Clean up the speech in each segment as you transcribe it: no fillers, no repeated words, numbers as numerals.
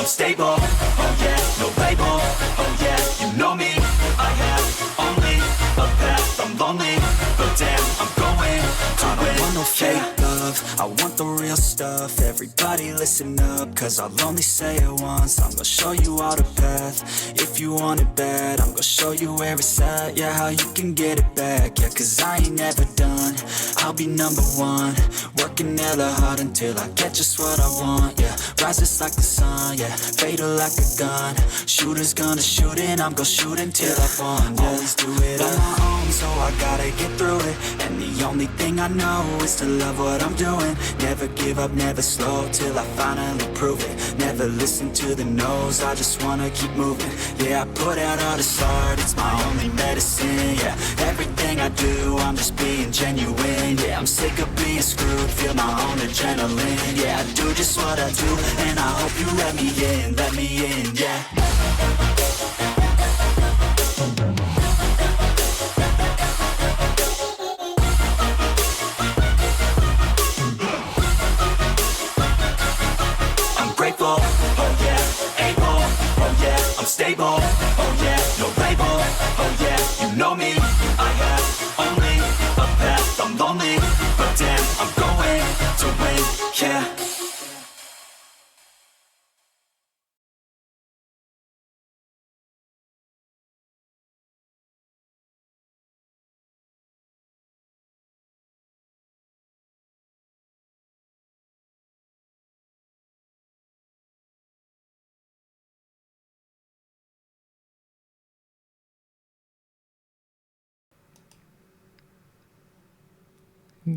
I'm stable, oh yeah, no label, oh yeah, you know me. I have only a path, I'm lonely, but damn, I'm going to win. I don't want no fake love, I want the real stuff. Everybody listen up, cause I'll only say it once. I'm gonna show you all the path, if you want it bad. I'm gonna show you where it's at, yeah, how you can get it back. Yeah, cause I ain't never done, I'll be number one. Working hella hard until I get just what I want, yeah. Rises like the sun, yeah, fatal like a gun. Shooter's gonna shoot and I'm gonna shoot until I won, yeah. Always do it on my own, so I gotta get through it. And the only thing I know is to love what I'm doing. Never give up, never slow, till I finally prove it. Never listen to the no's, I just wanna keep moving. Yeah, I put out all this art, it's my only medicine, yeah. Everything I do, I'm just being genuine, yeah. I'm sick of being screwed, feel my own adrenaline. Yeah, I do just what I do, and I hope you let me in, yeah. Grateful, oh yeah, able, oh yeah, I'm stable, oh yeah, no label, oh yeah, you know me. I have only a path, I'm lonely, but damn, I'm going to win, yeah.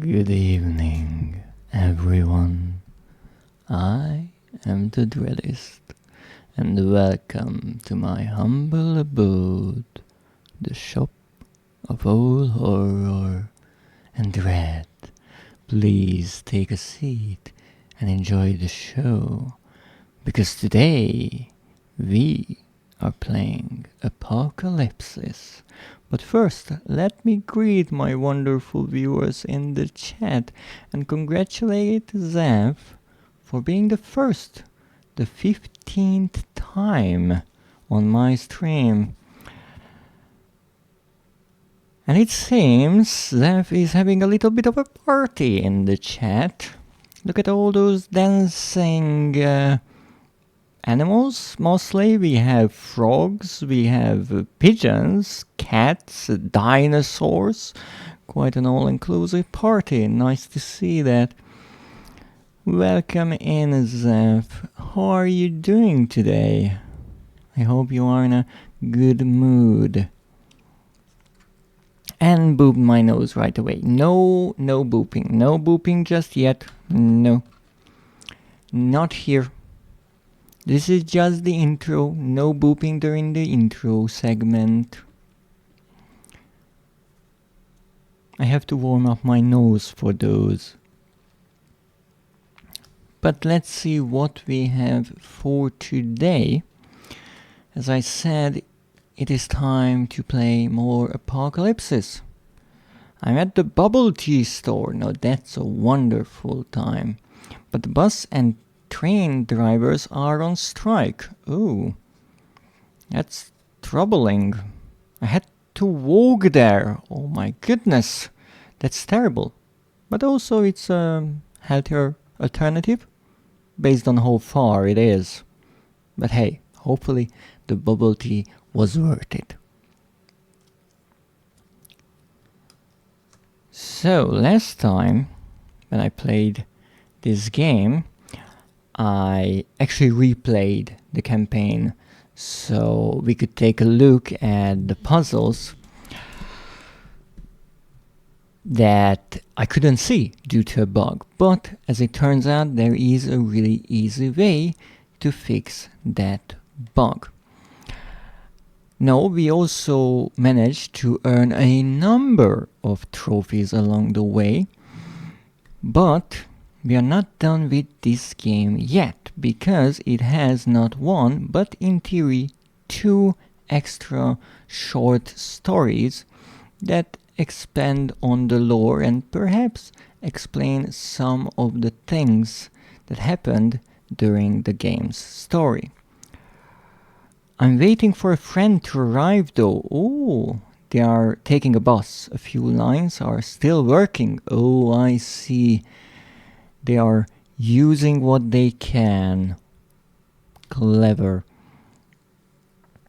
Good evening, everyone. I am the Dreadist, and welcome to my humble abode, the shop of all horror and dread. Please take a seat and enjoy the show, because today we are playing Apocalipsis. But first, let me greet my wonderful viewers in the chat and congratulate Zev for being the 15th time on my stream. And it seems Zev is having a little bit of a party in the chat. Look at all those dancing animals. Mostly we have frogs, we have pigeons, cats, dinosaurs. Quite an all-inclusive party. Nice to see that. Welcome in, Zev. How are you doing today? I hope you are in a good mood. And booped my nose right away. No booping. No booping just yet. No. Not here. This is just the intro. No booping during the intro segment. I have to warm up my nose for those. But let's see what we have for today. As I said, it is time to play more Apocalipsis. I'm at the bubble tea store. Now that's a wonderful time. But the bus and train drivers are on strike. Ooh, that's troubling. I had to walk there. Oh my goodness, that's terrible. But also it's a healthier alternative based on how far it is. But hey, hopefully the bubble tea was worth it. So last time when I played this game, I actually replayed the campaign so we could take a look at the puzzles that I couldn't see due to a bug. But as it turns out, there is a really easy way to fix that bug. Now we also managed to earn a number of trophies along the way, but we are not done with this game yet, because it has not one, but in theory 2 extra short stories that expand on the lore and perhaps explain some of the things that happened during the game's story. I'm waiting for a friend to arrive though. Oh, they are taking a bus. A few lines are still working. Oh, I see. They are using what they can. Clever.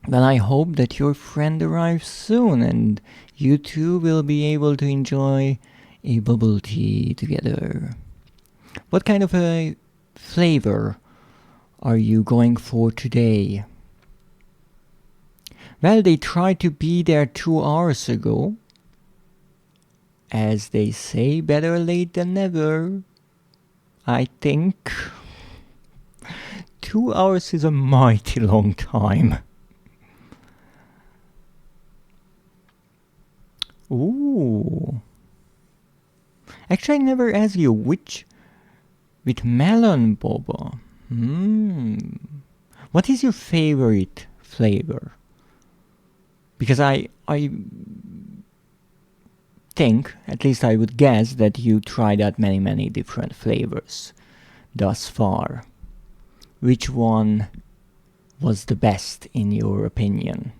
Well, I hope that your friend arrives soon and you two will be able to enjoy a bubble tea together. What kind of a flavor are you going for today? Well, they tried to be there 2 hours ago. As they say, better late than never. I think 2 hours is a mighty long time. Ooh. Actually, I never asked you which with melon boba. What is your favorite flavor? Because I think, at least I would guess, that you tried out many different flavors thus far. Which one was the best in your opinion?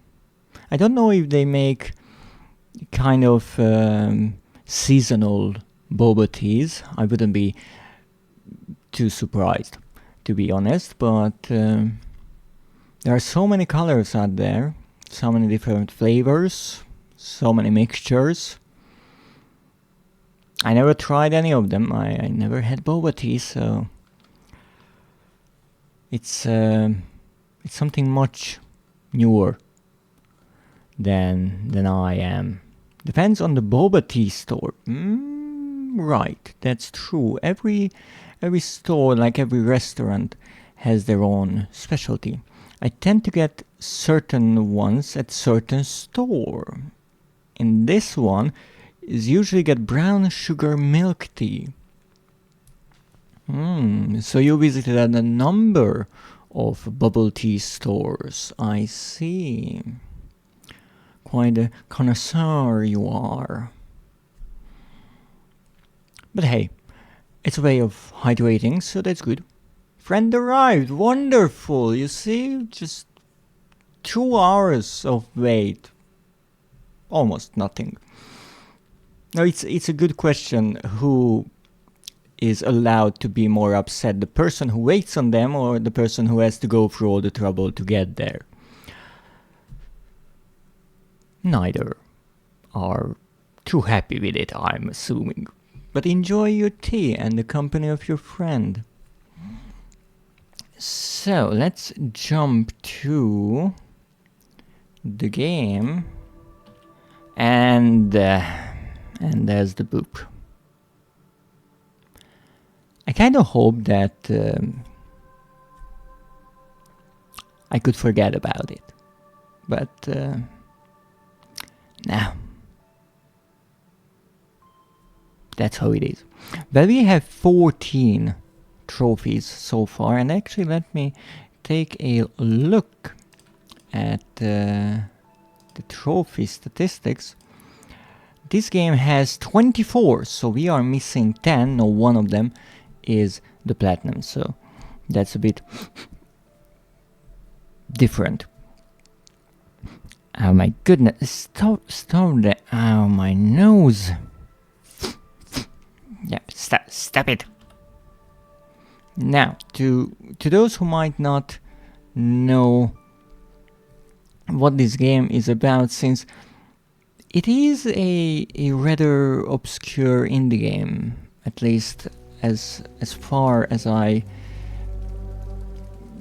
I don't know if they make kind of seasonal boba teas. I wouldn't be too surprised, to be honest, but there are so many colors out there, so many different flavors, so many mixtures. I never tried any of them. I never had boba tea, so it's something much newer than I am. Depends on the boba tea store. Right, that's true. Every store, like every restaurant, has their own specialty. I tend to get certain ones at certain store. In this one is usually get brown sugar milk tea. So you visited a number of bubble tea stores. I see. Quite a connoisseur you are. But hey, it's a way of hydrating, so that's good. Friend arrived, wonderful. You see, just 2 hours of wait. Almost nothing. Now it's a good question. Who is allowed to be more upset? The person who waits on them or the person who has to go through all the trouble to get there? Neither are too happy with it, I'm assuming. But enjoy your tea and the company of your friend. So let's jump to the game, and there's the book. I kind of hope that I could forget about it, but no. That's how it is. But we have 14 trophies so far, and actually let me take a look at the trophy statistics. This game has 24, so we are missing 10. No, one of them is the platinum, so that's a bit different. Oh my goodness, stop that. Oh, my nose. Yeah, stop it. Now, to those who might not know what this game is about, since it is a rather obscure indie game, at least as far as I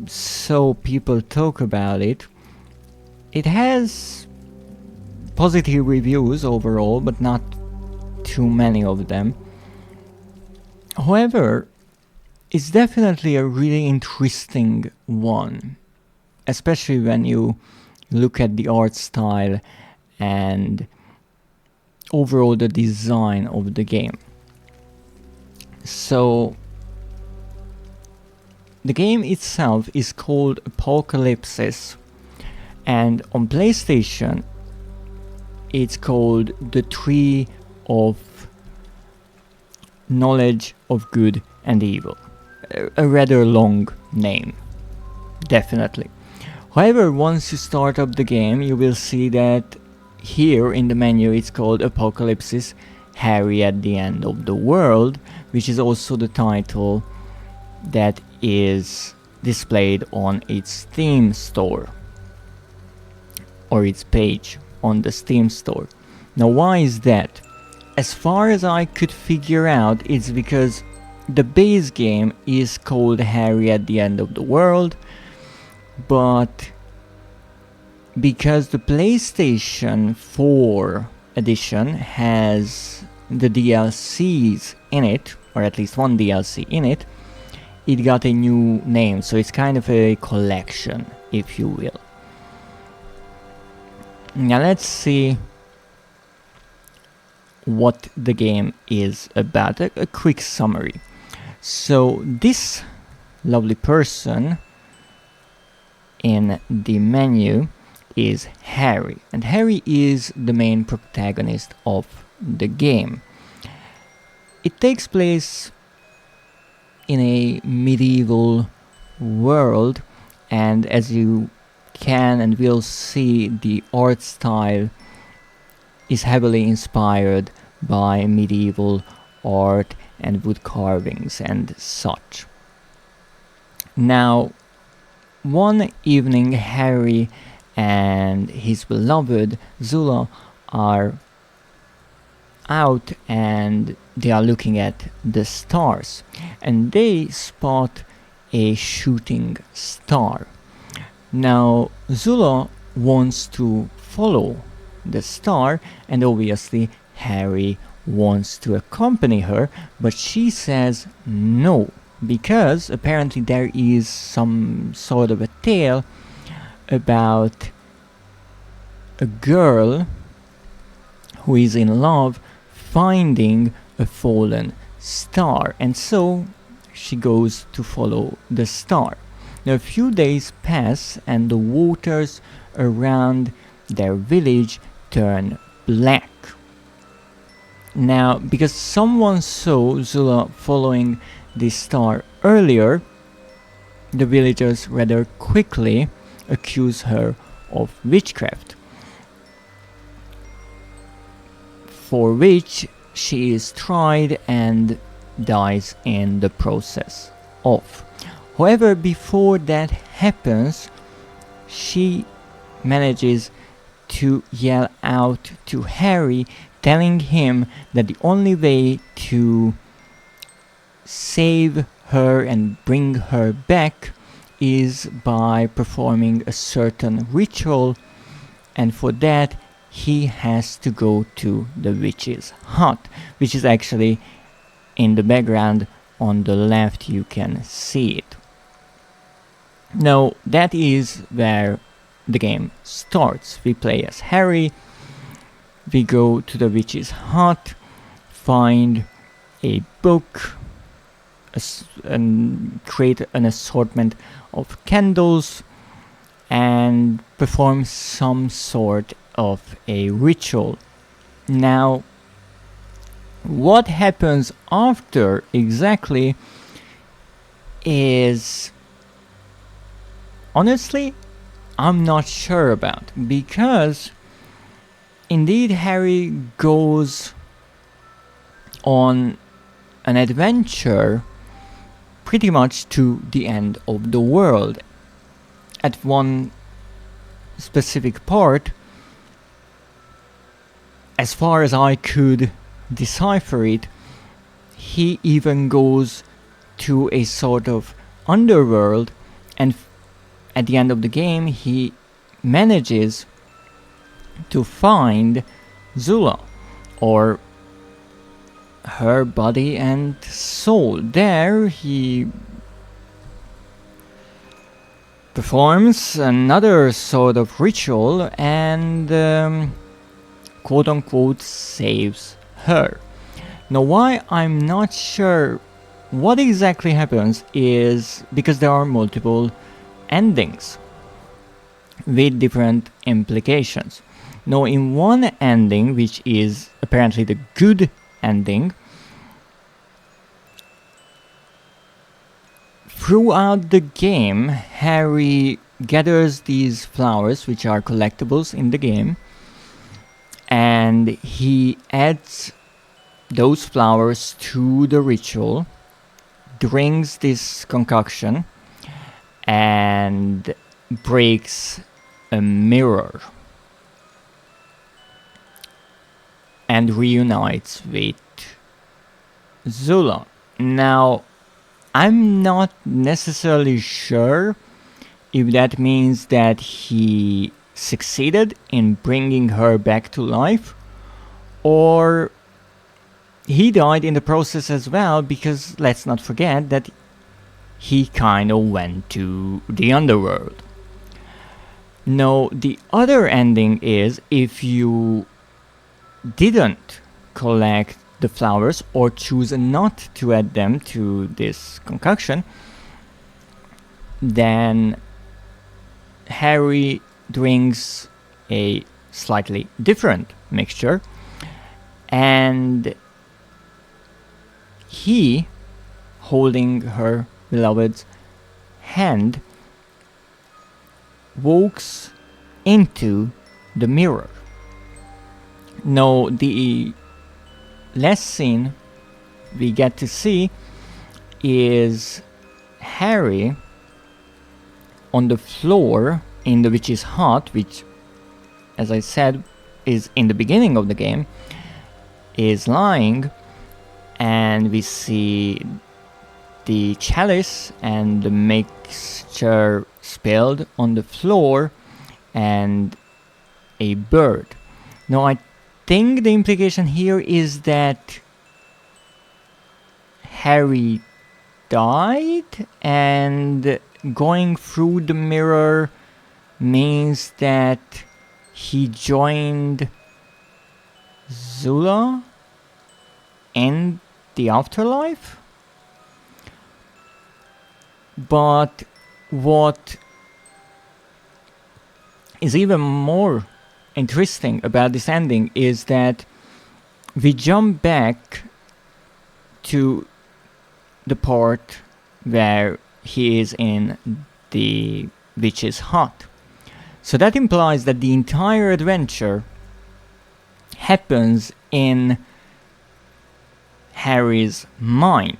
saw people talk about it. It has positive reviews overall, but not too many of them. However, it's definitely a really interesting one, especially when you look at the art style and overall the design of the game. So, the game itself is called Apocalipsis, and on PlayStation it's called the Tree of Knowledge of Good and Evil. A rather long name, definitely. However, once you start up the game, you will see that here in the menu it's called Apocalipsis, Harry at the End of the World, which is also the title that is displayed on its Steam store, or its page on the Steam store. Now, why is that? As far as I could figure out, it's because the base game is called Harry at the End of the World, but because the PlayStation 4 edition has the DLCs in it, or at least one DLC in it, it got a new name, so it's kind of a collection, if you will. Now let's see what the game is about. A quick summary. So this lovely person in the menu is Harry, and Harry is the main protagonist of the game. It takes place in a medieval world, and as you can and will see, the art style is heavily inspired by medieval art and wood carvings and such. Now, one evening, Harry and his beloved Zula are out and they are looking at the stars, and they spot a shooting star. Now, Zula wants to follow the star, and obviously Harry wants to accompany her, but she says no, because apparently there is some sort of a tale about a girl who is in love finding a fallen star, and so she goes to follow the star. Now, a few days pass and the waters around their village turn black. Now, because someone saw Zula following the star earlier, the villagers rather quickly accuse her of witchcraft, for which she is tried and dies in the process of. However, before that happens, she manages to yell out to Harry, telling him that the only way to save her and bring her back is by performing a certain ritual, and for that he has to go to the witch's hut, which is actually in the background on the left. You can see it. Now, that is where the game starts. We play as Harry, we go to the witch's hut, find a book, and create an assortment of candles, and perform some sort of a ritual. Now, what happens after exactly is, honestly, I'm not sure about, because indeed Harry goes on an adventure pretty much to the end of the world. At one specific part, as far as I could decipher it, he even goes to a sort of underworld, and at the end of the game he manages to find Zula, or her body and soul. There he performs another sort of ritual and quote-unquote saves her. Now, why I'm not sure what exactly happens is because there are multiple endings with different implications. Now, in one ending, which is apparently the good ending, throughout the game Harry gathers these flowers, which are collectibles in the game, and he adds those flowers to the ritual, drinks this concoction, and breaks a mirror and reunites with Zula. Now, I'm not necessarily sure if that means that he succeeded in bringing her back to life, or he died in the process as well, because let's not forget that he kind of went to the underworld. No, the other ending is if you didn't collect the flowers or choose not to add them to this concoction, then Harry drinks a slightly different mixture, and he, holding her beloved's hand, walks into the mirror. Now, the last scene we get to see is Harry on the floor in the witch's hut, which, as I said, is in the beginning of the game, is lying, and we see the chalice and the mixture spilled on the floor and a bird. Now, I think the implication here is that Harry died, and going through the mirror means that he joined Zula in the afterlife. But what is even more interesting about this ending is that we jump back to the part where he is in the witch's hut. So that implies that the entire adventure happens in Harry's mind.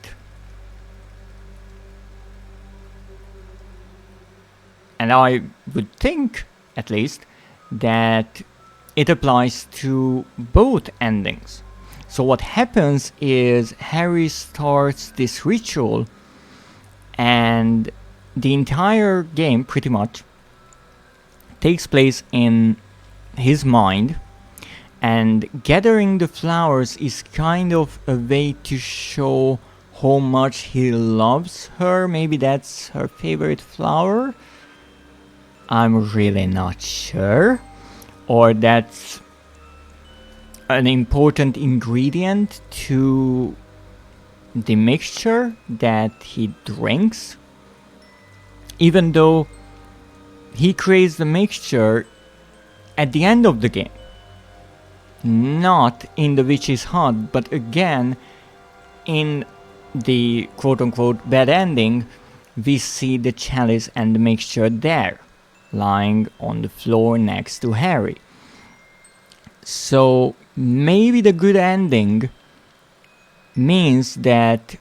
And I would think, at least, that it applies to both endings. So what happens is Harry starts this ritual, and the entire game, pretty much, takes place in his mind, and gathering the flowers is kind of a way to show how much he loves her. Maybe that's her favorite flower. I'm really not sure. Or that's an important ingredient to the mixture that he drinks. Even though he creates the mixture at the end of the game. Not in the witch's hut, but again, in the quote-unquote bad ending, we see the chalice and the mixture there, lying on the floor next to Harry. So maybe the good ending means that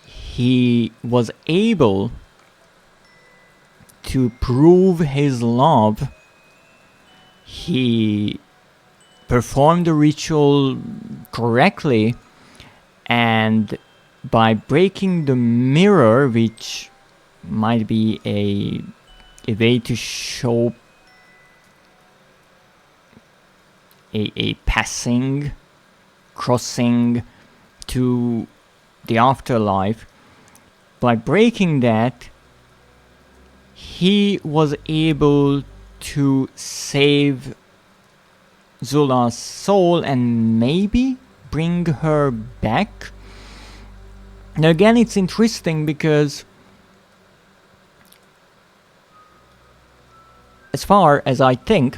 he was able to prove his love. He performed the ritual correctly, and by breaking the mirror, which might be a way to show a passing, crossing to the afterlife, by breaking that, he was able to save Zula's soul and maybe bring her back. Now again, it's interesting because as far as I think,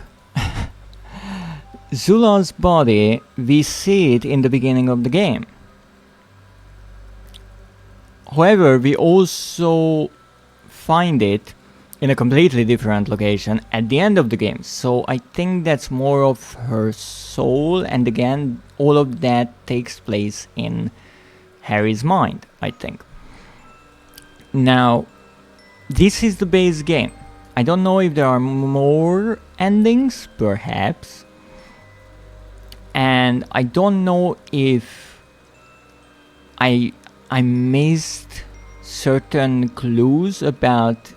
Zula's body, we see it in the beginning of the game. However, we also find it in a completely different location at the end of the game. So I think that's more of her soul, and again, all of that takes place in Harry's mind, I think. Now, this is the base game. I don't know if there are more endings, perhaps. And I don't know if I missed certain clues about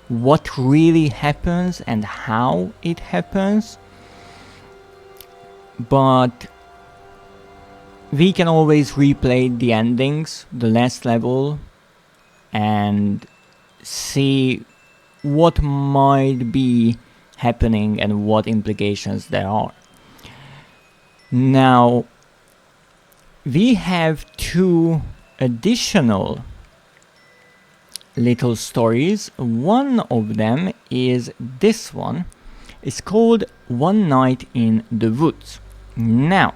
what really happens and how it happens, but we can always replay the endings, the last level, and see what might be happening and what implications there are. Now, we have 2 additional little stories. One of them is this one. It's called One Night in the Woods. Now,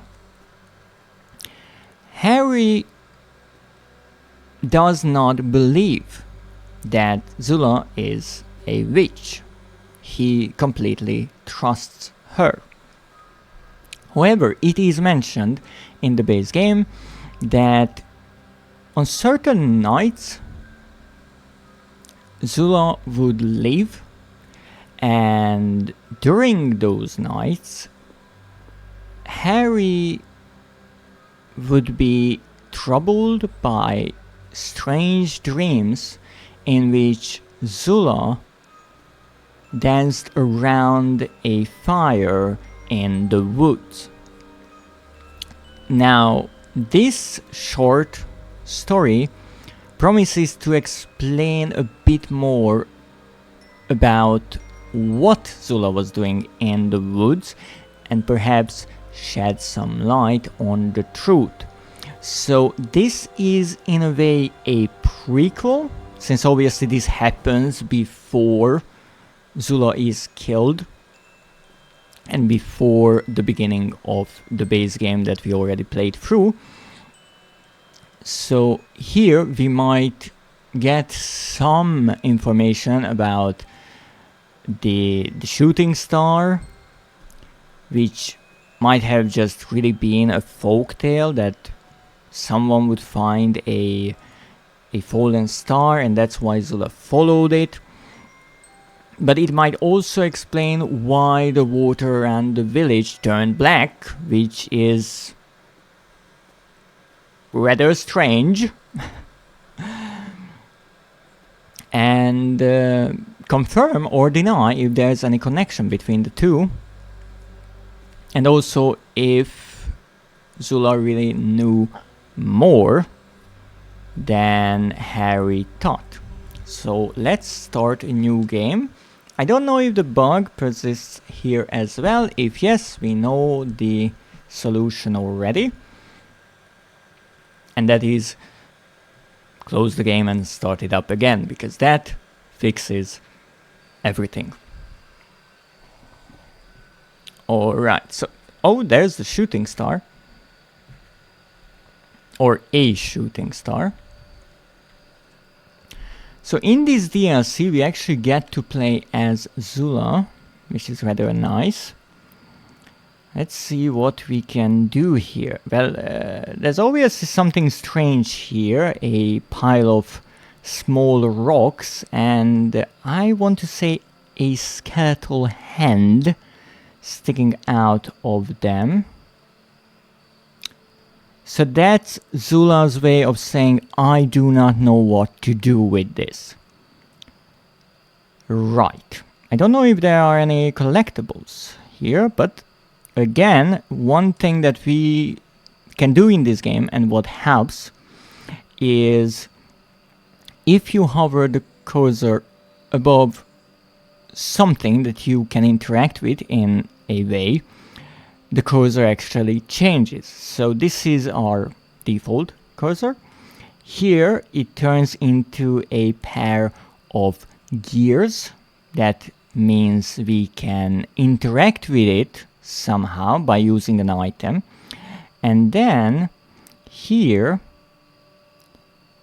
Harry does not believe that Zula is a witch. He completely trusts her. However, it is mentioned in the base game that on certain nights Zula would leave, and during those nights Harry would be troubled by strange dreams in which Zula danced around a fire in the woods. Now, this short story promises to explain a bit more about what Zula was doing in the woods and perhaps shed some light on the truth. So this is in a way a prequel, since obviously this happens before Zula is killed and before the beginning of the base game that we already played through. So here we might get some information about the shooting star, which might have just really been a folk tale that someone would find a fallen star and that's why Zula followed it. But it might also explain why the water around the village turned black, which is rather strange. And confirm or deny if there's any connection between the two. And also if Zula really knew more than Harry thought. So let's start a new game. I don't know if the bug persists here as well. If yes, we know the solution already. And that is close the game and start it up again, because that fixes everything. Alright, so, oh, there's the shooting star. Or a shooting star. So in this DLC we actually get to play as Zula, which is rather nice. Let's see what we can do here. Well, there's obviously something strange here, a pile of small rocks, and I want to say a skeletal hand sticking out of them. So that's Zula's way of saying, I do not know what to do with this. Right. I don't know if there are any collectibles here, but again, one thing that we can do in this game and what helps is if you hover the cursor above something that you can interact with in a way, the cursor actually changes. So this is our default cursor. Here it turns into a pair of gears. That means we can interact with it somehow by using an item. And then here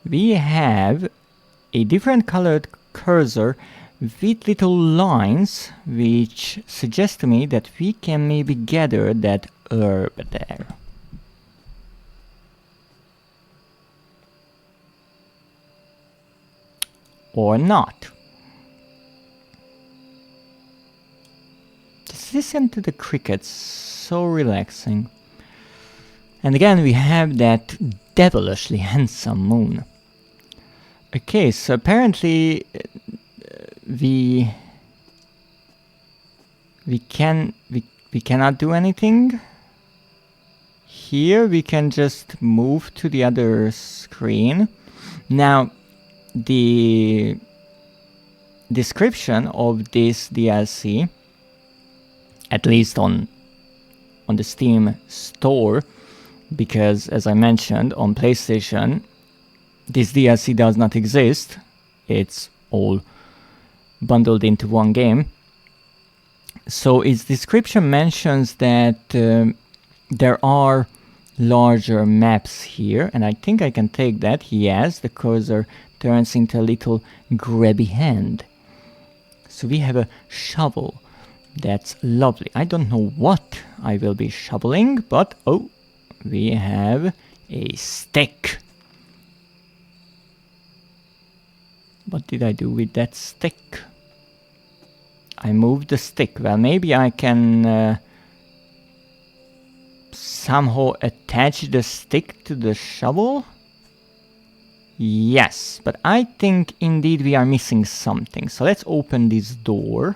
we have a different colored cursor with little lines which suggest to me that we can maybe gather that herb there. Or not. Just listen to the crickets, so relaxing. And again we have that devilishly handsome moon. Okay, so apparently we cannot do anything. Here we can just move to the other screen. Now the description of this DLC, at least on the Steam store, because as I mentioned on PlayStation this DLC does not exist. It's all bundled into one game. So its description mentions that there are larger maps here, and I think I can take that. Yes, the cursor turns into a little grabby hand. So we have a shovel. That's lovely. I don't know what I will be shoveling, but oh, we have a stick. What did I do with that stick? I moved the stick. Well, maybe I can somehow attach the stick to the shovel? Yes, but I think indeed we are missing something. So let's open this door.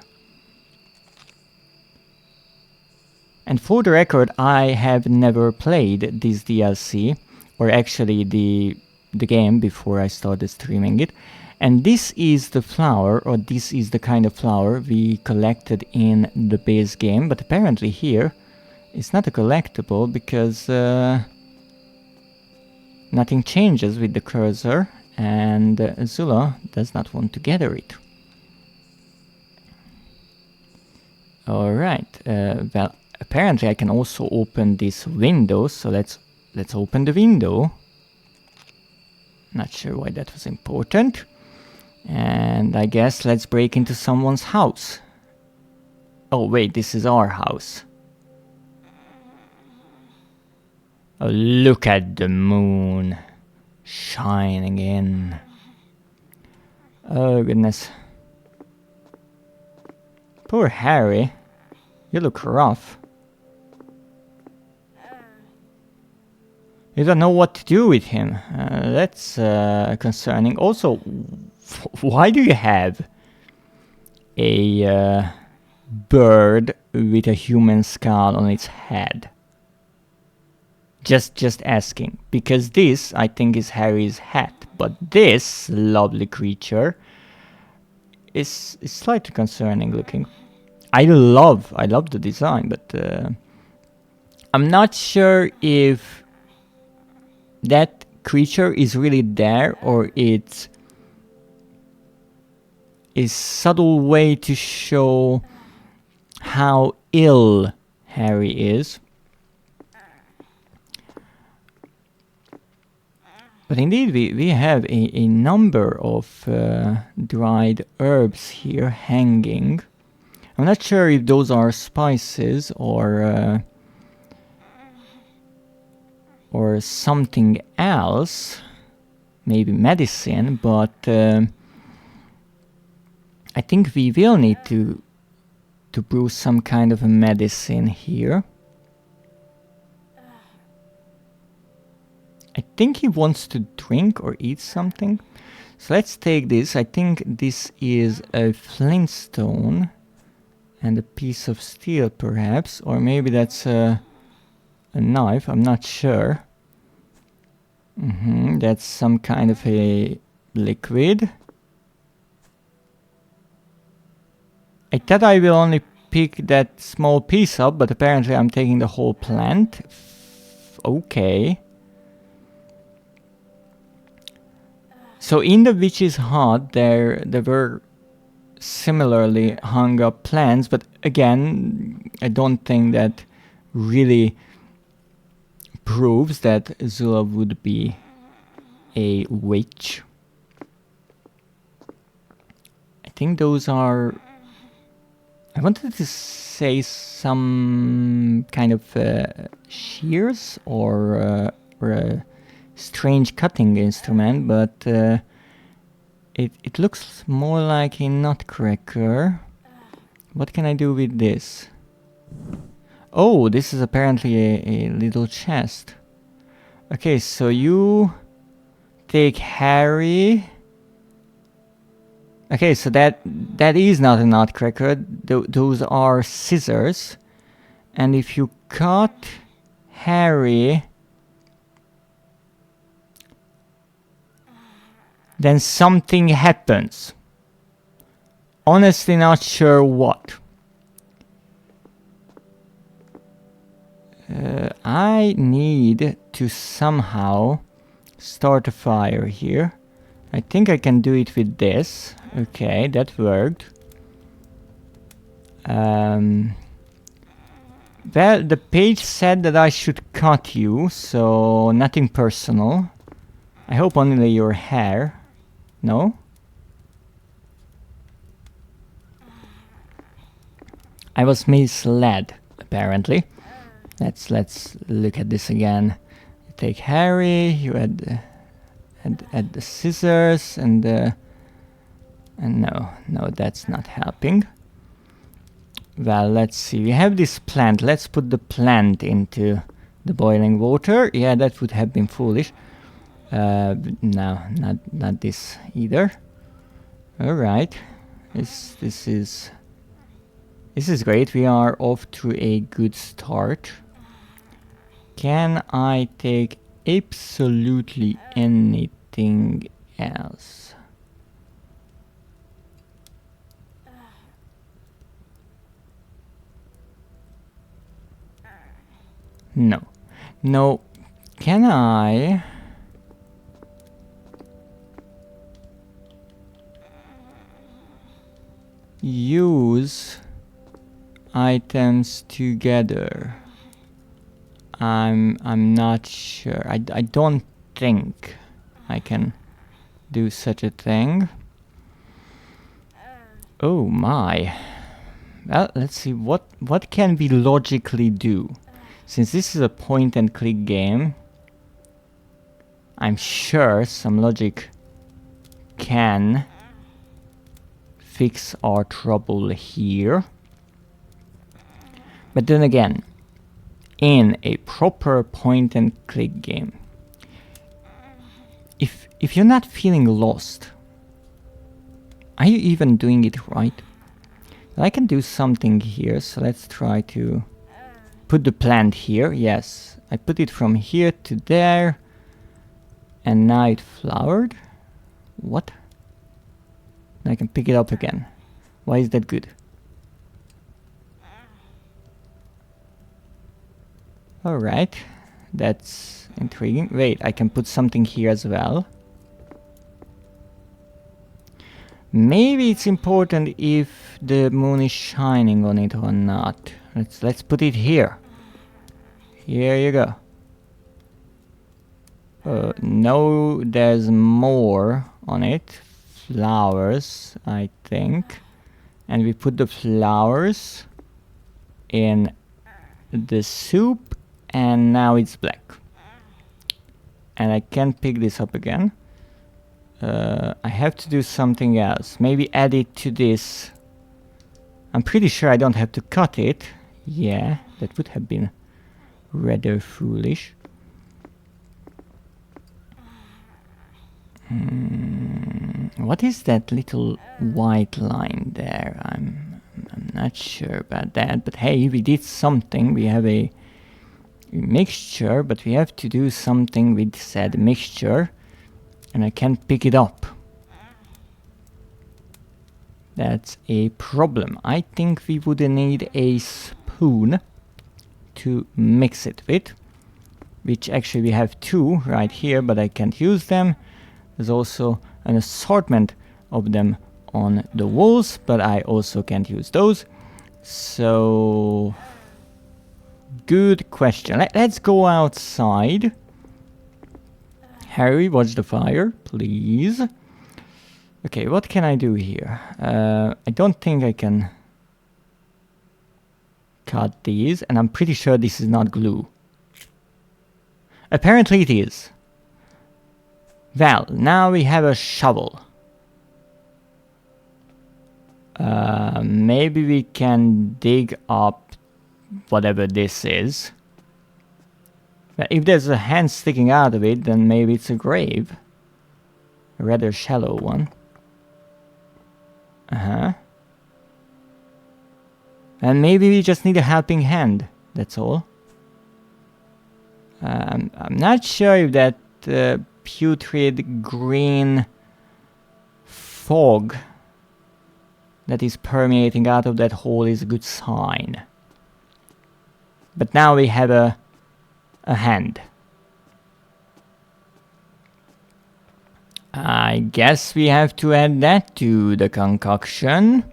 And for the record, I have never played this DLC, or actually the game before I started streaming it. And this is the flower, or this is the kind of flower we collected in the base game, but apparently here it's not a collectible because nothing changes with the cursor, and Zula does not want to gather it. Alright, well, apparently I can also open this window, so let's open the window. Not sure why that was important. And I guess let's break into someone's house. Oh wait, this is our house. Oh, look at the moon shining in. Oh goodness. Poor Harry. You look rough. You don't know what to do with him. That's concerning. Also, why do you have a bird with a human skull on its head? Just asking. Because this, I think, is Harry's hat. But this lovely creature is slightly concerning looking. I love the design, but I'm not sure if that creature is really there or it's a subtle way to show how ill Harry is. But indeed we have a number of dried herbs here hanging. I'm not sure if those are spices or something else, maybe medicine, but I think we will need to brew some kind of a medicine here. I think he wants to drink or eat something. So let's take this. I think this is a flintstone and a piece of steel perhaps, or maybe that's a knife, I'm not sure. That's some kind of a liquid. I thought I will only pick that small piece up, but apparently I'm taking the whole plant. Okay. So in the witch's hut there were similarly hung up plants, but again I don't think that really proves that Zula would be a witch. I think those are... I wanted to say some kind of shears or a strange cutting instrument, but it looks more like a nutcracker. What can I do with this? Oh, this is apparently a little chest. Okay, so you take Harry. Okay, so that is not a nutcracker. Those are scissors. And if you cut Harry, then something happens. Honestly, not sure what. I need to somehow start a fire here. I think I can do it with this. Okay, that worked. Well, the page said that I should cut you, so nothing personal. I hope only your hair. No? I was misled, apparently. Let's look at this again. You take Harry, you add the scissors, and no, that's not helping. Well, let's see. We have this plant. Let's put the plant into the boiling water. Yeah, that would have been foolish. No, not this either. All right, this is great. We are off to a good start. Can I take absolutely anything else? No. No. Can I... use items together? I'm not sure. I don't think I can do such a thing. Oh my. Well, let's see what can we logically do. Since this is a point and click game, I'm sure some logic can fix our trouble here. But then again, in a proper point and click game, if you're not feeling lost, are you even doing it right? I can do something here, so let's try to put the plant here. Yes, I put it from here to there, and now it flowered. What? I can pick it up again. Why is that good? Alright, that's intriguing. Wait, I can put something here as well. Maybe it's important if the moon is shining on it or not. Let's put it here. Here you go. No, there's more on it. Flowers, I think. And we put the flowers in the soup, and now it's black. And I can't pick this up again. I have to do something else. Maybe add it to this. I'm pretty sure I don't have to cut it. Yeah, that would have been rather foolish. What is that little white line there? I'm not sure about that, but hey, we did something. We have a mixture, but we have to do something with said mixture, and I can't pick it up. That's a problem. I think we would need a spoon to mix it with, which actually we have two right here, but I can't use them. There's also an assortment of them on the walls, but I also can't use those. So, good question. Let's go outside. Harry, watch the fire, please. Okay, what can I do here? I don't think I can cut these, and I'm pretty sure this is not glue. Apparently it is. Well, now we have a shovel. Maybe we can dig up whatever this is. But if there's a hand sticking out of it, then maybe it's a grave. A rather shallow one. Uh-huh. And maybe we just need a helping hand, that's all. I'm not sure if that putrid green fog that is permeating out of that hole is a good sign. But now we have a hand. I guess we have to add that to the concoction.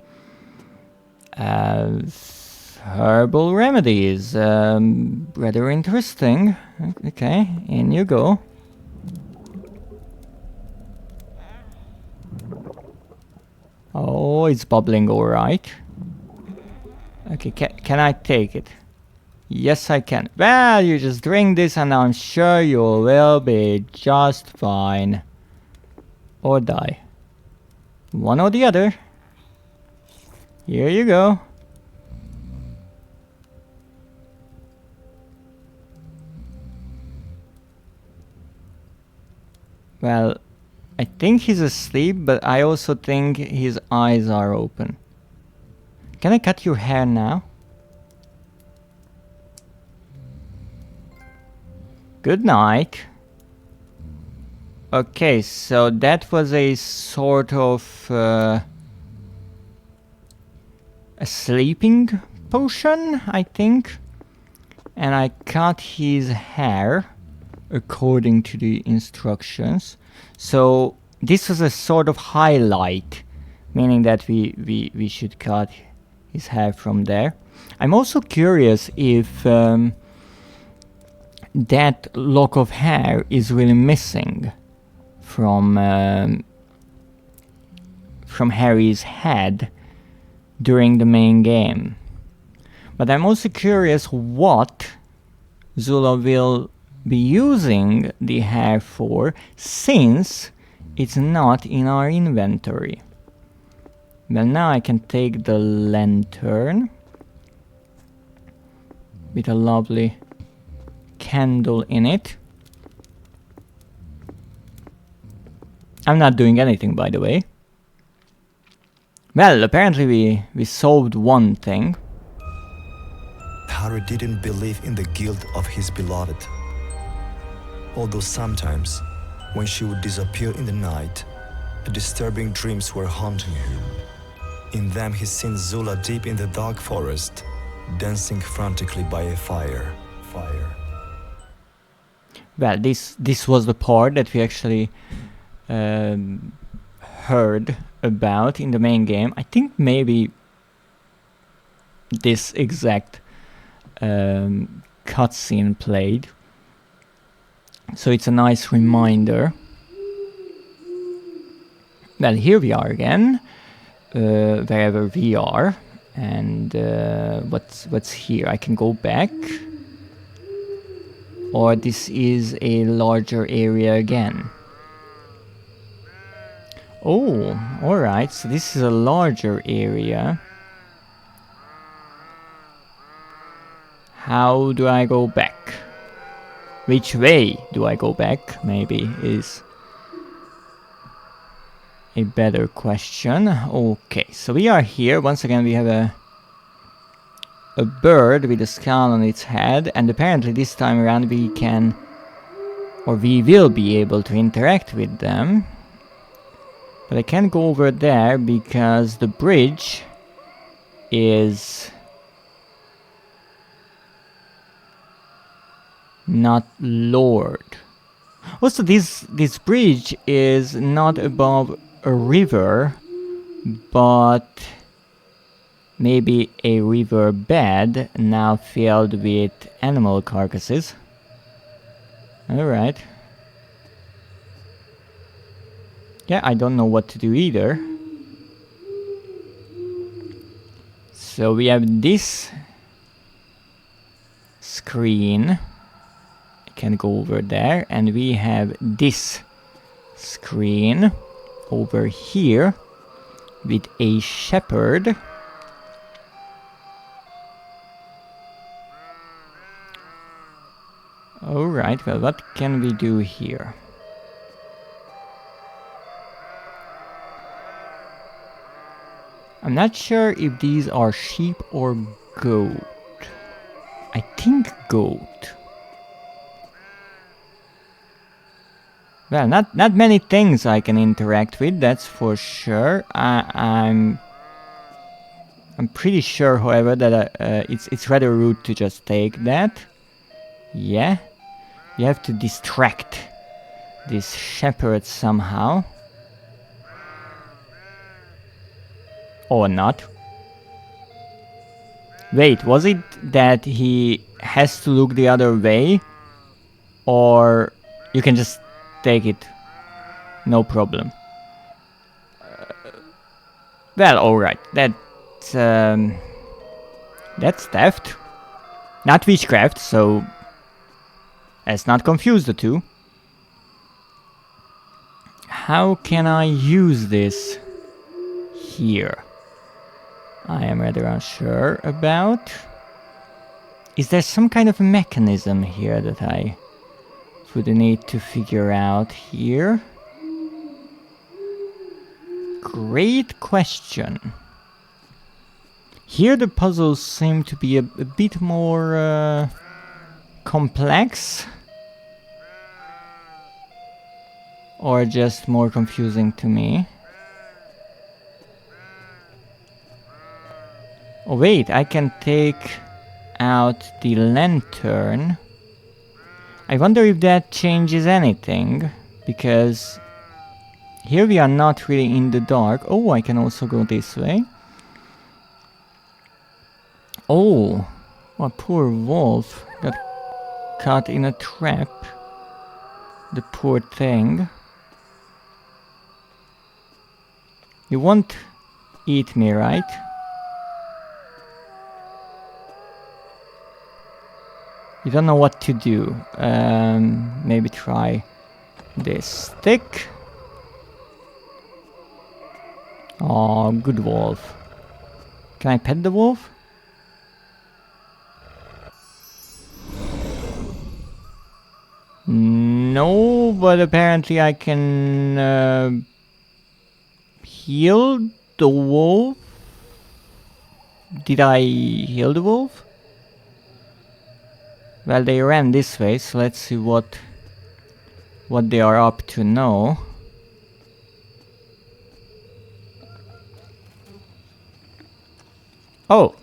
Herbal remedies. Rather interesting. Okay, in you go. Oh, it's bubbling alright. Okay, can I take it? Yes, I can. Well, you just drink this and I'm sure you will be just fine. Or die. One or the other. Here you go. Well, I think he's asleep, but I also think his eyes are open. Can I cut your hair now? Good night. Okay, so that was a sort of a sleeping potion, I think. And I cut his hair according to the instructions. So this was a sort of highlight, meaning that we should cut his hair from there. I'm also curious if that lock of hair is really missing from Harry's head during the main game. But I'm also curious what Zula will be using the hair for, since it's not in our inventory. Well, now I can take the lantern with a lovely candle in it. I'm not doing anything, by the way. Well, apparently we solved one thing. Harry didn't believe in the guilt of his beloved. Although sometimes, when she would disappear in the night, disturbing dreams were haunting him. In them he seen Zula deep in the dark forest, dancing frantically by a fire. Well, this was the part that we actually heard about in the main game. I think maybe this exact cutscene played. So it's a nice reminder. Well, here we are again, wherever we are. And what's here? I can go back. Or this is a larger area again. Oh, alright, so this is a larger area. How do I go back? Which way do I go back, maybe, is a better question. Okay, so we are here. Once again, we have a bird with a skull on its head, and apparently this time around we can, or we will be able to interact with them. But I can't go over there because the bridge is not lowered. Also, this bridge is not above a river, but maybe a river bed now filled with animal carcasses. Alright. Yeah, I don't know what to do either. So we have this screen. I can go over there, and we have this screen over here with a shepherd. Alright, well, what can we do here? I'm not sure if these are sheep or goat. I think goat. Well, not many things I can interact with, that's for sure. I'm pretty sure, however, that it's rather rude to just take that. Yeah, you have to distract this shepherd somehow. Or not. Wait, was it that he has to look the other way? Or you can just take it, no problem. Well, alright, that's theft. Not witchcraft, so let's not confuse the two. How can I use this here? I am rather unsure about. Is there some kind of mechanism here that I would need to figure out here? Great question. Here the puzzles seem to be a bit more complex. Or just more confusing to me. Oh wait, I can take out the lantern. I wonder if that changes anything, because here we are not really in the dark. Oh, I can also go this way. Oh, a poor wolf got caught in a trap. The poor thing. You won't eat me, right? You don't know what to do. Maybe try this stick. Oh, good wolf. Can I pet the wolf? No, but apparently I can heal the wolf. Did I heal the wolf? Well, they ran this way, so let's see what they are up to now. Oh!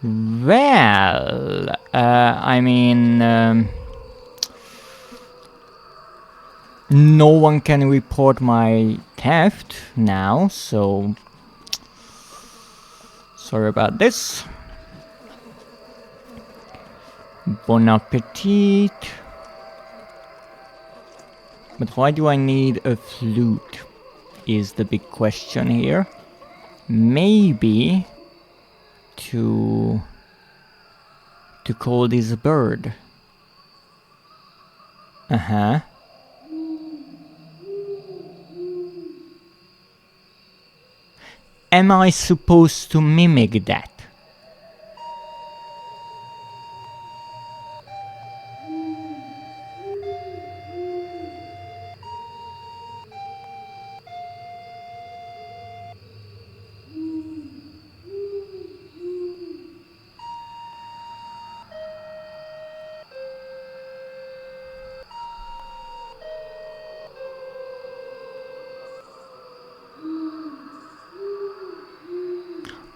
Well, I mean, no one can report my theft now, so sorry about this. Bon appetit. But why do I need a flute? Is the big question here. Maybe to call this bird. Uh-huh. Am I supposed to mimic that?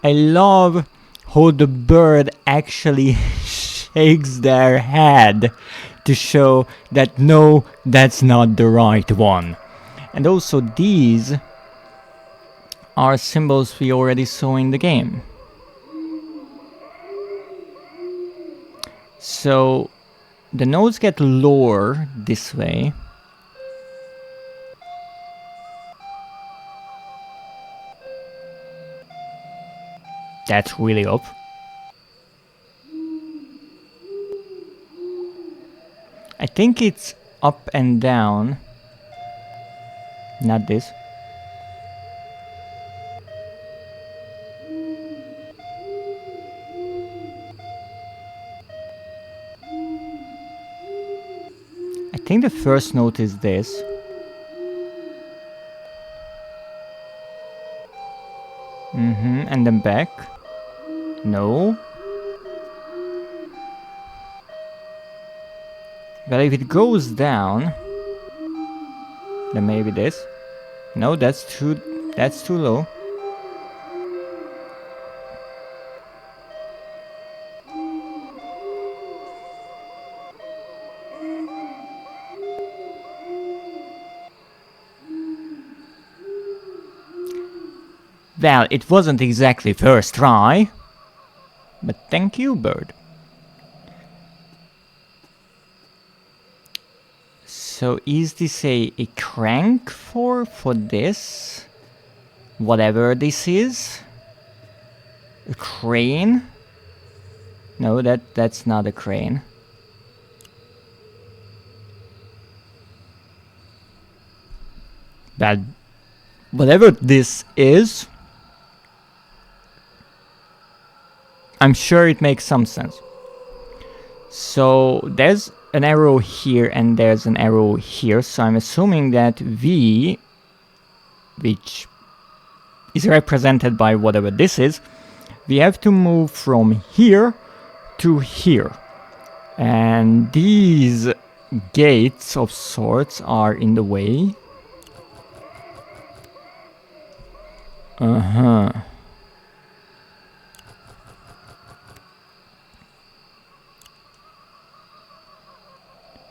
I love how the bird actually shakes their head to show that no, that's not the right one. And also these are symbols we already saw in the game. So the nodes get lower this way. That's really up. I think it's up and down. Not this. I think the first note is this. And then back. No. Well, if it goes down, then maybe this. No, that's too low. Well, it wasn't exactly first try, but thank you, bird. So is this a crank for this? Whatever this is? A crane? No, that's not a crane. But whatever this is, I'm sure it makes some sense. So there's an arrow here and there's an arrow here, so I'm assuming that V, which is represented by whatever this is, we have to move from here to here. And these gates of sorts are in the way.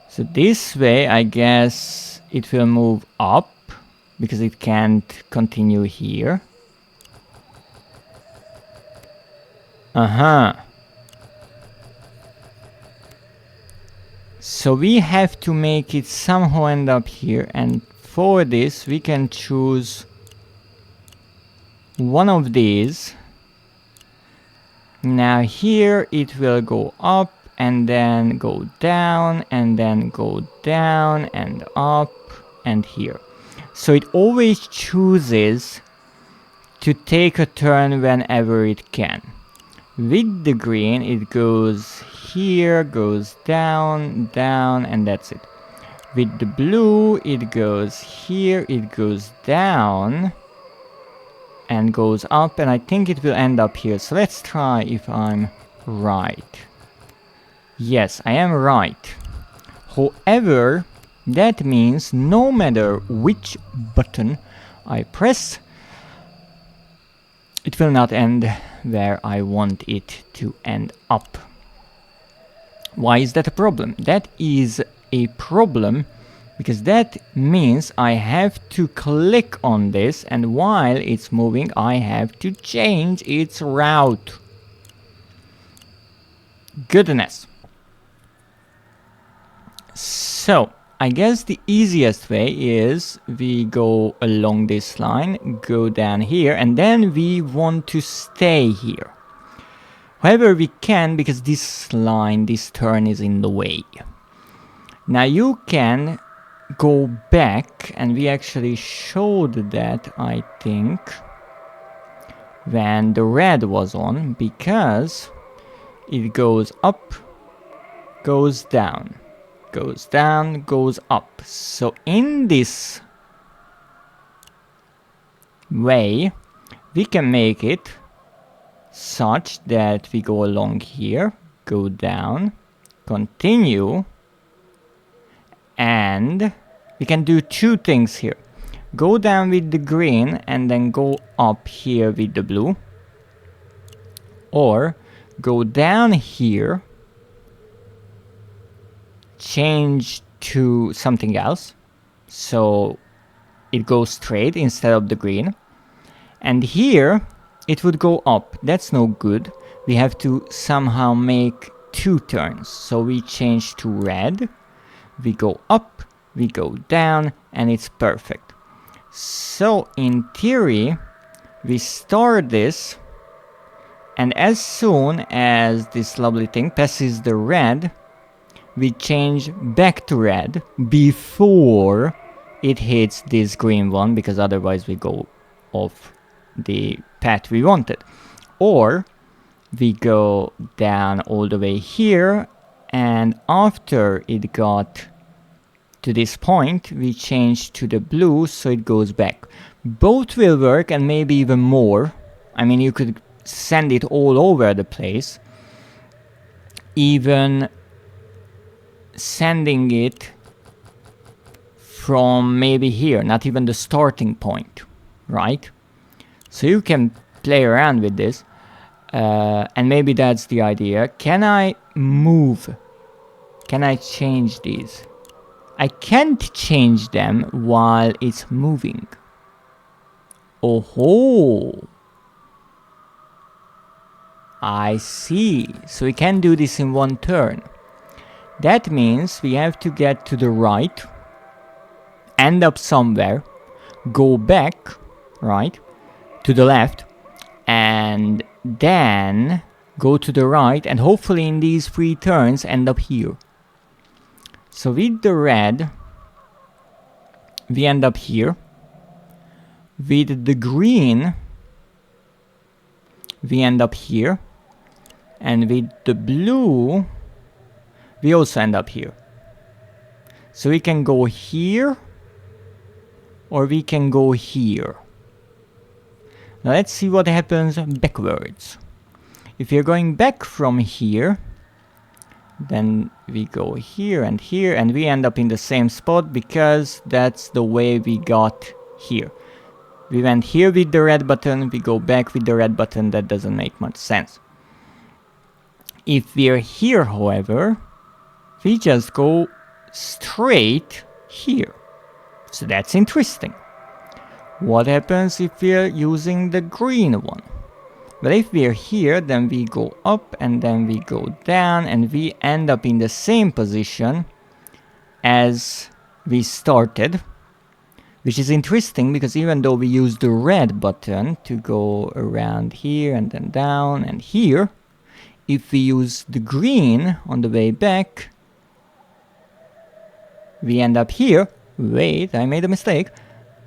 So this way, I guess it will move up, because it can't continue here. So we have to make it somehow end up here, and for this we can choose one of these. Now here it will go up, and then go down, and then go down, and up, and here. So it always chooses to take a turn whenever it can. With the green, it goes here, goes down, down, and that's it. With the blue, it goes here, it goes down, and goes up, and I think it will end up here. So let's try if I'm right. Yes, I am right. However, that means no matter which button I press, it will not end where I want it to end up. Why is that a problem? That is a problem because that means I have to click on this, and while it's moving, I have to change its route. Goodness. So, I guess the easiest way is we go along this line, go down here, and then we want to stay here. However, we can, because this line, this turn is in the way. Now you can go back, and we actually showed that, I think, when the red was on, because it goes up, goes down. Goes down, goes up. So in this way, we can make it such that we go along here, go down, continue, and we can do two things here. Go down with the green and then go up here with the blue, or go down here, change to something else, so it goes straight instead of the green, and here it would go up. That's no good. We have to somehow make 2 turns. So we change to red, we go up, we go down, and it's perfect. So in theory, we start this, and as soon as this lovely thing passes the red, we change back to red before it hits this green one, because otherwise we go off the path we wanted. Or we go down all the way here, and after it got to this point, we change to the blue so it goes back. Both will work, and maybe even more. I mean, you could send it all over the place. Even sending it from maybe here, not even the starting point, right? So you can play around with this, and maybe that's the idea. Can I move? Can I change these? I can't change them while it's moving. Oh ho! I see. So we can do this in 1 turn. That means we have to get to the right, end up somewhere, go back, right, to the left, and then go to the right, and hopefully in these 3 turns end up here. So with the red, we end up here. With the green, we end up here. And with the blue, we also end up here. So we can go here, or we can go here. Now let's see what happens backwards. If you're going back from here, then we go here, and we end up in the same spot, because that's the way we got here. We went here with the red button, we go back with the red button. That doesn't make much sense. If we're here, however, we just go straight here. So that's interesting. What happens if we're using the green one? But if we're here, then we go up, and then we go down, and we end up in the same position as we started. Which is interesting, because even though we use the red button to go around here and then down and here, if we use the green on the way back, we end up here. Wait, I made a mistake.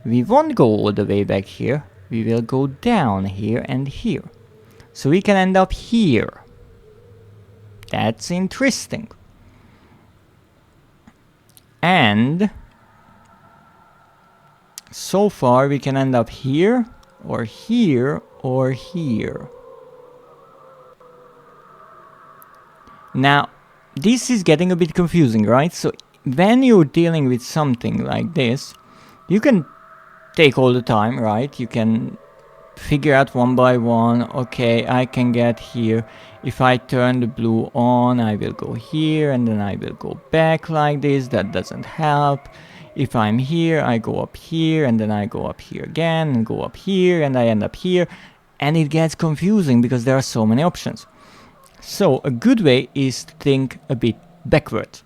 We won't go all the way back here. We will go down here and here. So we can end up here. That's interesting. And so far we can end up here, or here, or here. Now, this is getting a bit confusing, right? So when you're dealing with something like this, you can take all the time, right? You can figure out one by one. Okay, I can get here. If I turn the blue on, I will go here, and then I will go back like this. That doesn't help. If I'm here, I go up here, and then I go up here again, and go up here, and I end up here. And it gets confusing because there are so many options. So a good way is to think a bit backwards.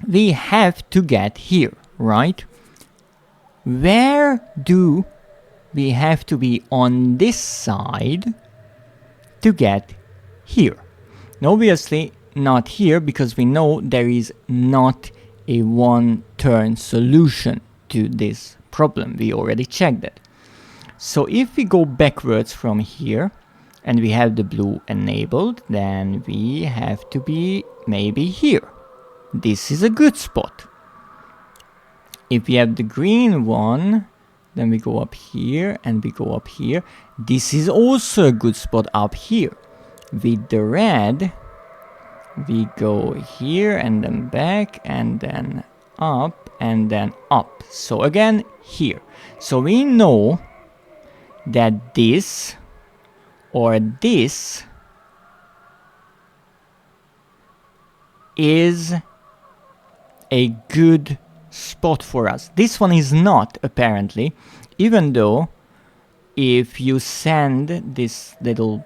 We have to get here, right? Where do we have to be on this side to get here? Now, obviously not here, because we know there is not a 1-turn solution to this problem. We already checked it. So if we go backwards from here, and we have the blue enabled, then we have to be maybe here. This is a good spot. If we have the green one, then we go up here, and we go up here. This is also a good spot up here. With the red, we go here, and then back, and then up, and then up. So again, here. So we know that this or this is a good spot for us. This one is not, apparently, even though if you send this little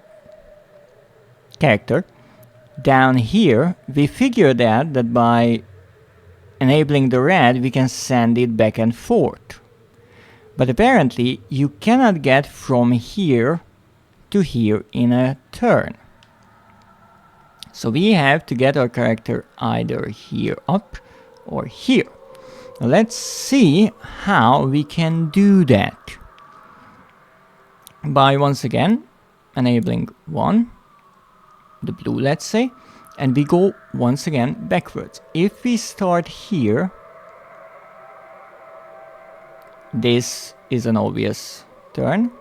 character down here, we figured out that by enabling the red, we can send it back and forth. But apparently, you cannot get from here to here in a turn. So we have to get our character either here up or here. Now let's see how we can do that. By once again enabling one, the blue let's say, and we go once again backwards. If we start here, this is an obvious turn.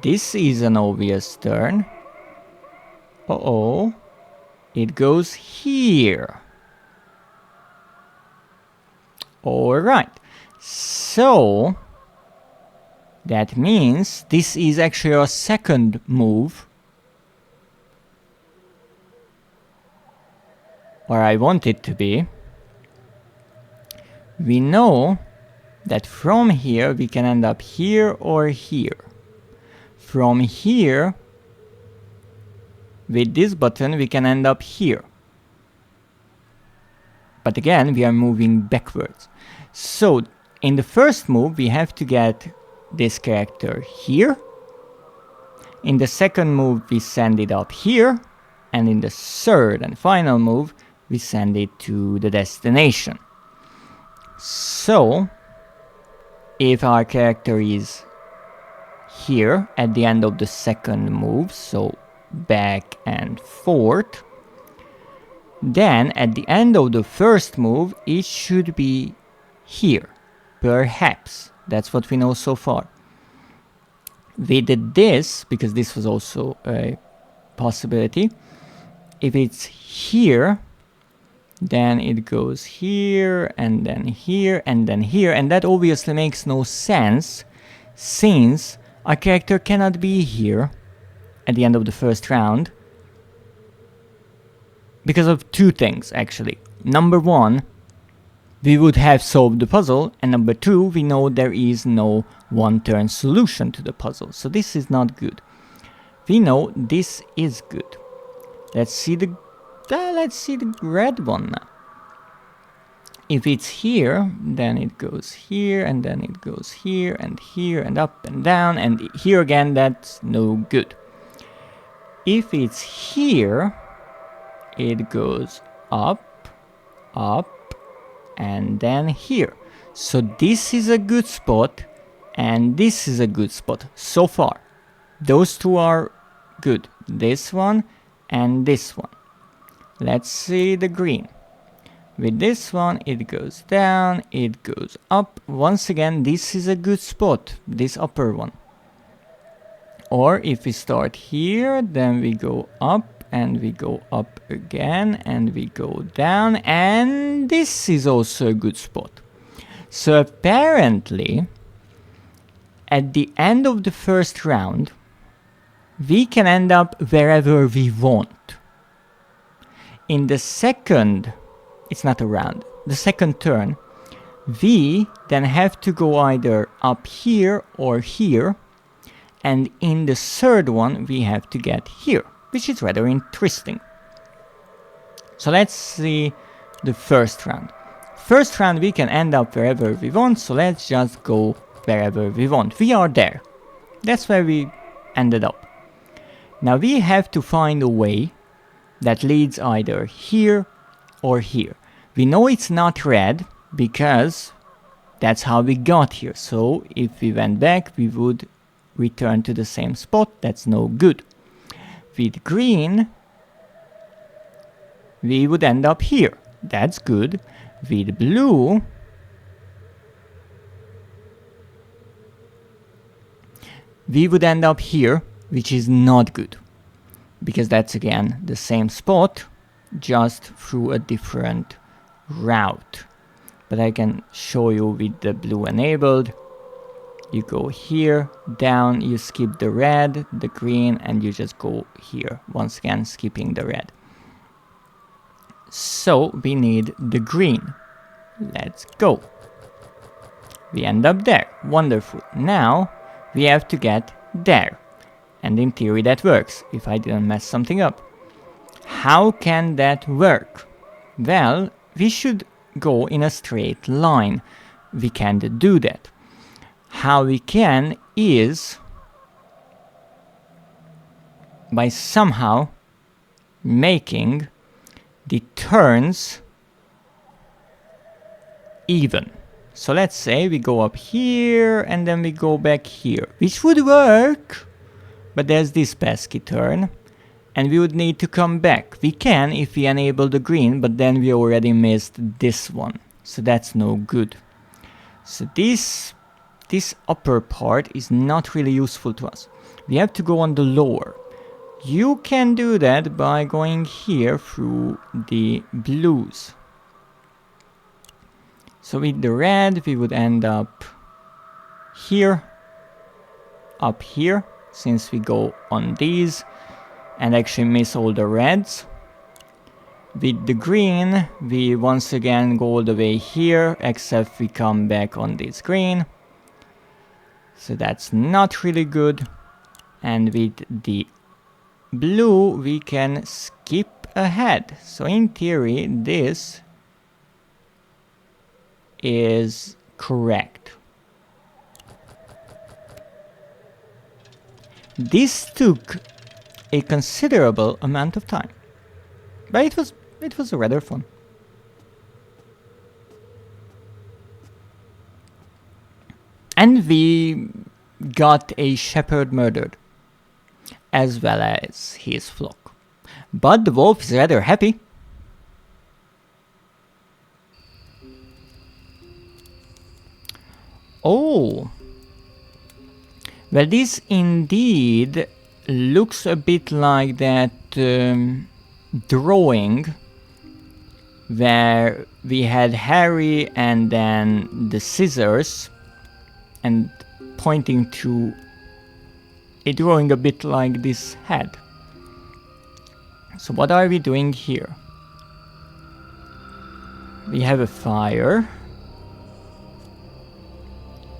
This is an obvious turn. Uh-oh. It goes here. Alright. So that means this is actually our second move. Or I want it to be. We know that from here we can end up here or here. From here, with this button we can end up here. But again, we are moving backwards. So in the first move we have to get this character here. In the second move we send it up here. And in the third and final move we send it to the destination. So if our character is here at the end of the second move, so back and forth, then at the end of the first move it should be here, perhaps. That's what we know so far. We did this because this was also a possibility. If it's here, then it goes here and then here and then here, and that obviously makes no sense since our character cannot be here at the end of the first round because of two things actually. Number one, we would have solved the puzzle, and number two, we know there is no one-turn solution to the puzzle, so this is not good. We know this is good. Let's see the red one now. If it's here, then it goes here, and then it goes here and up and down, and here again, that's no good. If it's here, it goes up, up, and then here. So this is a good spot, and this is a good spot so far. Those two are good. This one and this one. Let's see the green. With this one, it goes down, it goes up. Once again, this is a good spot, this upper one. Or if we start here, then we go up, and we go up again, and we go down, and this is also a good spot. So apparently, at the end of the first round, we can end up wherever we want. In the second, it's not a round, the second turn, we then have to go either up here or here, and in the third one we have to get here, which is rather interesting. So let's see the first round. First round we can end up wherever we want, so let's just go wherever we want. We are there. That's where we ended up. Now we have to find a way that leads either here or here. We know it's not red because that's how we got here. So if we went back, we would return to the same spot. That's no good. With green, we would end up here. That's good. With blue, we would end up here, which is not good. Because that's again the same spot, just through a different route. But I can show you with the blue enabled. You go here, down, you skip the red, the green, and you just go here. Once again, skipping the red. So we need the green. Let's go. We end up there. Wonderful. Now we have to get there. And in theory that works, if I didn't mess something up. How can that work? Well, we should go in a straight line. We can't do that. How we can is by somehow making the turns even. So let's say we go up here and then we go back here, which would work, but there's this pesky turn and we would need to come back. We can if we enable the green, but then we already missed this one, so that's no good. So this upper part is not really useful to us. We have to go on the lower. You can do that by going here through the blues. So with the red, we would end up here, up here, since we go on these, and actually miss all the reds. With the green, we once again go all the way here, except we come back on this green. So that's not really good. And with the blue, we can skip ahead. So in theory, this is correct. This took a considerable amount of time, but it was rather fun. And we got a shepherd murdered, as well as his flock. But the wolf is rather happy. Oh, well, this indeed looks a bit like that drawing where we had Harry and then the scissors and pointing to a drawing a bit like this head. So what are we doing here? We have a fire.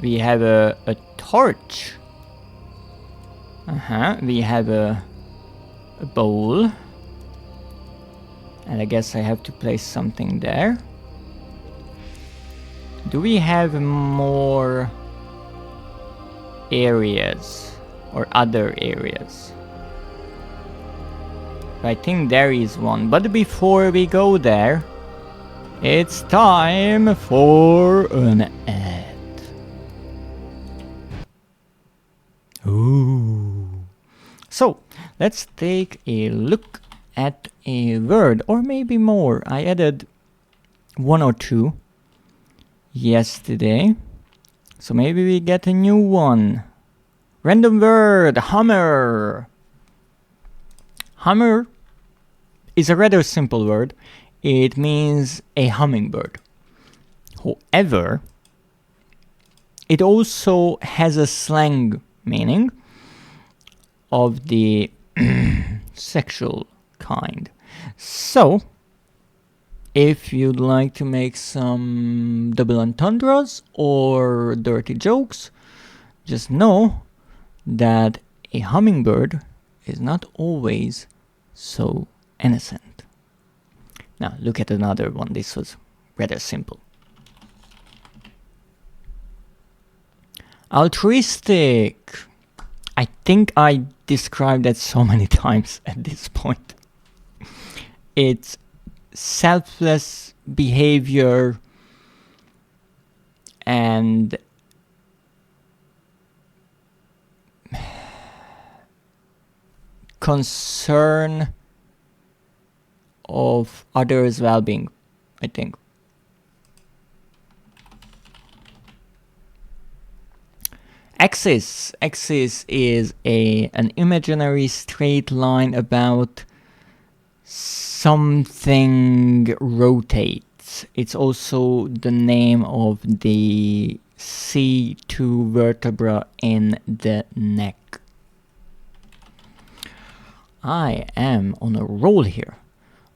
We have a torch. We have a bowl. And I guess I have to place something there. Do we have more areas or other areas? I think there is one. But before we go there, it's time for an ad. Ooh. So, let's take a look at a word, or maybe more. I added 1 or 2 yesterday, so maybe we get a new one. Random word, hummer. Hummer is a rather simple word. It means a hummingbird. However, it also has a slang meaning of the sexual kind. So, if you'd like to make some double entendres or dirty jokes, just know that a hummingbird is not always so innocent. Now, look at another one. This was rather simple. Altruistic. I think I described that so many times at this point. It's selfless behavior and concern of others' well-being, I think. Axis. Axis is an imaginary straight line about something rotates. It's also the name of the C2 vertebra in the neck. I am on a roll here.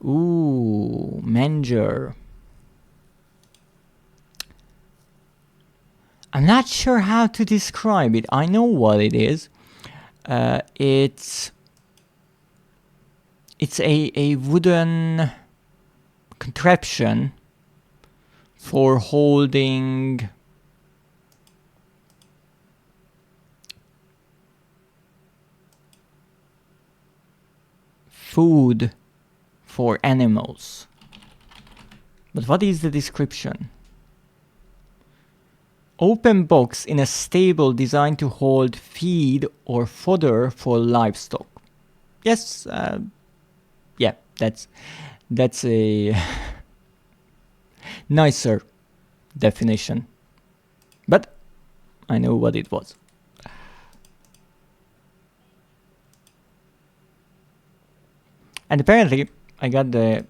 Ooh, manger. I'm not sure how to describe it. I know what it is. It's It's a wooden contraption for holding food for animals. But what is the description? Open box in a stable designed to hold feed or fodder for livestock. Yes, yeah, that's a nicer definition. But I know what it was. And apparently I got the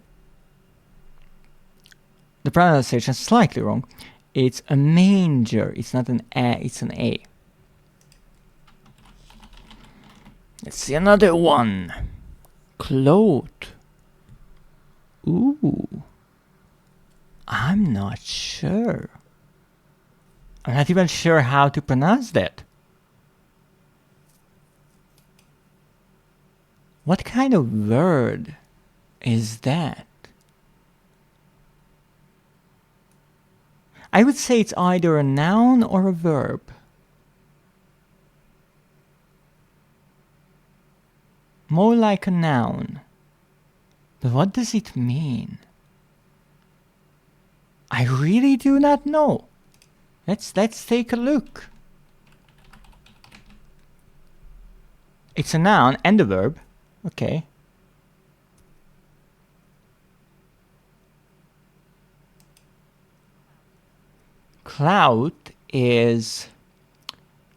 pronunciation slightly wrong. It's a manger. It's not an A, it's an A. Let's see another one. Cloth. Ooh. I'm not sure. I'm not even sure how to pronounce that. What kind of word is that? I would say it's either a noun or a verb. More like a noun. But what does it mean? I really do not know. Let's take a look. It's a noun and a verb. Okay. Clout is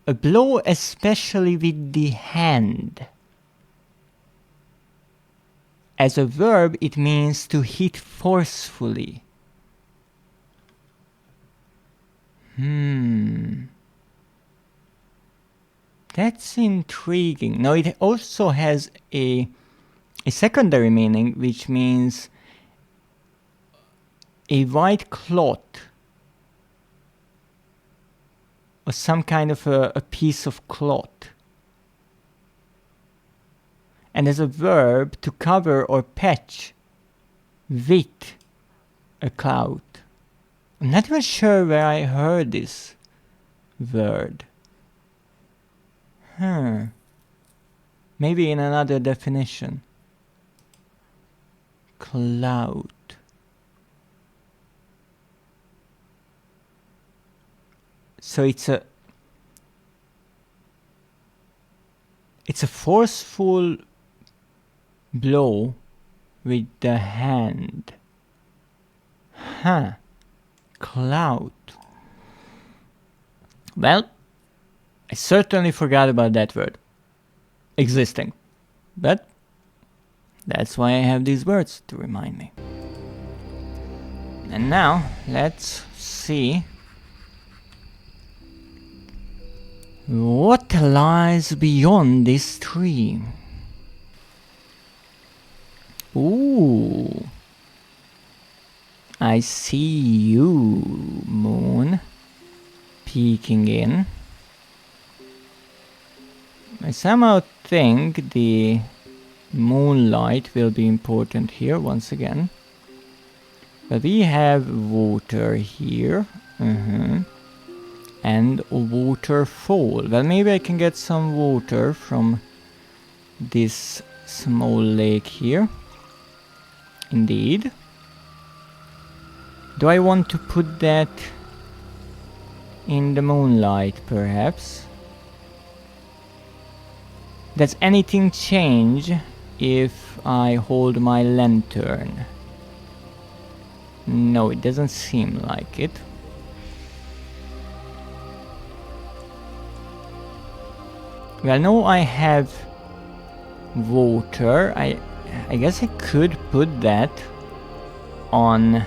a blow especially with the hand. As a verb, it means to hit forcefully. That's intriguing. Now it also has a secondary meaning, which means a white cloth or some kind of a piece of cloth. And as a verb, to cover or patch with a cloud. I'm not even sure where I heard this word. Maybe in another definition. Cloud. So it's a forceful blow with the hand. Cloud. Well, I certainly forgot about that word existing. But that's why I have these words to remind me. And now let's see what lies beyond this tree. Ooh, I see you, moon, peeking in. I somehow think the moonlight will be important here once again. But we have water here. And a waterfall. Well, maybe I can get some water from this small lake here. Indeed. Do I want to put that in the moonlight, perhaps? Does anything change if I hold my lantern? No, it doesn't seem like it. Well, now I have water. I guess I could put that on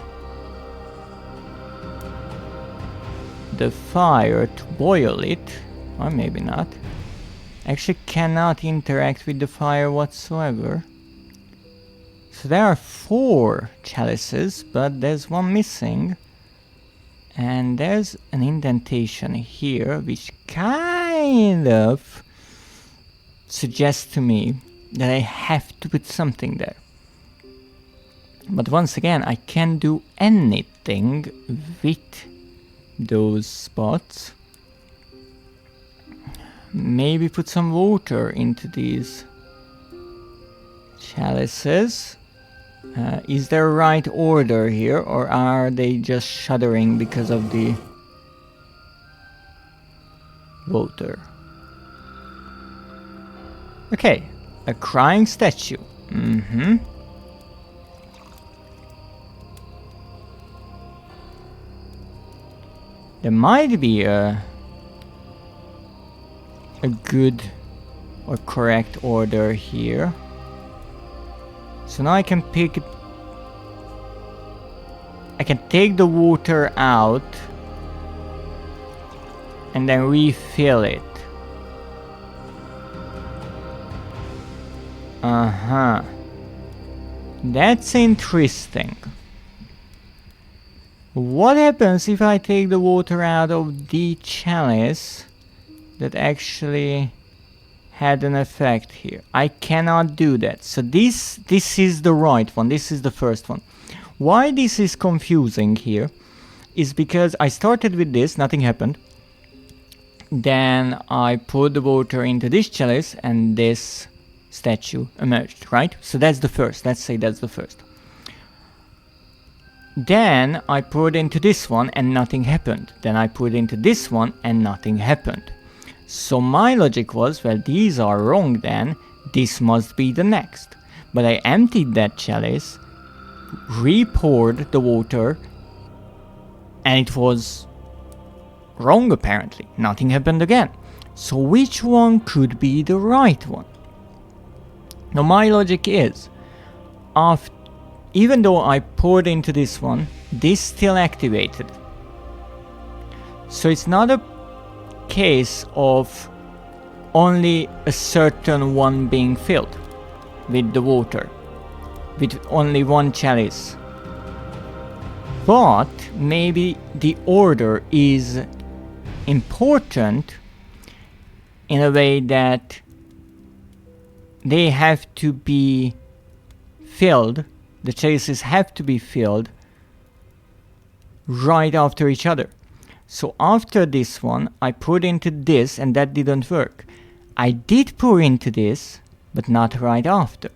the fire to boil it, or maybe not. I actually cannot interact with the fire whatsoever. So there are 4 chalices, but there's one missing. And there's an indentation here, which kind of suggests to me that I have to put something there. But once again, I can't do anything with those spots. Maybe put some water into these chalices. Is there a right order here, or are they just shuddering because of the water? Okay, a crying statue. There might be a good or correct order here. So now I can pick... I can take the water out and then refill it. That's interesting. What happens if I take the water out of the chalice that actually had an effect here? I cannot do that. So this is the right one. This is the first one. Why this is confusing here is because I started with this, nothing happened. Then I put the water into this chalice and this statue emerged, right? So that's the first. Let's say that's the first. Then I put into this one and nothing happened. Then I put into this one and nothing happened. So my logic was, well, these are wrong then, this must be the next. But I emptied that chalice, re-poured the water, and it was wrong apparently. Nothing happened again. So which one could be the right one? Now my logic is, even though I poured into this one, this still activated. So it's not a case of only a certain one being filled with the water, with only one chalice. But maybe the order is important in a way that they have to be filled, the chalices have to be filled right after each other. So after this one, I put into this and that didn't work. I did pour into this, but not right after.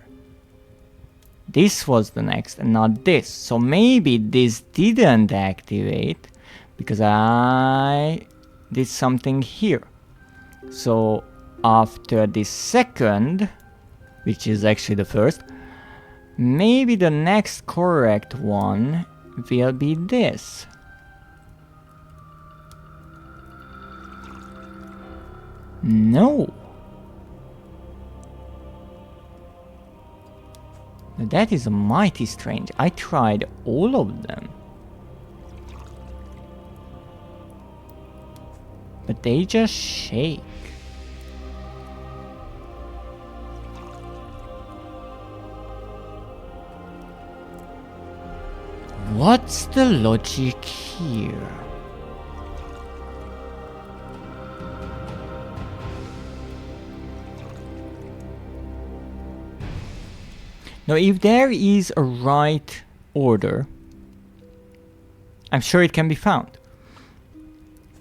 This was the next and not this. So maybe this didn't activate because I did something here. So after this second, which is actually the first, maybe the next correct one will be this. No. That is mighty strange. I tried all of them, but they just shake. What's the logic here? Now, if there is a right order, I'm sure it can be found.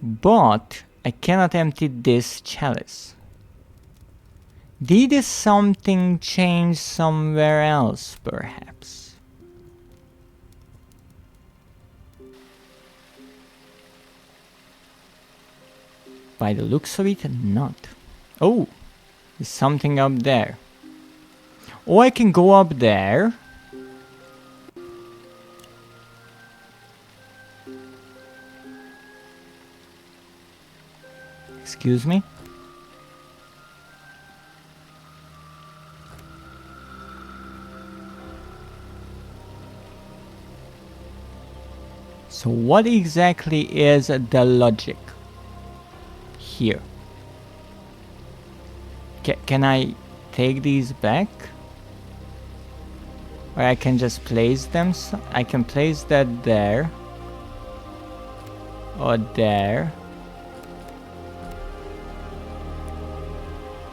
But I cannot empty this chalice. Did something change somewhere else, perhaps? By the looks of it, not. Oh, there's something up there. Or I can go up there. Excuse me? So what exactly is the logic here? Can I take these back? Or I can just place them. I can place that there. Or there.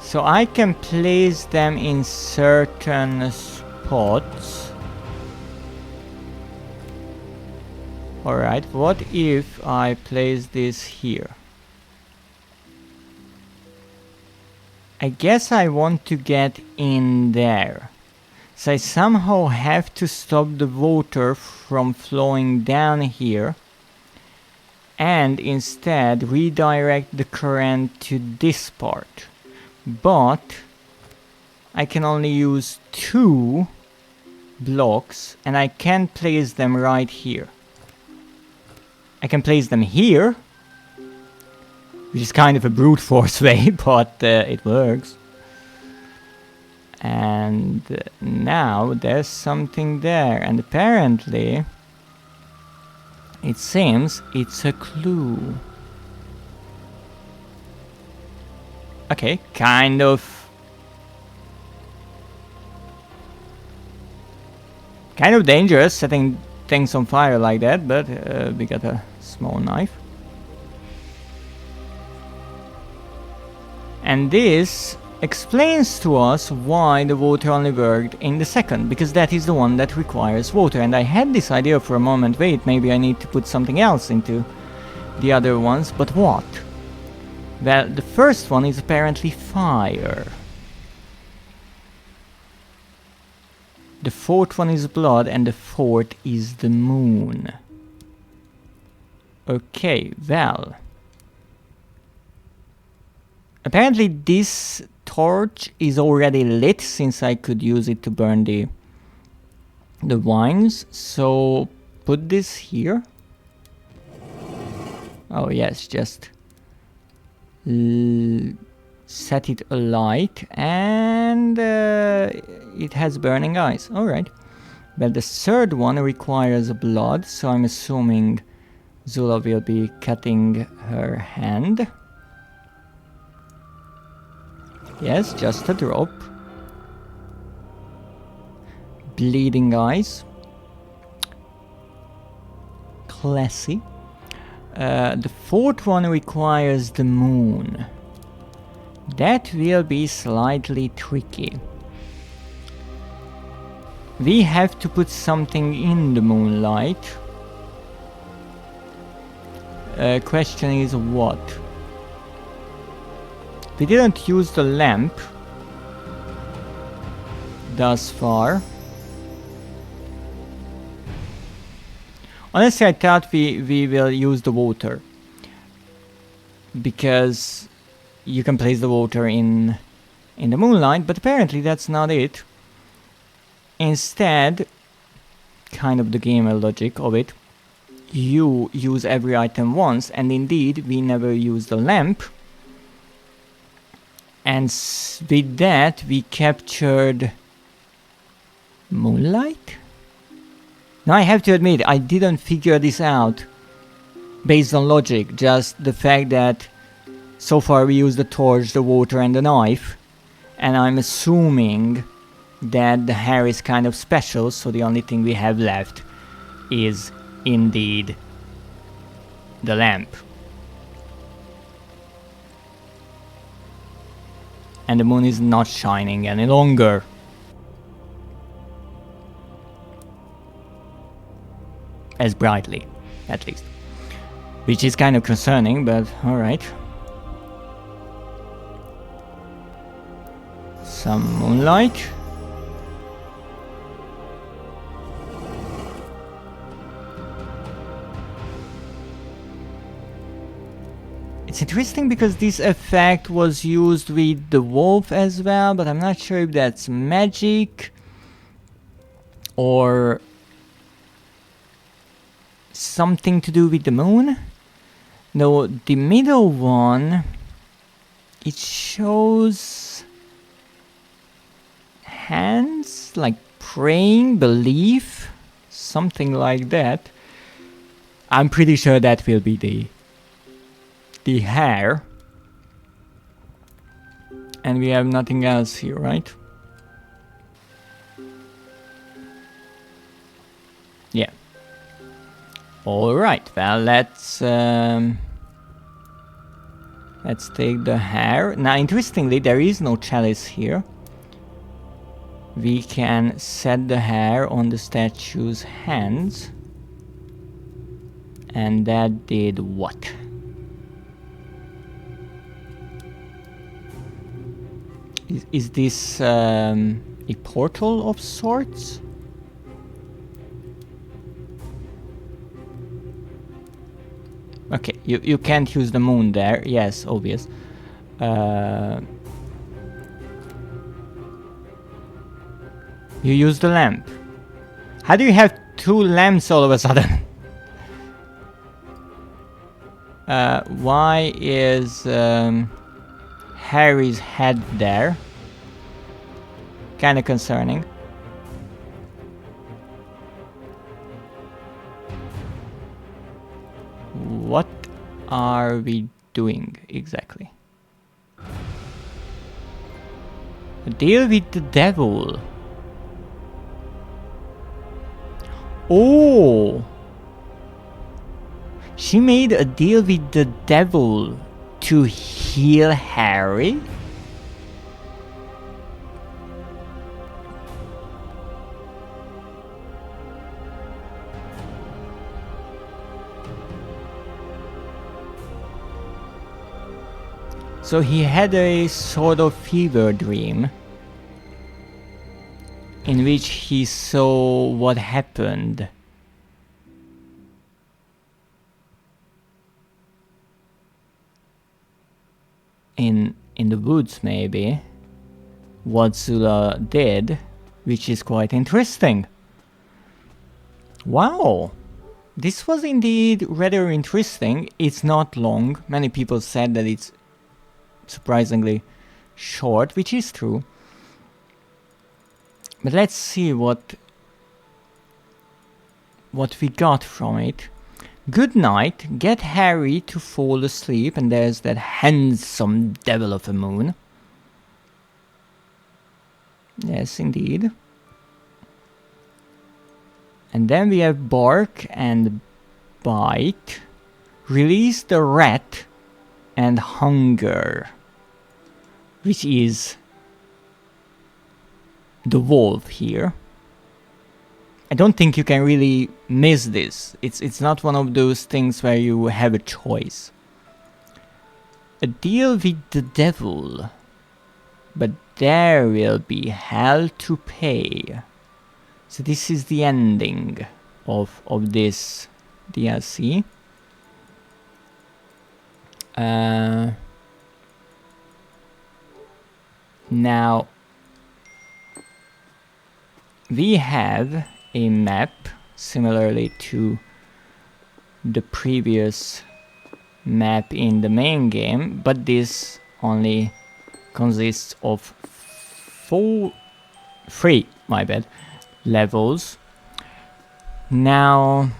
So I can place them in certain spots. Alright, what if I place this here? I guess I want to get in there. So I somehow have to stop the water from flowing down here and instead redirect the current to this part. But I can only use 2 blocks and I can place them right here. I can place them here, which is kind of a brute force way, but it works. And now there's something there, and apparently it seems it's a clue. Okay, kind of dangerous setting things on fire like that, but we got a small knife. And this explains to us why the water only worked in the second, because that is the one that requires water. And I had this idea for a moment, wait, maybe I need to put something else into the other ones, but what? Well, the first one is apparently fire. The fourth one is blood, and the fourth is the moon. Okay, well. Apparently this torch is already lit, since I could use it to burn the wines. So put this here. Oh yes, just set it alight, and it has burning eyes. Alright. Well, the third one requires blood, so I'm assuming Zula will be cutting her hand. Yes, just a drop. Bleeding eyes. Classy. The fourth one requires the moon. That will be slightly tricky. We have to put something in the moonlight. Question is what? We didn't use the lamp thus far. Honestly, I thought we will use the water, because you can place the water in the moonlight, but apparently that's not it. Instead, kind of the gamer logic of it, you use every item once, and indeed we never use the lamp. And with that, we captured moonlight? Now I have to admit, I didn't figure this out based on logic, just the fact that so far we used the torch, the water and the knife, and I'm assuming that the hair is kind of special, so the only thing we have left is indeed the lamp. And the moon is not shining any longer. As brightly, at least. Which is kind of concerning, but alright. Some moonlight. It's interesting because this effect was used with the wolf as well, but I'm not sure if that's magic or something to do with the moon. No, the middle one, it shows hands, like praying, belief, something like that. I'm pretty sure that will be the hair. And we have nothing else here, right? Yeah. Alright, well let's Let's take the hair. Now, interestingly, there is no chalice here. We can set the hair on the statue's hands. And that did what? Is this a portal of sorts? Okay, you can't use the moon there. Yes, obvious. You use the lamp. How do you have two lamps all of a sudden? Why is Harry's head there? Kinda concerning. What are we doing exactly? A deal with the devil. Oh! She made a deal with the devil to heal Harry? So he had a sort of fever dream in which he saw what happened. In the woods, maybe, what Zula did, which is quite interesting. Wow! This was indeed rather interesting. It's not long. Many people said that it's surprisingly short, which is true. But let's see what we got from it. Good night, get Harry to fall asleep, and there's that handsome devil of a moon. Yes, indeed. And then we have bark and bite, release the rat, and hunger, which is the wolf here. I don't think you can really miss this. It's not one of those things where you have a choice. A deal with the devil, but there will be hell to pay. So this is the ending of this DLC. Now we have a map similarly to the previous map in the main game, but this only consists of three levels. Now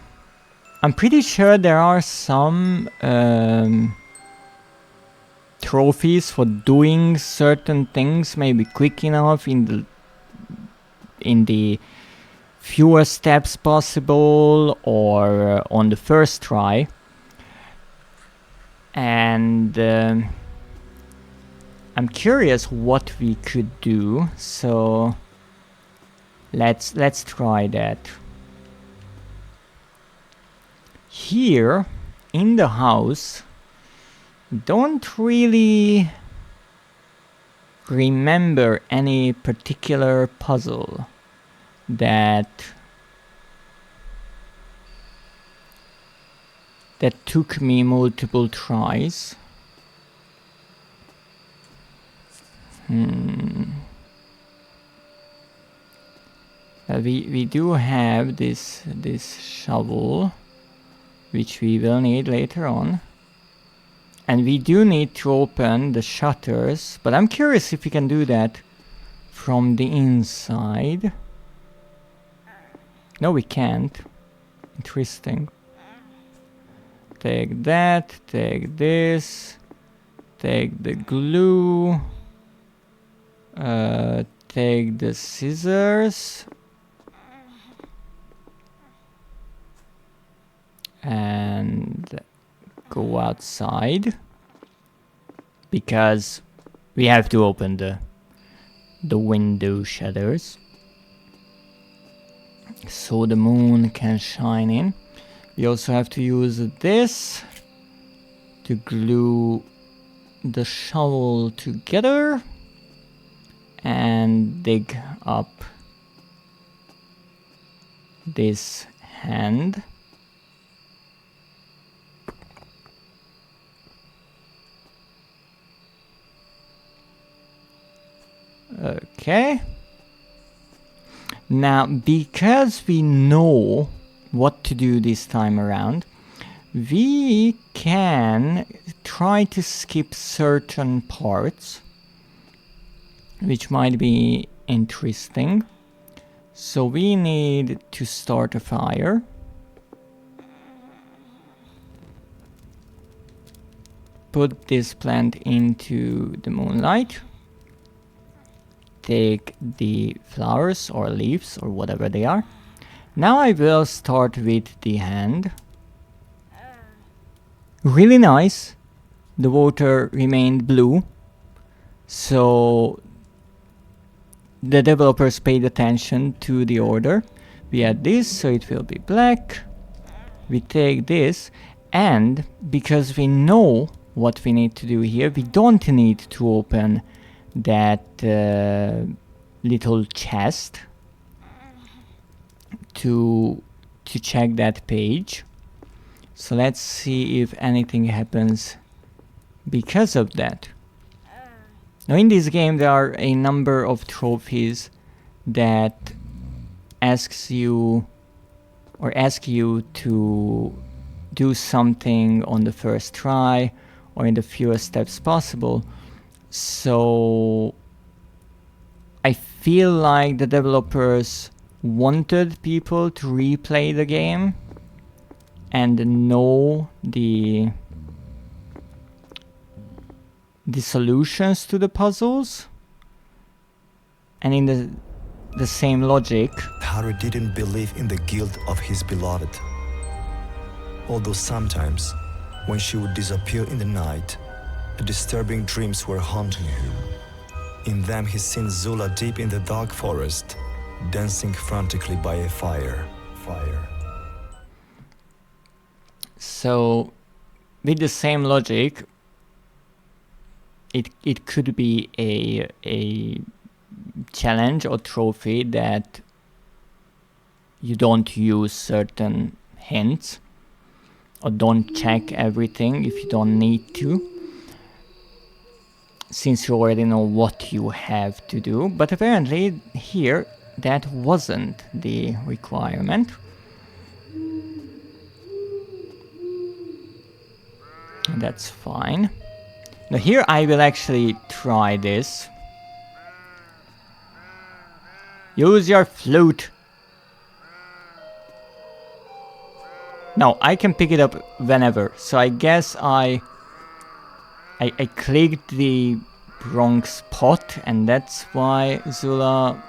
I'm pretty sure there are some trophies for doing certain things maybe quick enough in the fewer steps possible or on the first try. And I'm curious what we could do, so let's try that. Here in the house, don't really remember any particular puzzle that took me multiple tries. We do have this shovel, which we will need later on. And we do need to open the shutters, but I'm curious if we can do that from the inside. No, we can't. Interesting. Take that, take this, take the glue, take the scissors, and go outside. because we have to open the window shutters so the moon can shine in. We also have to use this to glue the shovel together and dig up this hand. Okay. Now, because we know what to do this time around, we can try to skip certain parts, which might be interesting. So we need to start a fire. Put this plant into the moonlight. Take the flowers or leaves or whatever they are. Now I will start with the hand. Really nice. The water remained blue. So the developers paid attention to the order. We add this, so it will be black. We take this, and because we know what we need to do here, we don't need to open that little chest to check that page. So let's see if anything happens because of that. Now in this game there are a number of trophies that ask you to do something on the first try or in the fewest steps possible. So I feel like the developers wanted people to replay the game and know the solutions to the puzzles. And in the same logic, Harry didn't believe in the guilt of his beloved. Although sometimes, when she would disappear in the night, disturbing dreams were haunting him. In them he seen Zula deep in the dark forest, dancing frantically by a fire. So, with the same logic, it could be a challenge or trophy that you don't use certain hints or don't check everything if you don't need to, since you already know what you have to do. But apparently here that wasn't the requirement. That's fine. Now here I will actually try this. Use your flute. No, I can pick it up whenever. So I guess I clicked the wrong spot, and that's why Zula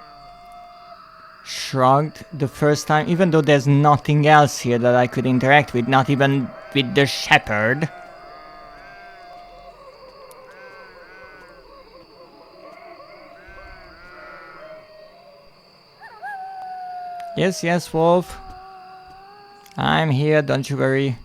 shrugged the first time, even though there's nothing else here that I could interact with, not even with the shepherd. Yes, yes, Wolf. I'm here, don't you worry.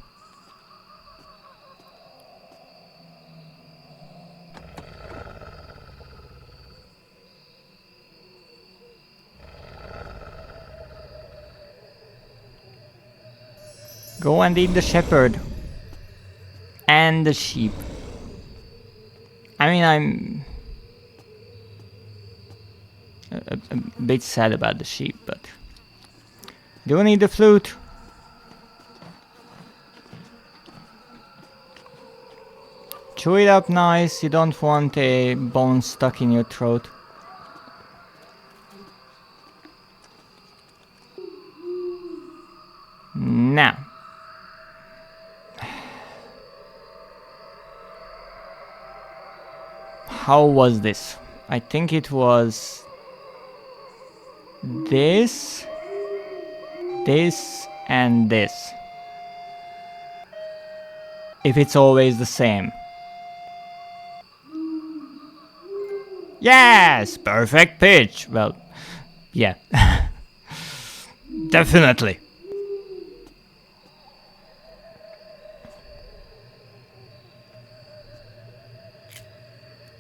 Go and eat the shepherd. And the sheep. I mean, I'm a bit sad about the sheep, but... Do you need the flute? Chew it up nice, you don't want a bone stuck in your throat. Now. How was this? I think it was this, this, and this. If it's always the same. Yes! Perfect pitch! Well, yeah. Definitely.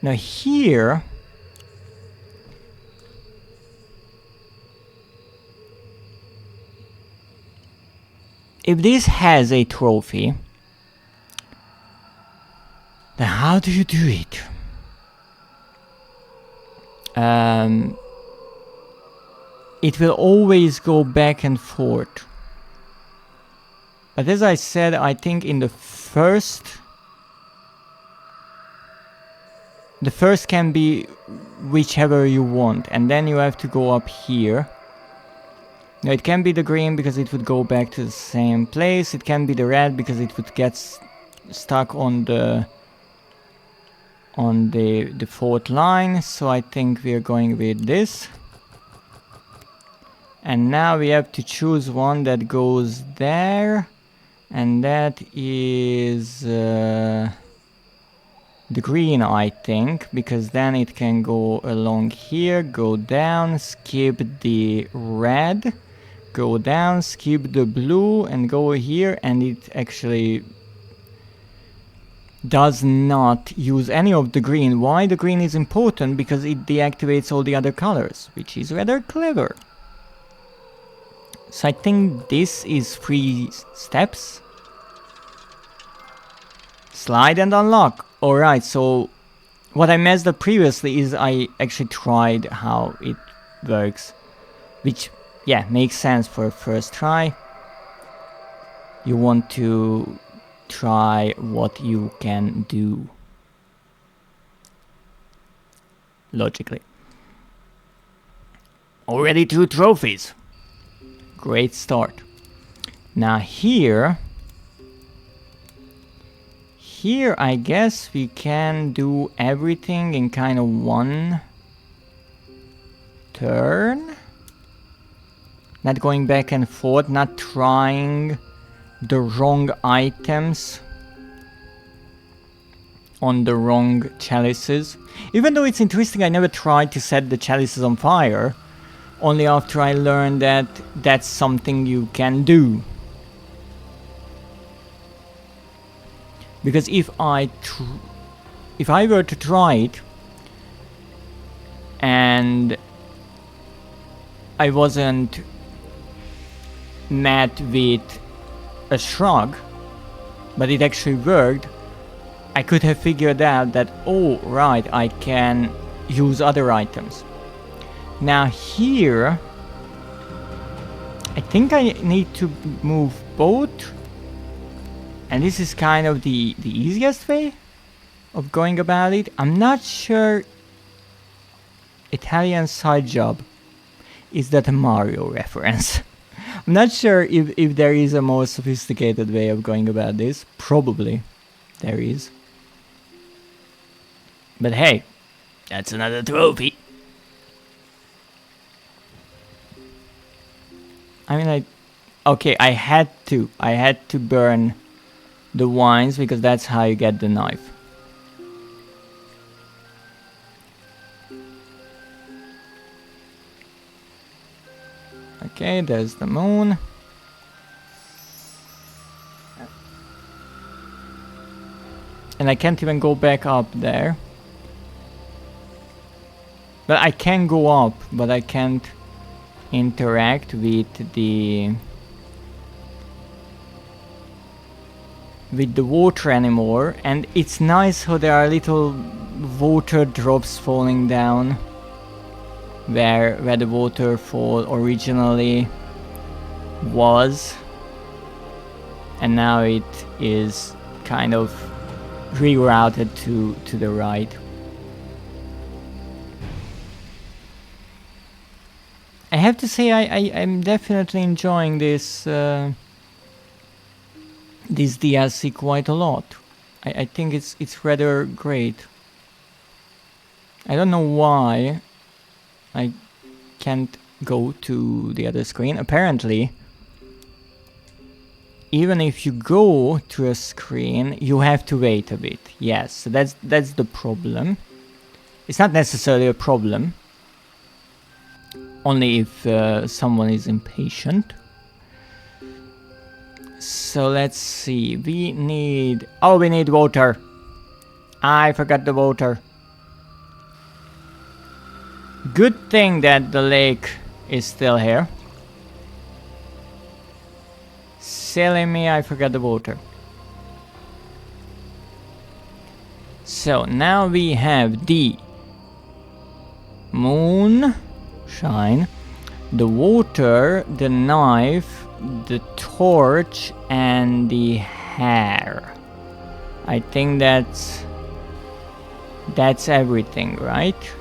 Now here... if this has a trophy, then how do you do it? It will always go back and forth. But as I said, I think in the first can be whichever you want, and then you have to go up here. Now it can be the green because it would go back to the same place. It can be the red because it would get stuck on the fourth line. So I think we are going with this. And now we have to choose one that goes there, and that is the green, I think, because then it can go along here, go down, skip the red, go down, skip the blue, and go here, and it actually does not use any of the green. Why the green is important? Because it deactivates all the other colors, which is rather clever. So I think this is 3 steps. Slide and unlock. Alright, so what I messed up previously is I actually tried how it works. Which, yeah, makes sense for a first try. You want to try what you can do. Logically. Already 2 trophies. Great start. Now here I guess we can do everything in kind of one turn. Not going back and forth, not trying the wrong items on the wrong chalices. Even though it's interesting, I never tried to set the chalices on fire. Only after I learned that that's something you can do. Because if I were to try it and I wasn't met with a shrug, but it actually worked, I could have figured out that, oh right, I can use other items. Now here, I think I need to move both, and this is kind of the easiest way of going about it. I'm not sure. Italian side job, is that a Mario reference? I'm not sure if there is a more sophisticated way of going about this. Probably there is. But hey, that's another trophy. I mean, okay, I had to burn the wines because that's how you get the knife. Okay, there's the moon. And I can't even go back up there. But I can go up, but I can't interact with the water anymore. And it's nice how there are little water drops falling down where the waterfall originally was, and now it is kind of rerouted to the right. I have to say I'm definitely enjoying this this DLC quite a lot. I think it's rather great. I don't know why I can't go to the other screen. Apparently, even if you go to a screen, you have to wait a bit. Yes, so that's the problem. It's not necessarily a problem. Only if someone is impatient. So let's see. We need... Oh, we need water. I forgot the water. Good thing that the lake is still here. Silly me, I forgot the water. So now we have the moon shine, the water, the knife, the torch, and the hair. I think that's everything, right?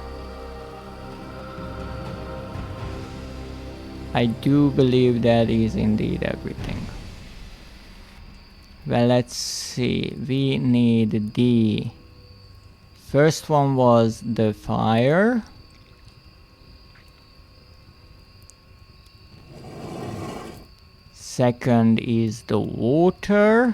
I do believe that is indeed everything. Well, let's see. We need the first one was the fire. Second is the water.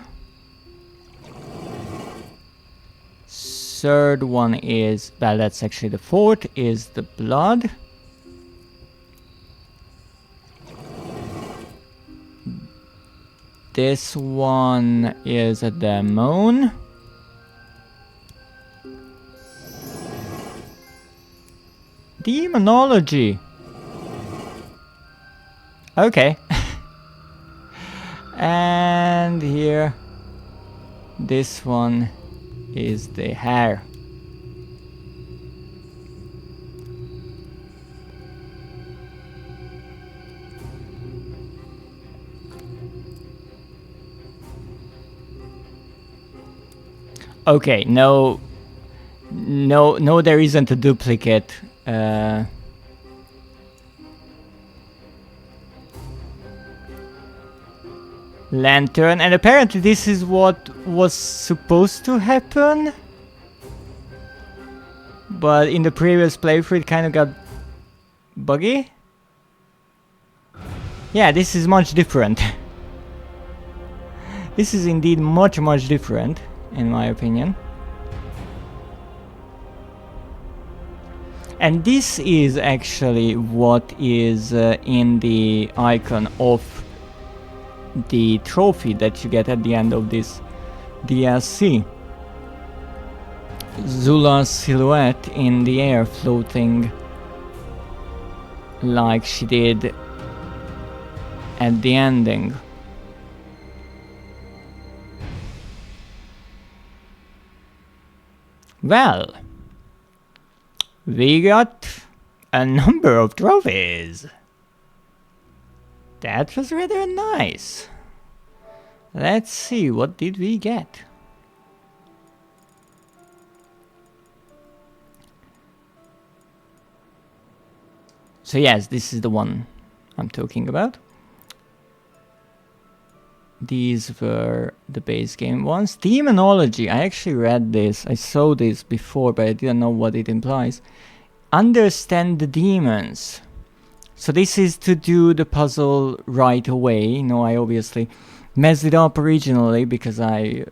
Third one is, well, that's actually the fourth, is the blood. This one is a demon. Demonology. Okay. And here, this one is the hair. Okay, no, there isn't a duplicate. Lantern, and apparently this is what was supposed to happen, but in the previous playthrough it kind of got buggy. Yeah, this is much different. This is indeed much different, in my opinion. And this is actually what is in the icon of the trophy that you get at the end of this DLC. Zula's silhouette in the air, floating like she did at the ending. Well, we got a number of trophies. That was rather nice. Let's see, what did we get? So yes, this is the one I'm talking about. These were the base game ones. Demonology, I actually read this. I saw this before, but I didn't know what it implies. Understand the demons. So this is to do the puzzle right away. You know, I obviously messed it up originally because I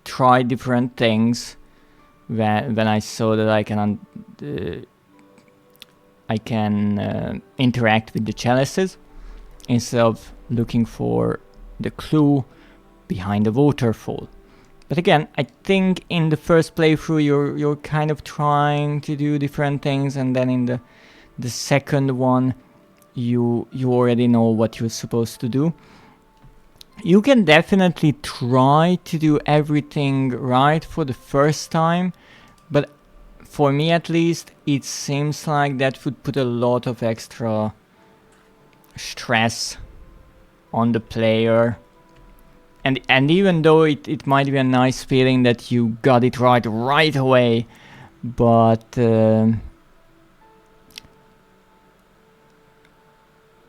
tried different things when I saw that I can interact with the chalices instead of looking for the clue behind the waterfall. But again, I think in the first playthrough you're kind of trying to do different things, and then in the second one you already know what you're supposed to do. You can definitely try to do everything right for the first time, but for me at least, it seems like that would put a lot of extra stress on the player. And even though it might be a nice feeling that you got it right away, but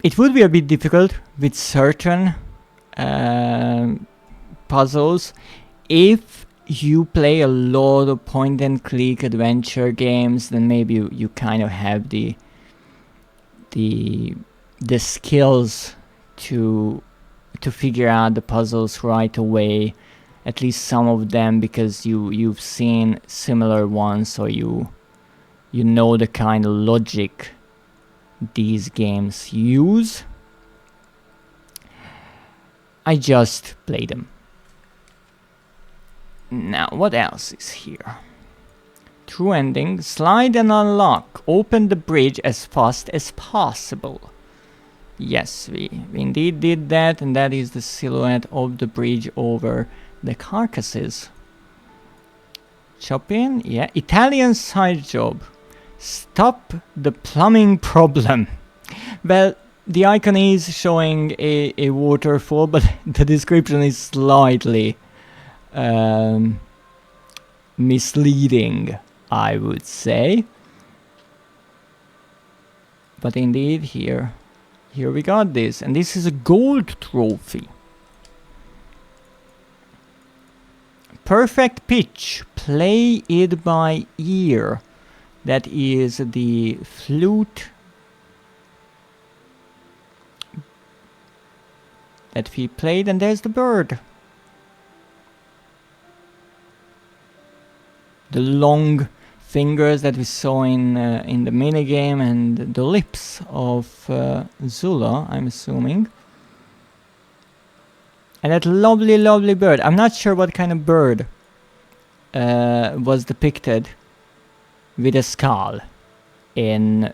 it would be a bit difficult with certain puzzles if you play a lot of point and click adventure games. Then maybe you kind of have the skills to figure out the puzzles right away at least some of them, because you've seen similar ones, so you know the kind of logic these games use. I just play them. Now, what else is here? True ending. Slide and unlock. Open the bridge as fast as possible. Yes, we indeed did that, and that is the silhouette of the bridge over the carcasses. Chop in. Yeah. Italian side job. Stop the plumbing problem. Well, the icon is showing a waterfall, but the description is slightly misleading, I would say. But indeed, here we got this, and this is a gold trophy. Perfect pitch. Play it by ear. That is the flute that we played, and there's the bird. The long fingers that we saw in the minigame, and the lips of Zula, I'm assuming. And that lovely, lovely bird. I'm not sure what kind of bird was depicted with a skull in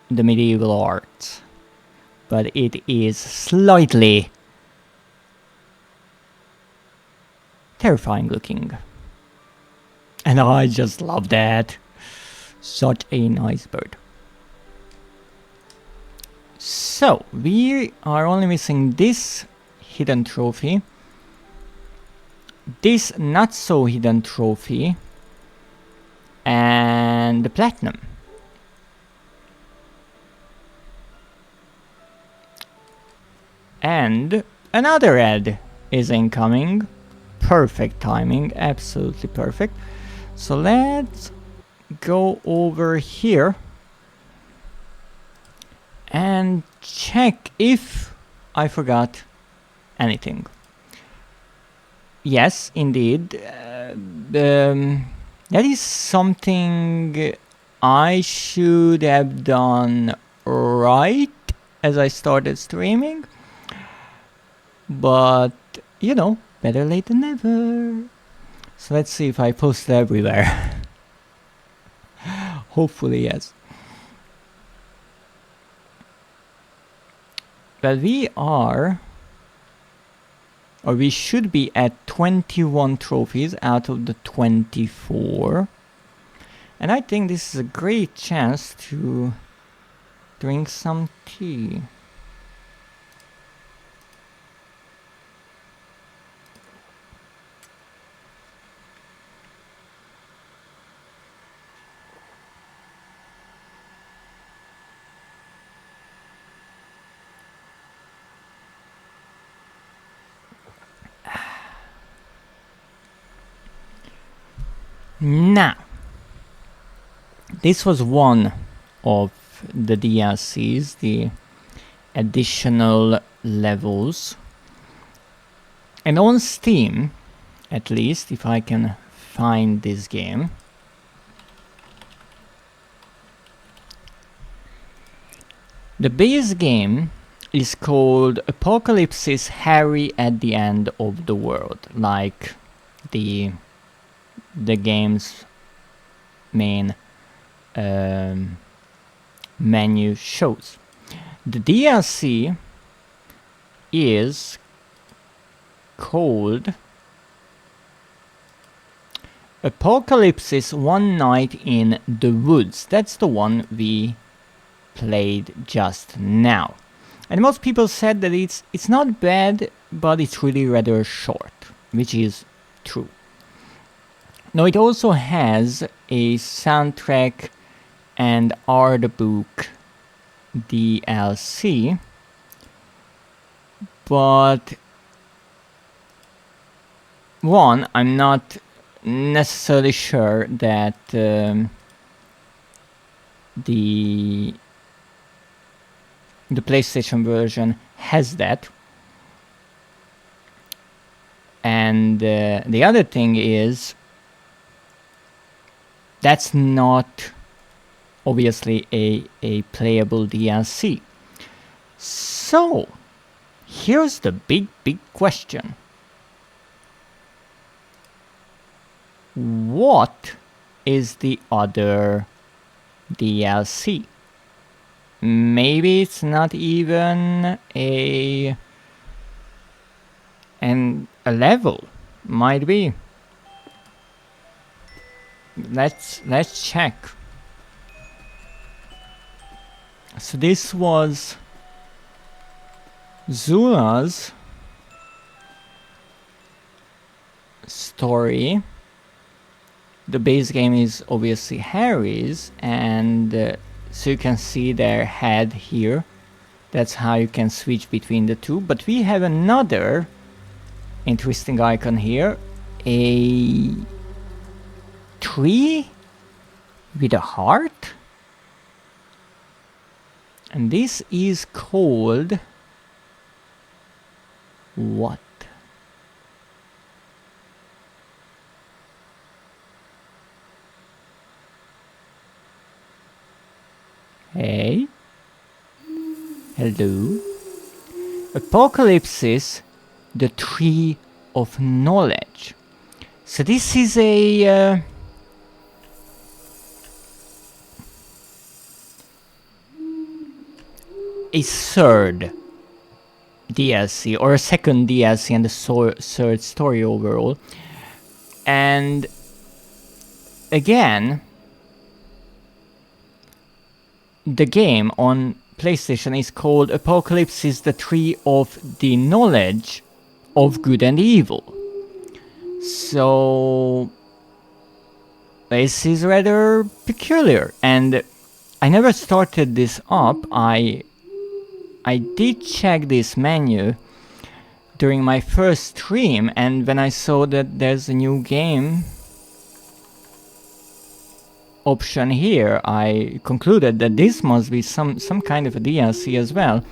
the medieval art. But it is slightly terrifying looking. And I just love that. Such a nice bird. So, we are only missing this hidden trophy, this not so hidden trophy, and the platinum. And another ad is incoming. Perfect timing, absolutely perfect. So let's go over here and check if I forgot anything. Yes, indeed. That is something I should have done right as I started streaming. But, you know, better late than never. So let's see if I post it everywhere. Hopefully, yes. Well, we are, or we should be at 21 trophies out of the 24. And I think this is a great chance to drink some tea. Now, this was one of the DLCs, the additional levels. And on Steam, at least, if I can find this game, the base game is called Apocalipsis Harry at the End of the World, like the game's main menu shows. The DLC is called Apocalipsis One Night in the Woods. That's the one we played just now. And most people said that it's not bad, but it's really rather short, which is true. Now, it also has a soundtrack and art book DLC, but one, I'm not necessarily sure that the PlayStation version has that. And the other thing is, that's not obviously a playable DLC. So, here's the big question. What is the other DLC? Maybe it's not even a level. Might be. Let's check. So this was Zula's story. The base game is obviously Harry's, and so you can see their head here. That's how you can switch between the two. But we have another interesting icon here, a tree with a heart, and this is called what? Hey, hello. Apocalipsis, the Tree of Knowledge. So this is a third DLC, or a second DLC and a third story overall. And again, the game on PlayStation is called Apocalipsis, the Tree of the Knowledge of Good and Evil. So this is rather peculiar, and I never started this up. I did check this menu during my first stream, and when I saw that there's a new game option here, I concluded that this must be some kind of a DLC as well.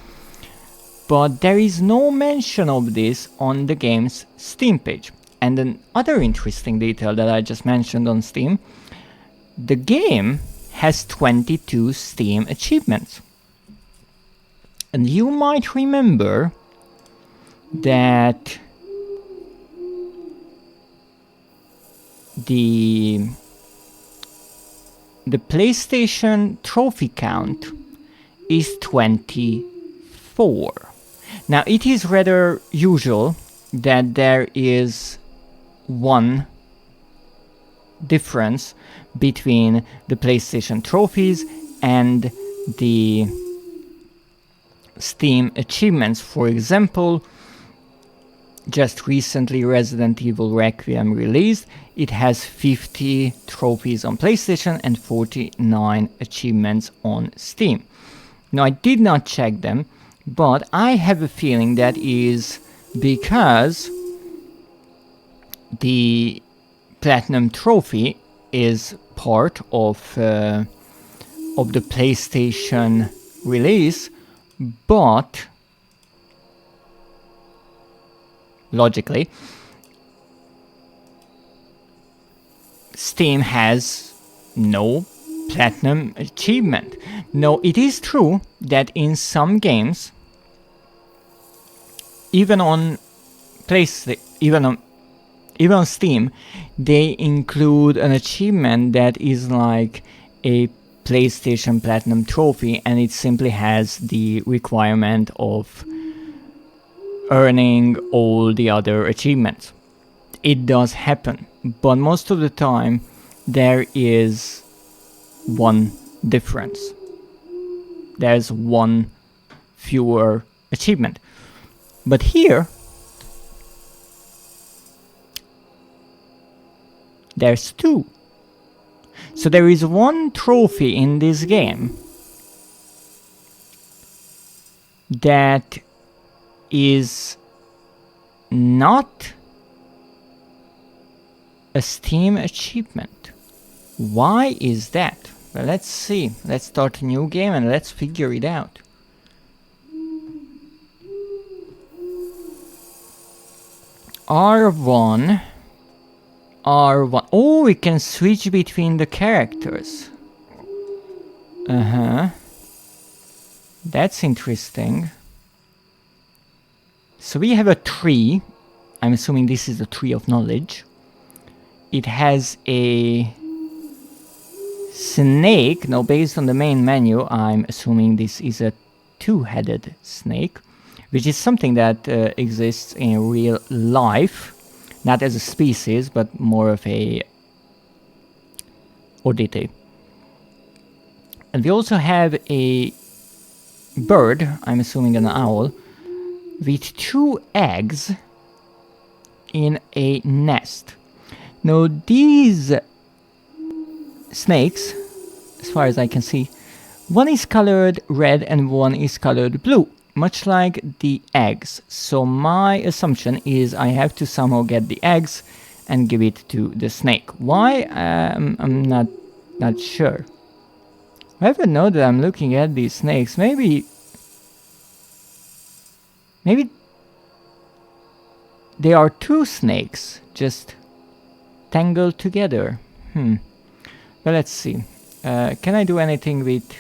But there is no mention of this on the game's Steam page. And another interesting detail that I just mentioned on Steam, the game has 22 Steam achievements. And you might remember that the PlayStation trophy count is 24. Now, it is rather usual that there is one difference between the PlayStation trophies and the Steam achievements. For example, just recently Resident Evil Requiem released. It has 50 trophies on PlayStation and 49 achievements on Steam. Now, I did not check them, but I have a feeling that is because the Platinum Trophy is part of the PlayStation release, but logically, Steam has no Platinum achievement. No, it is true that in some games, even on PlayStation, even on Steam, they include an achievement that is like a PlayStation Platinum Trophy, and it simply has the requirement of earning all the other achievements. It does happen, but most of the time there is one difference. There's one fewer achievement. But here, there's two. So there is one trophy in this game that is not a Steam achievement. Why is that? Well, let's see. Let's start a new game and let's figure it out. R1. R1. Oh, we can switch between the characters. Uh-huh. That's interesting. So we have a tree. I'm assuming this is the tree of knowledge. It has a snake. Now, based on the main menu, I'm assuming this is a two-headed snake, which is something that exists in real life. Not as a species, but more of a oddity. And we also have a bird, I'm assuming an owl, with 2 eggs in a nest. Now these snakes, as far as I can see, one is colored red and one is colored blue, much like the eggs. So my assumption is I have to somehow get the eggs and give it to the snake. Why? I'm not sure. However, now that I'm looking at these snakes, maybe they are 2 snakes just tangled together. But let's see. Can I do anything with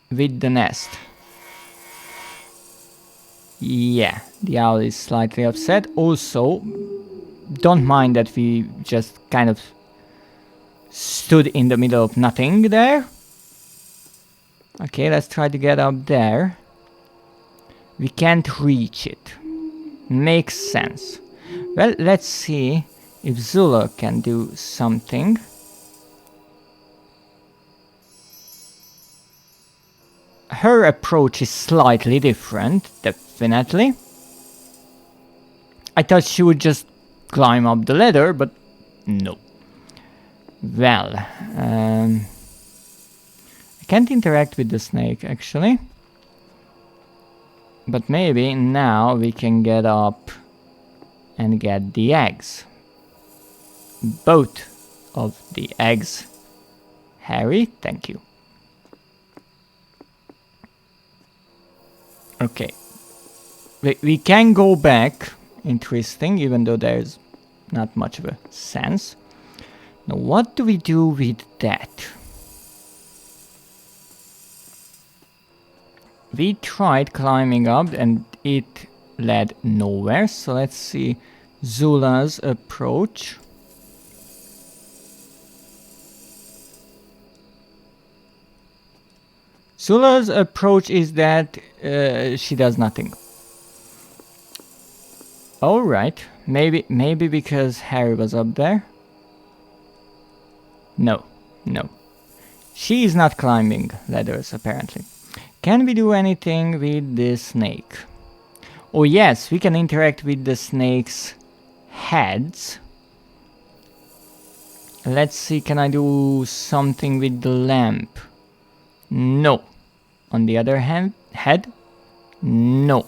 the nest? Yeah, the owl is slightly upset. Also, don't mind that we just kind of stood in the middle of nothing there. Okay, let's try to get up there. We can't reach it. Makes sense. Well, let's see if Zula can do something. Her approach is slightly different, definitely. I thought she would just climb up the ladder, but no. Well, I can't interact with the snake, actually. But maybe now we can get up and get the eggs. Both of the eggs. Harry, thank you. Okay. We can go back. Interesting, even though there's not much of a sense. Now, what do we do with that? We tried climbing up and it led nowhere. So let's see Zula's approach. Zula's approach is that she does nothing. Alright, maybe because Harry was up there. No. She is not climbing ladders, apparently. Can we do anything with this snake? Oh yes, we can interact with the snake's heads. Let's see, can I do something with the lamp? No. On the other hand, head? No.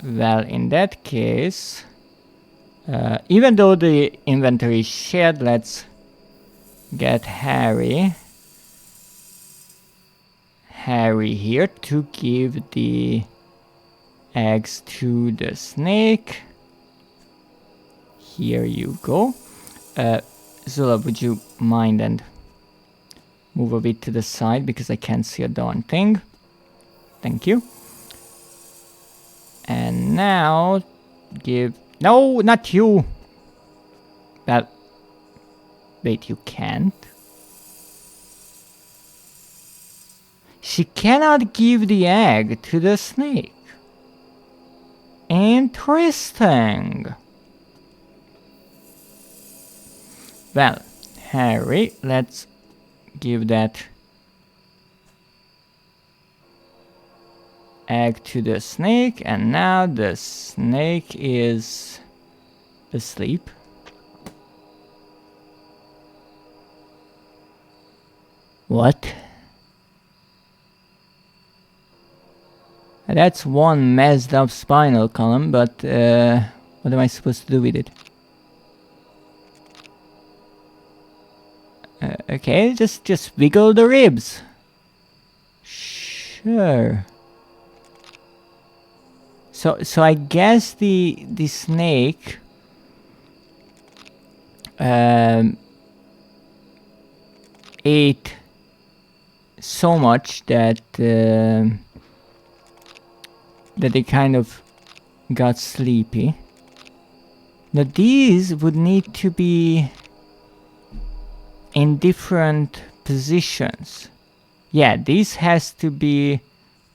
Well, in that case, even though the inventory is shared, let's get Harry here to give the eggs to the snake. Here you go. Zula, would you mind and move a bit to the side because I can't see a darn thing. Thank you. And now give... No, not you! Well, wait, you can't? She cannot give the egg to the snake. Interesting. Well, Harry, let's give that egg to the snake, and now the snake is asleep. What? That's one messed up spinal column, but what am I supposed to do with it? Okay, just wiggle the ribs. Shh. sure. So I guess the snake ate so much that that they kind of got sleepy. Now these would need to be in different positions. Yeah, this has to be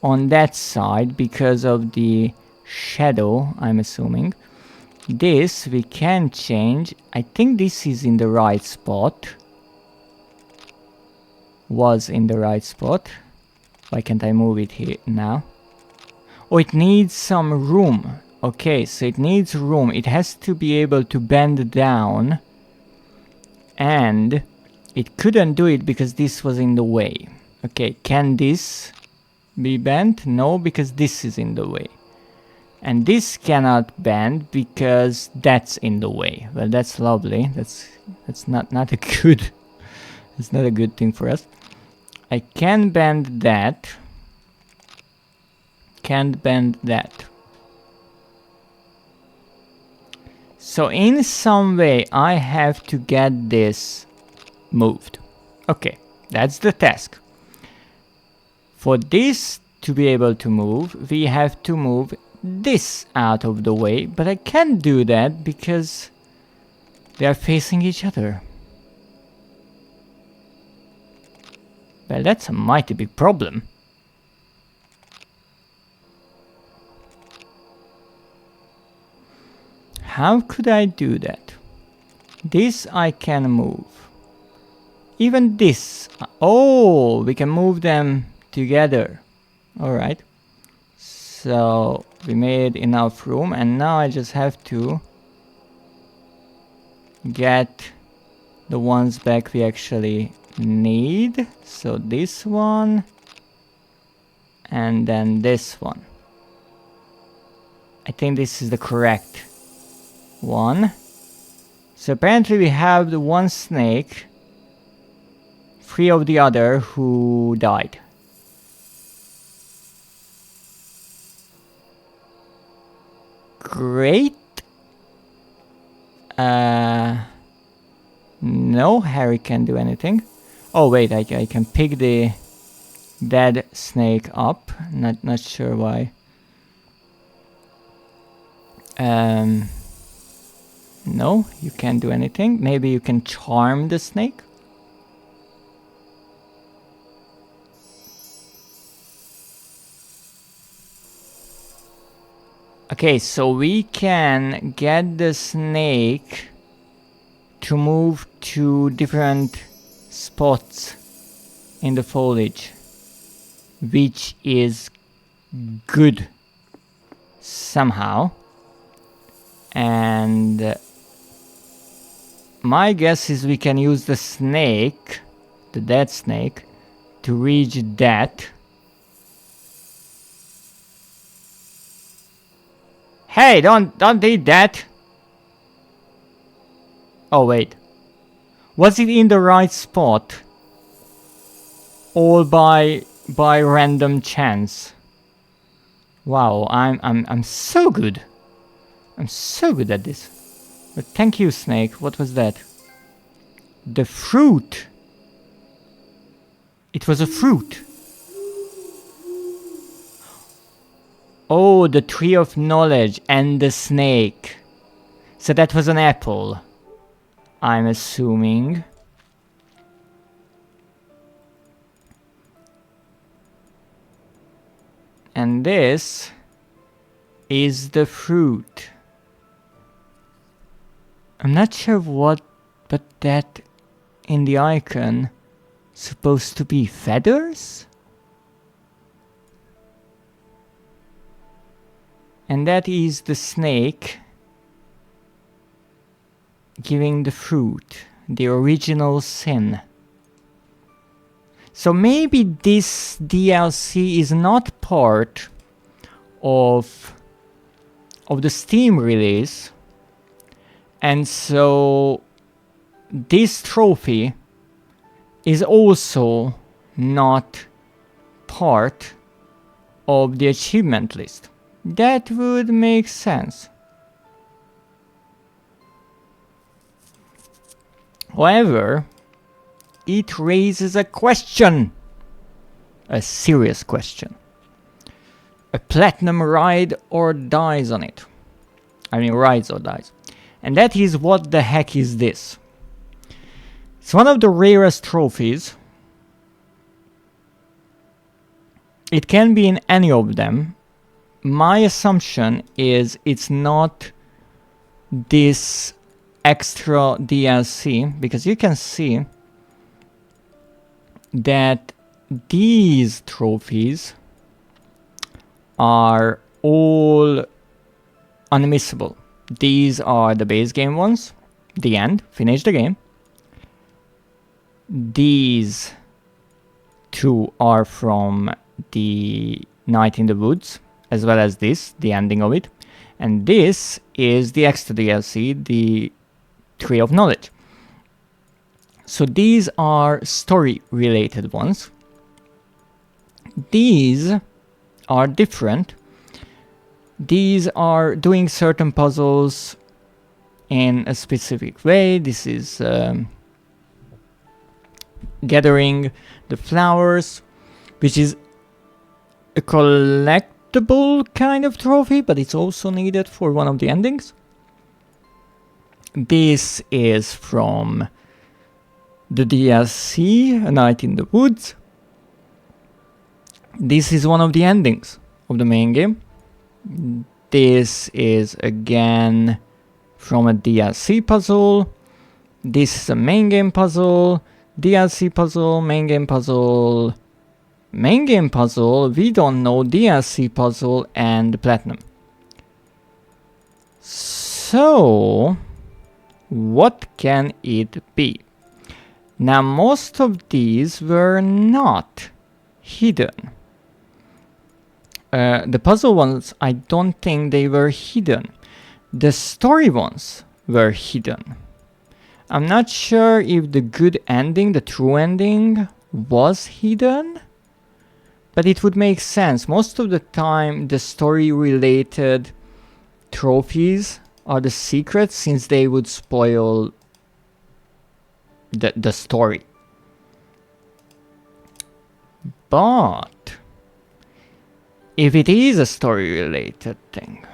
on that side because of the shadow, I'm assuming. This we can change. I think this is in the right spot. Was in the right spot. Why can't I move it here now? Oh, it needs some room. Okay, so it needs room. It has to be able to bend down. And it couldn't do it because this was in the way. Okay, can this be bent? No, because this is in the way. And this cannot bend because that's in the way. Well, that's lovely. That's not a good. It's not a good thing for us. I can bend that. Can't bend that. So in some way I have to get this moved. Okay, that's the task. For this to be able to move, we have to move this out of the way, but I can't do that because they are facing each other. Well, that's a mighty big problem. How could I do that? This I can move. Even this. Oh, we can move them together. Alright. So we made enough room and now I just have to get the ones back we actually need. So this one and then this one. I think this is the correct one. So apparently we have the one snake, 3 of the other who died. Great. No, Harry can't do anything. Oh wait, I can pick the dead snake up. Not sure why. No, you can't do anything. Maybe you can charm the snake. Okay, so we can get the snake to move to different spots in the foliage, which is good somehow. And my guess is we can use the snake, the dead snake, to reach that. Hey, don't eat that. Oh wait. Was it in the right spot? All by random chance. Wow, I'm so good. I'm so good at this. But thank you, snake. What was that? The fruit. It was a fruit. Oh, the tree of knowledge and the snake. So that was an apple, I'm assuming. And this is the fruit. I'm not sure what, but that in the icon supposed to be feathers? And that is the snake giving the fruit, the original sin. So maybe this DLC is not part of the Steam release, and so this trophy is also not part of the achievement list. That would make sense. However, it raises a question. A serious question. A platinum ride or dies on it. I mean, rides or dies. And that is, what the heck is this? It's one of the rarest trophies. It can be in any of them. My assumption is it's not this extra DLC, because you can see that these trophies are all unmissable. These are the base game ones. The end. Finish the game. These two are from the Night in the Woods, as well as this, the ending of it. And this is the extra DLC, the Tree of Knowledge. So these are story-related ones. These are different. These are doing certain puzzles in a specific way. This is gathering the flowers, which is a collectible kind of trophy, but it's also needed for one of the endings. This is from the DLC, A Night in the Woods. This is one of the endings of the main game. This is again from a DLC puzzle. This is a main game puzzle, DLC puzzle, main game puzzle, main game puzzle, we don't know, DLC puzzle, and platinum. So, what can it be? Now, most of these were not hidden. The puzzle ones, I don't think they were hidden. The story ones were hidden. I'm not sure if the good ending, the true ending, was hidden, but it would make sense. Most of the time, the story-related trophies are the secrets, since they would spoil the story. But if it is a story-related thing,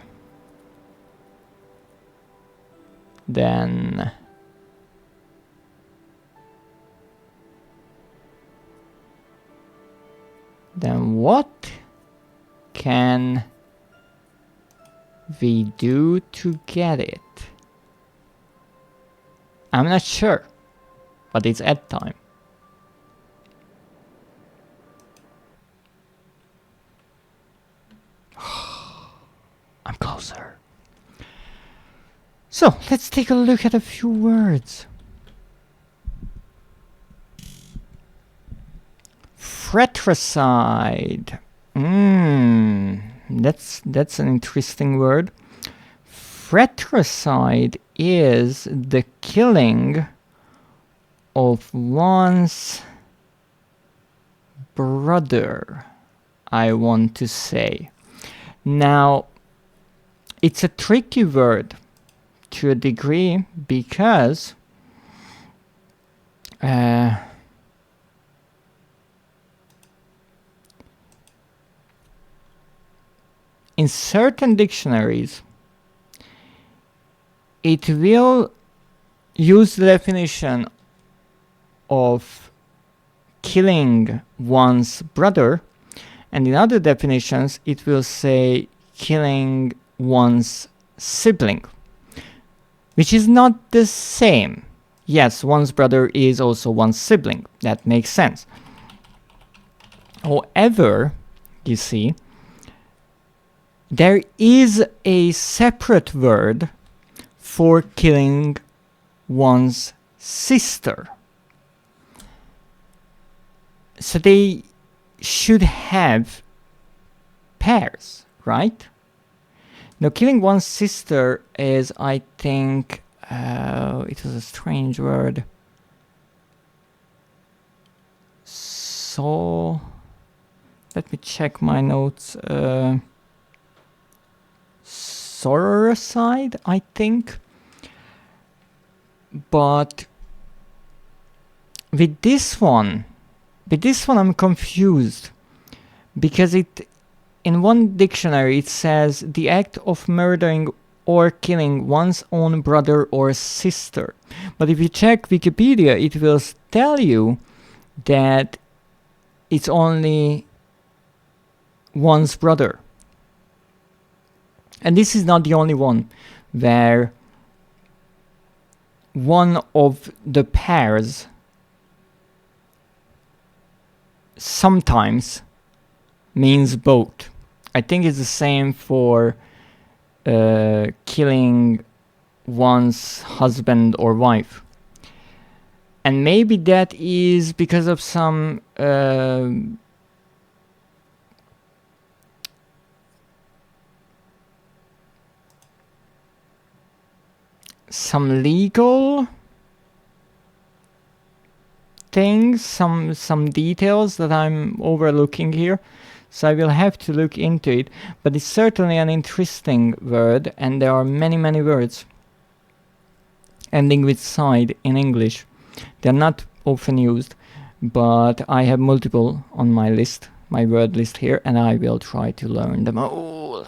then what can we do to get it? I'm not sure, but it's ad time. I'm closer. So, let's take a look at a few words. Fratricide. That's an interesting word. Fratricide is the killing of one's brother, I want to say. Now, it's a tricky word to a degree, because in certain dictionaries, it will use the definition of killing one's brother, and in other definitions, it will say killing one's sibling, which is not the same. Yes, one's brother is also one's sibling. That makes sense. However, you see, there is a separate word for killing one's sister. So they should have pairs, right? Now, killing one's sister is, I think, it was a strange word. Let me check my notes. Sororicide, I think. But with this one I'm confused. Because in one dictionary it says the act of murdering or killing one's own brother or sister. But if you check Wikipedia, it will tell you that it's only one's brother. And this is not the only one where one of the pairs sometimes means both. I think it's the same for killing one's husband or wife. And maybe that is because of some legal things, some details that I'm overlooking here. So I will have to look into it. But it's certainly an interesting word, and there are many words ending with side in English. They're not often used, but I have multiple on my list, my word list here, and I will try to learn them all.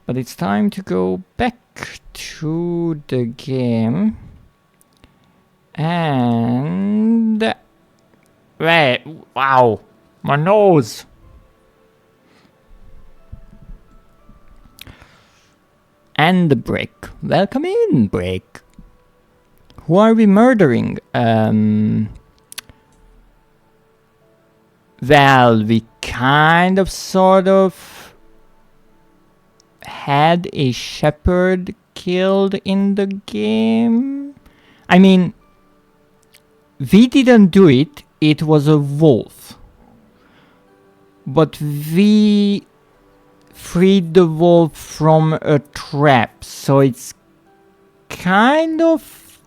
But it's time to go back to the game. And... wait, wow, my nose! And the break. Welcome in, break. Who are we murdering? Well, we kind of sort of had a shepherd killed in the game. I mean, we didn't do it, it was a wolf. But we freed the wolf from a trap, so it's kind of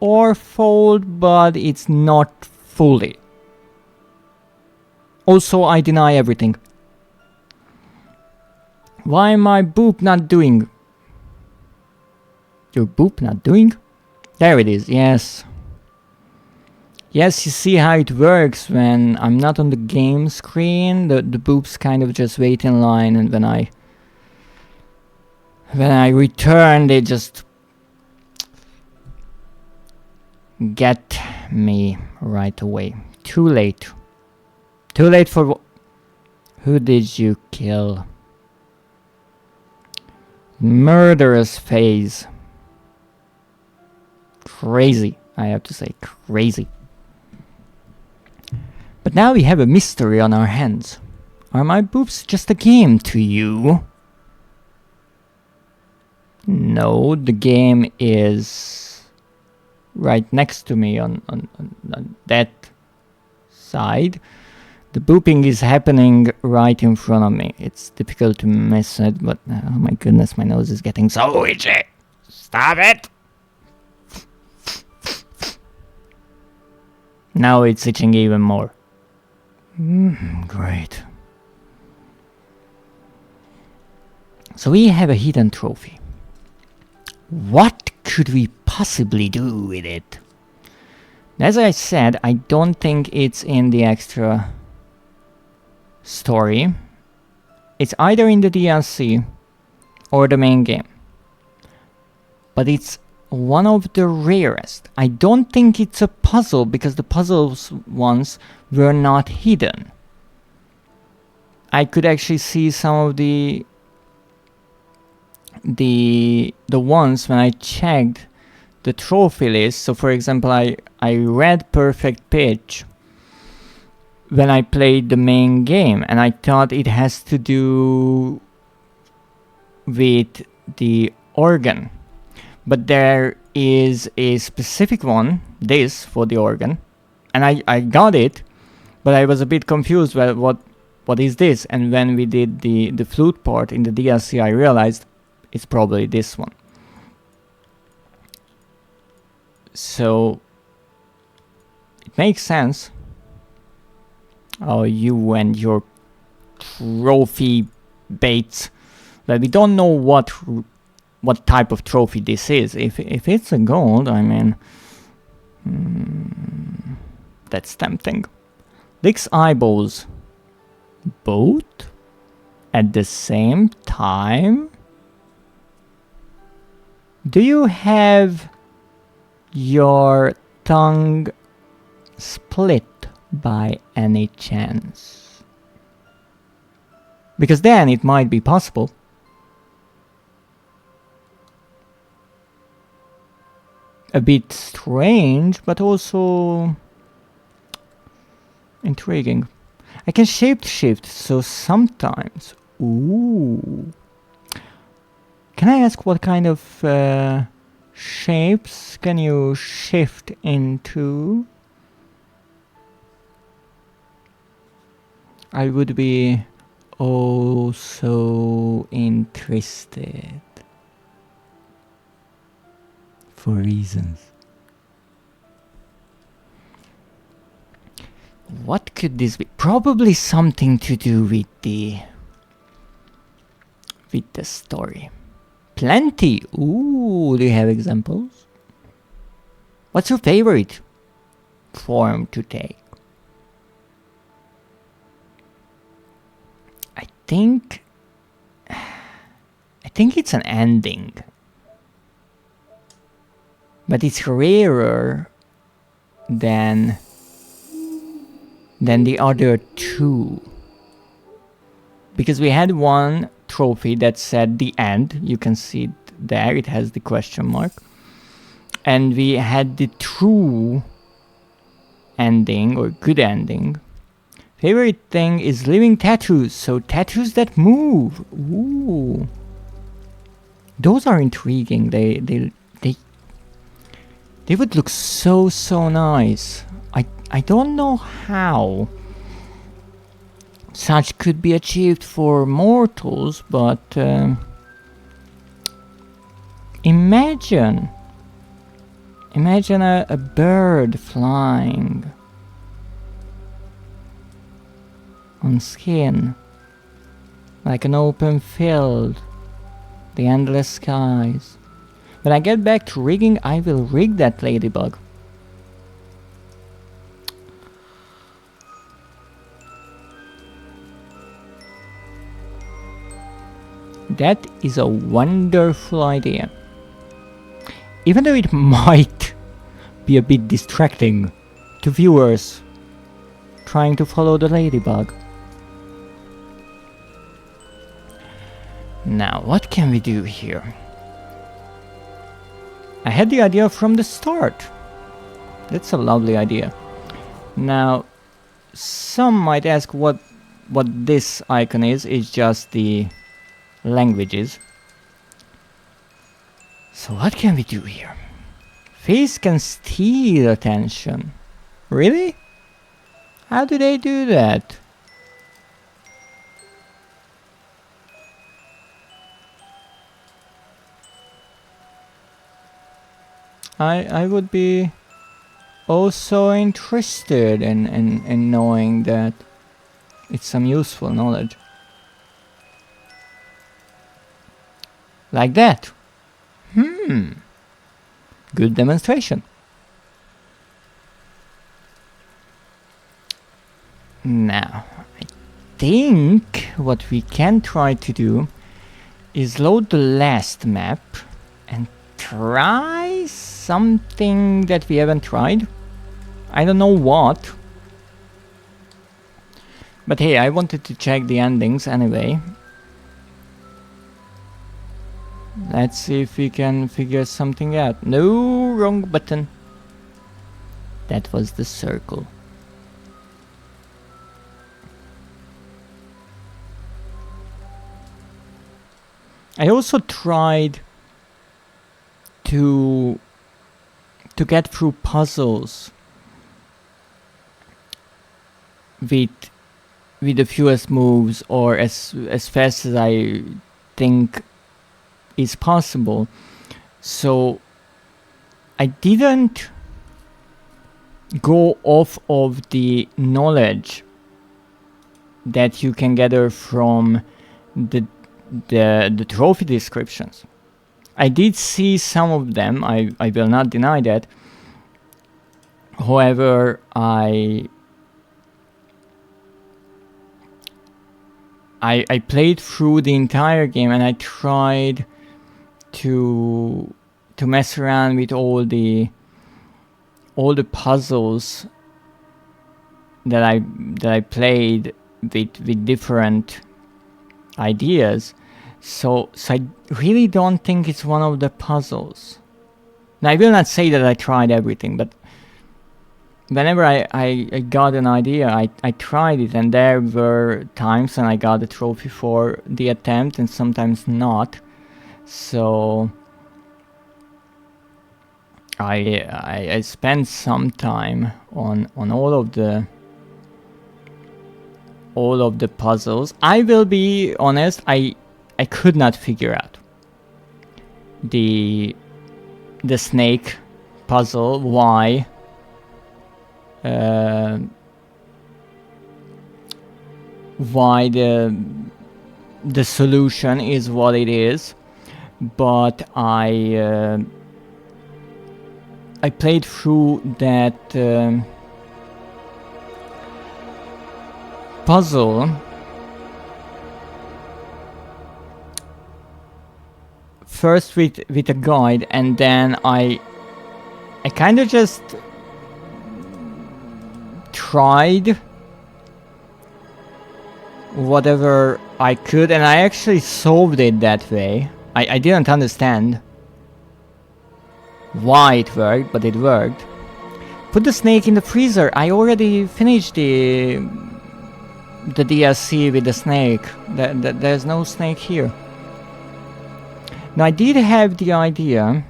our fault, but it's not fully. Also, I deny everything. Why am I boop not doing? Your boop not doing? There it is, yes. Yes, you see how it works when I'm not on the game screen. The boops kind of just wait in line, and when I return, they just get me right away. Too late. Too late for who did you kill? Murderous phase. Crazy, I have to say, crazy. But now we have a mystery on our hands. Are my boobs just a game to you? No, the game is right next to me on that side. The booping is happening right in front of me. It's difficult to miss it, but oh my goodness, my nose is getting so itchy. Stop it! Now it's itching even more. Great. So we have a hidden trophy. What could we possibly do with it? As I said, I don't think it's in the extra story. It's either in the DLC or the main game. But it's one of the rarest. I don't think it's a puzzle, because the puzzles ones were not hidden. I could actually see some of the ones when I checked the trophy list. So for example, I read Perfect Pitch when I played the main game, and I thought it has to do with the organ. But there is a specific one, this, for the organ. And I got it, but I was a bit confused. Well, what is this? And when we did the flute part in the DLC, I realized it's probably this one. So it makes sense. Oh, you and your trophy baits. But we don't know what type of trophy this is. If it's a gold, I mean, that's tempting. Licks eyeballs. Both at the same time? Do you have your tongue split by any chance? Because then it might be possible. A bit strange, but also intriguing. I can shapeshift, so sometimes... Ooh. Can I ask what kind of shapes can you shift into? I would be oh so interested. For reasons. What could this be? Probably something to do with the story. Plenty. Ooh, do you have examples? What's your favorite form to take? I think it's an ending. But it's rarer than the other two. Because we had one trophy that said the end. You can see it there. It has the question mark. And we had the true ending or good ending. Favorite thing is living tattoos. So tattoos that move. Ooh. Those are intriguing. They would look so nice. I don't know how such could be achieved for mortals, but imagine a bird flying on skin, like an open field, the endless skies. When I get back to rigging, I will rig that ladybug. That is a wonderful idea. Even though it might be a bit distracting to viewers trying to follow the ladybug. Now, what can we do here? I had the idea from the start. That's a lovely idea. Now, some might ask what this icon is. It's just the languages. So what can we do here? Face can steal attention. Really? How do they do that? I would be also interested in knowing that it's some useful knowledge. Like that. Good demonstration. Now, I think what we can try to do is load the last map and try something that we haven't tried. I don't know what. But hey, I wanted to check the endings anyway. Let's see if we can figure something out. No, wrong button. That was the circle. I also tried to get through puzzles with the fewest moves, or as fast as I think is possible. So I didn't go off of the knowledge that you can gather from the trophy descriptions. I did see some of them, I will not deny that. However, I played through the entire game and I tried to mess around with all the puzzles that I played with different ideas. So I really don't think it's one of the puzzles. Now, I will not say that I tried everything, but whenever I got an idea, I tried it, and there were times when I got a trophy for the attempt and sometimes not. So I spent some time on all of the puzzles. I will be honest, I could not figure out the snake puzzle, why the solution is what it is, but I played through that puzzle first with a guide, and then I kind of just tried whatever I could, and I actually solved it that way. I didn't understand why it worked, but it worked. Put the snake in the freezer. I already finished the DLC with the snake. There's no snake here. Now, I did have the idea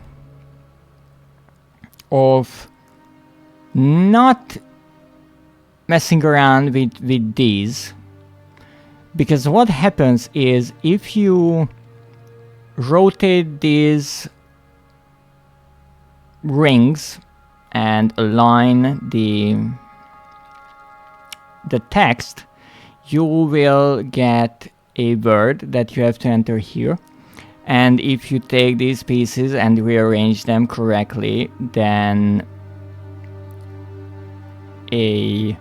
of not messing around with these, because what happens is if you rotate these rings and align the text, you will get a word that you have to enter here. And if you take these pieces and rearrange them correctly, then a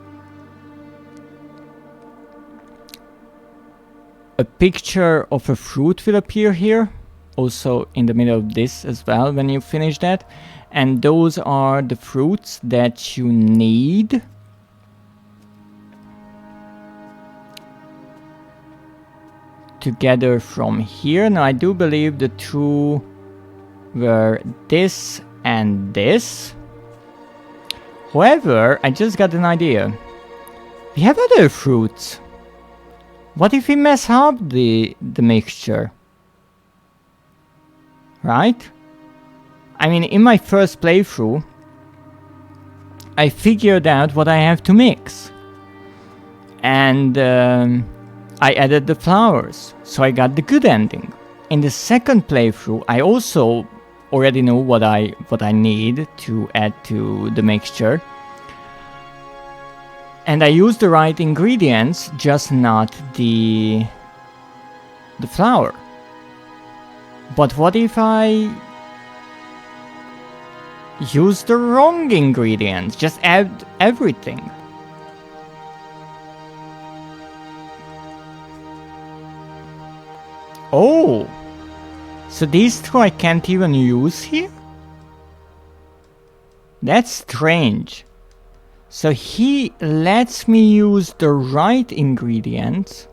picture of a fruit will appear here, also in the middle of this as well when you finish that. And those are the fruits that you need to gather from here. Now, I do believe the two were this and this. However, I just got an idea. We have other fruits. What if we mess up the mixture? Right? I mean, in my first playthrough, I figured out what I have to mix. And I added the flowers, so I got the good ending. In the second playthrough, I also already know what I need to add to the mixture. And I used the right ingredients, just not the flour. But what if I use the wrong ingredients? Just add everything. Oh! So these two I can't even use here? That's strange. So he lets me use the right ingredients,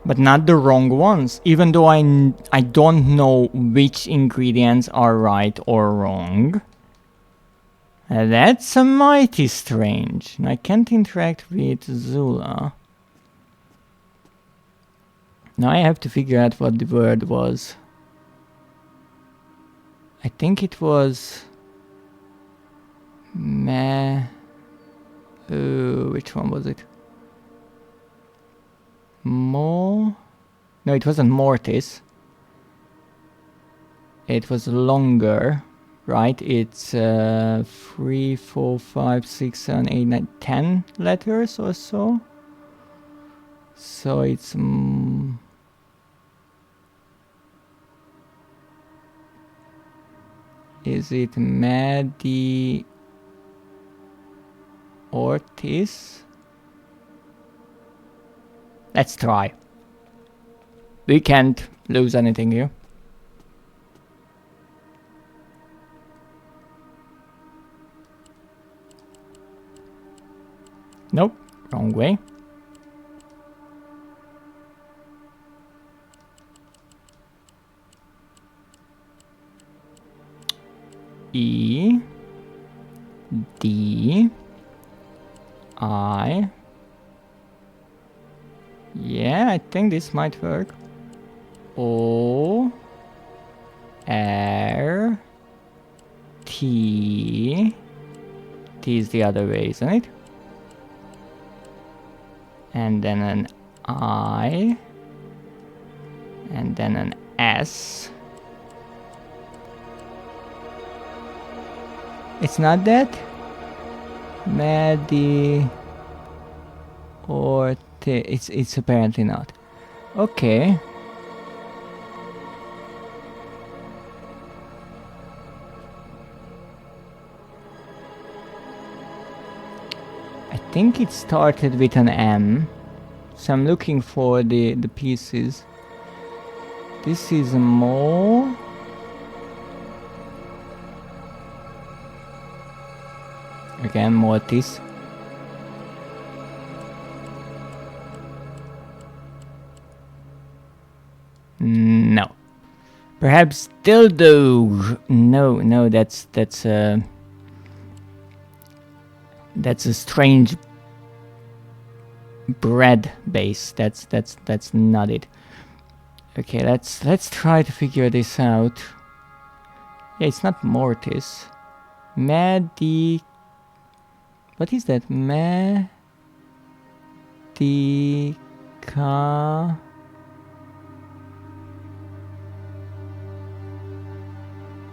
but not the wrong ones, even though I don't know which ingredients are right or wrong. That's a mighty strange. I can't interact with Zula. Now I have to figure out what the word was. I think it was which one was it? No, it wasn't Mortis. It was longer. right? It's 3, 4, 5, 6, 7, 8, 9, 10 letters or so. So it's is it Medi Ortiz? Let's try. We can't lose anything here. Nope, wrong way. E D I. Yeah, I think this might work. O R T. T is the other way, isn't it? And then an I. And then an S. It's not that? Medi or it's apparently not. Okay. I think it started with an M. So I'm looking for the pieces. This is more. Again, Mortis. No. Perhaps dildo. No, that's a strange bread base. That's not it. Okay, let's try to figure this out. Yeah, it's not Mortis. What is that? Medica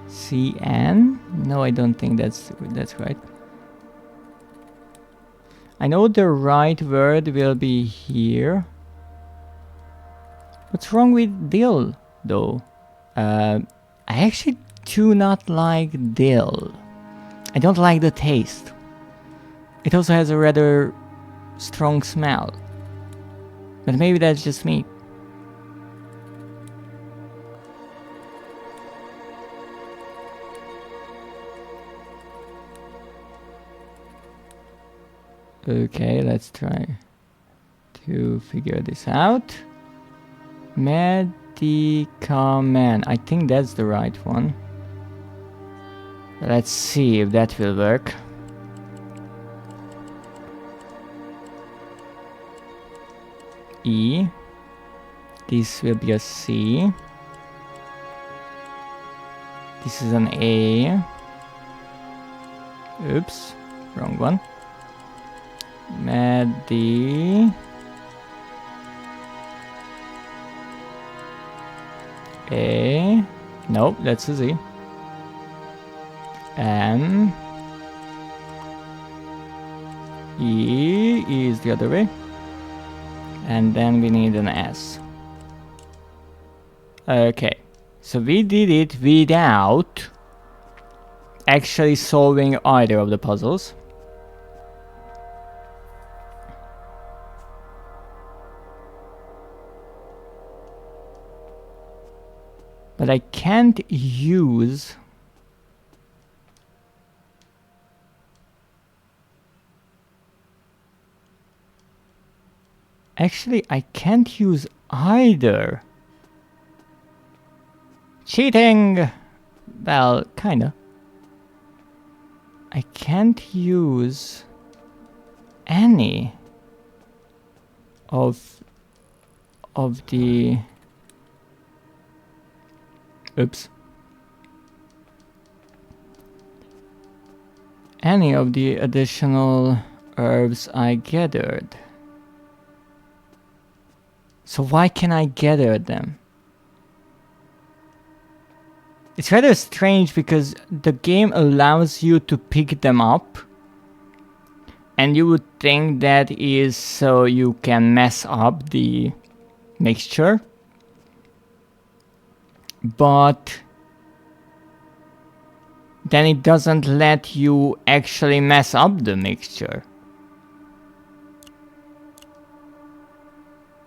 CN? No, I don't think that's right. I know the right word will be here. What's wrong with dill, though? I actually do not like dill. I don't like the taste. It also has a rather strong smell. But maybe that's just me. Okay, let's try to figure this out. Medicaman. I think that's the right one. Let's see if that will work. E. This will be a C. This is an A. Oops, wrong one. Medi. A. Nope, that's a Z. M. E is the other way. And then we need an S. Okay, so we did it without actually solving either of the puzzles. But I can't use actually I can't use either. Cheating! Well, kinda. I can't use any of the oops. Any of the additional herbs I gathered. So why can I gather them? It's rather strange because the game allows you to pick them up, and you would think that is so you can mess up the mixture, but then it doesn't let you actually mess up the mixture.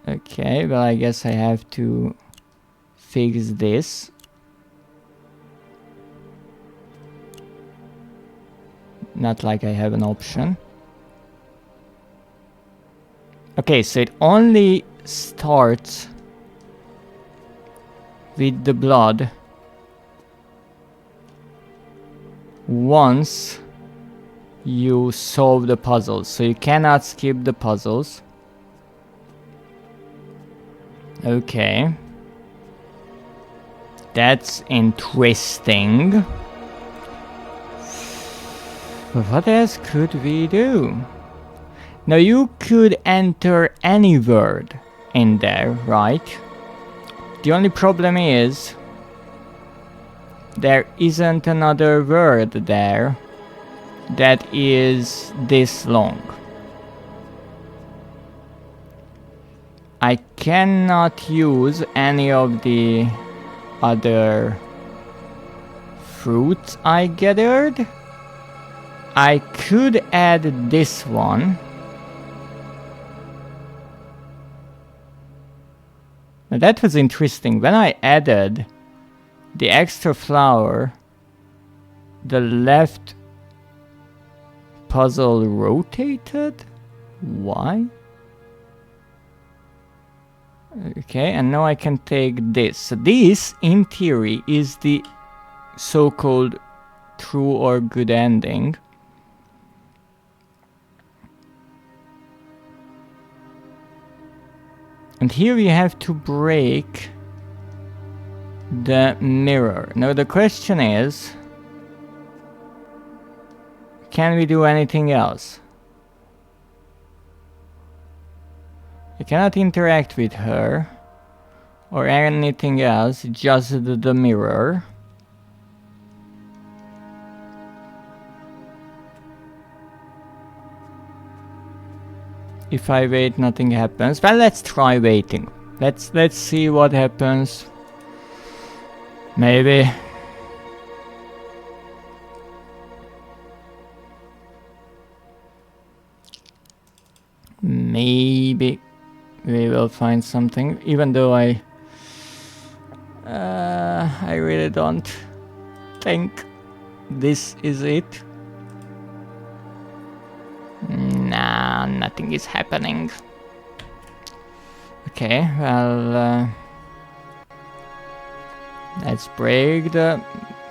Okay, well, I guess I have to fix this. Not like I have an option. Okay, so it only starts with the blood once you solve the puzzles. So you cannot skip the puzzles. Okay. That's interesting. But what else could we do? Now you could enter any word in there, right? The only problem is there isn't another word there that is this long. I cannot use any of the other fruits I gathered. I could add this one. Now that was interesting. When I added the extra flower, the left puzzle rotated? Why? Okay, and now I can take this. So this, in theory, is the so-called true or good ending. And here we have to break the mirror. Now the question is, can we do anything else? I cannot interact with her or anything else, just the mirror. If I wait, nothing happens. Well, let's try waiting. Let's see what happens. Maybe. Maybe we will find something, even though I really don't think this is it. Nah, nothing is happening. Okay, well, let's break the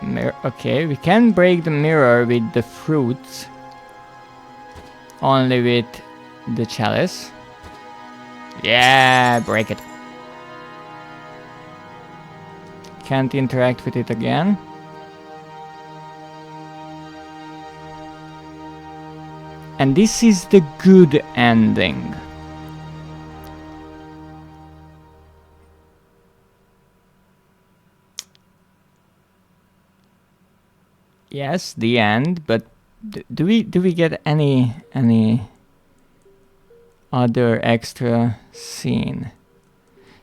mirror. Okay, we can break the mirror with the fruits, only with the chalice. Yeah, break it. Can't interact with it again. And this is the good ending. Yes, the end, but do we get any other extra scene?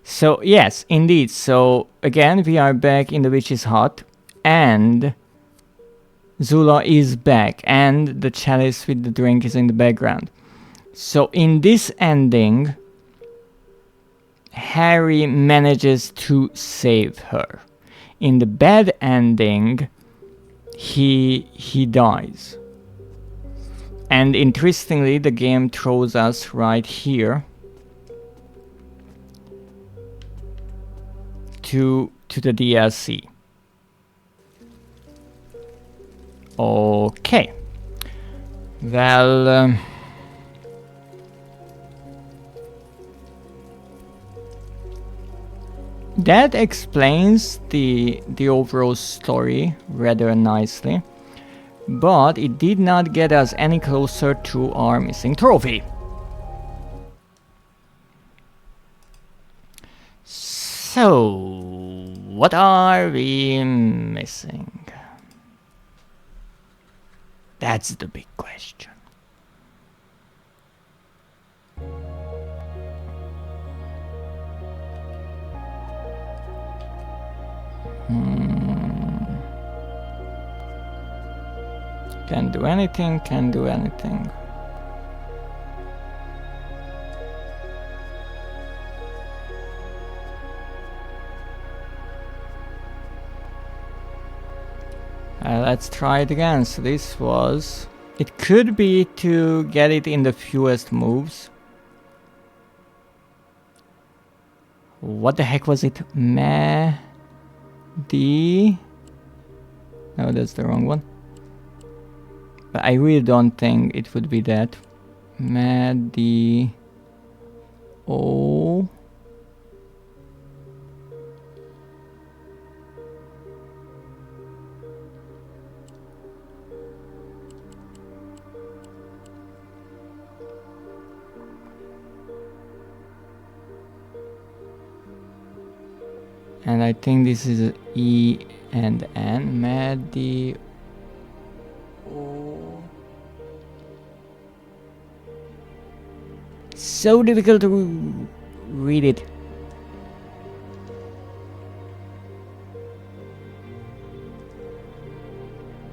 So yes, indeed. So again, we are back in the witch's hut, and Zula is back, and the chalice with the drink is in the background. So in this ending, Harry manages to save her. In the bad ending, he dies. And interestingly, the game throws us right here to the DLC. Okay. Well, that explains the overall story rather nicely, but it did not get us any closer to our missing trophy. So, What are we missing? That's the big question. Can't do anything, can't do anything. Let's try it again. So this was... It could be to get it in the fewest moves. What the heck was it? No, that's the wrong one. But I really don't think it would be that. O. And I think this is E and N. O. So difficult to read it.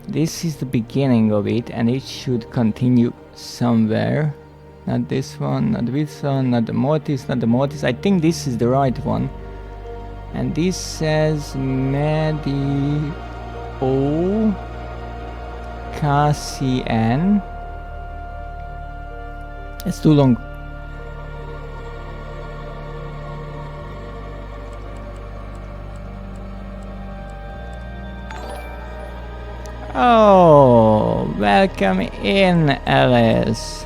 This is the beginning of it, and it should continue somewhere. Not this one, not this one, not the mortis, not the mortis. I think this is the right one. And this says O KCN. It's too long. Oh, welcome in, Alice.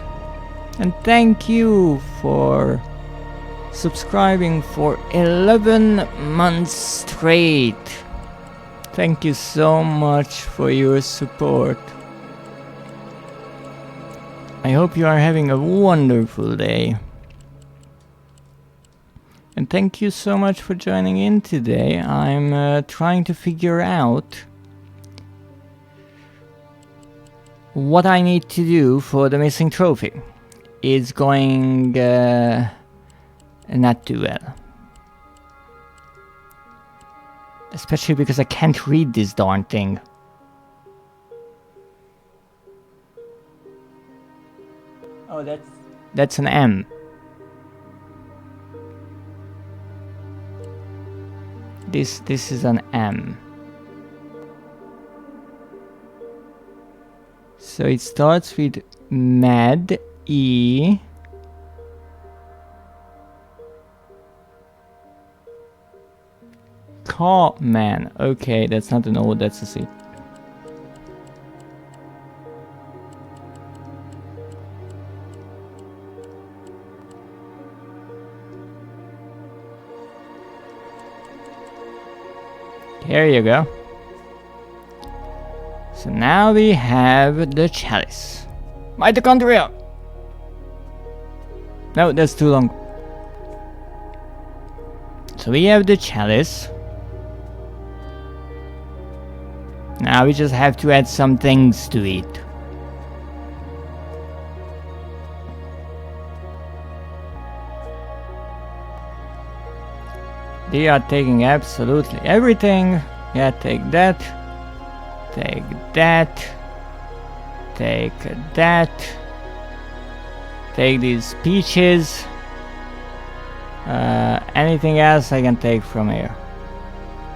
And thank you for subscribing for 11 months straight. Thank you so much for your support. I hope you are having a wonderful day. And thank you so much for joining in today. I'm trying to figure out what I need to do for the missing trophy. It's going not too well. Especially because I can't read this darn thing. Oh, that's an M. This is an M. So it starts with Mad E. Man. Okay, that's not an O, that's a C. Here you go. So now we have the chalice. Mitochondria! No, that's too long. So we have the chalice. Now we just have to add some things to it. They are taking absolutely everything. Yeah, take that. Take that. Take that. Take these peaches. Anything else I can take from here?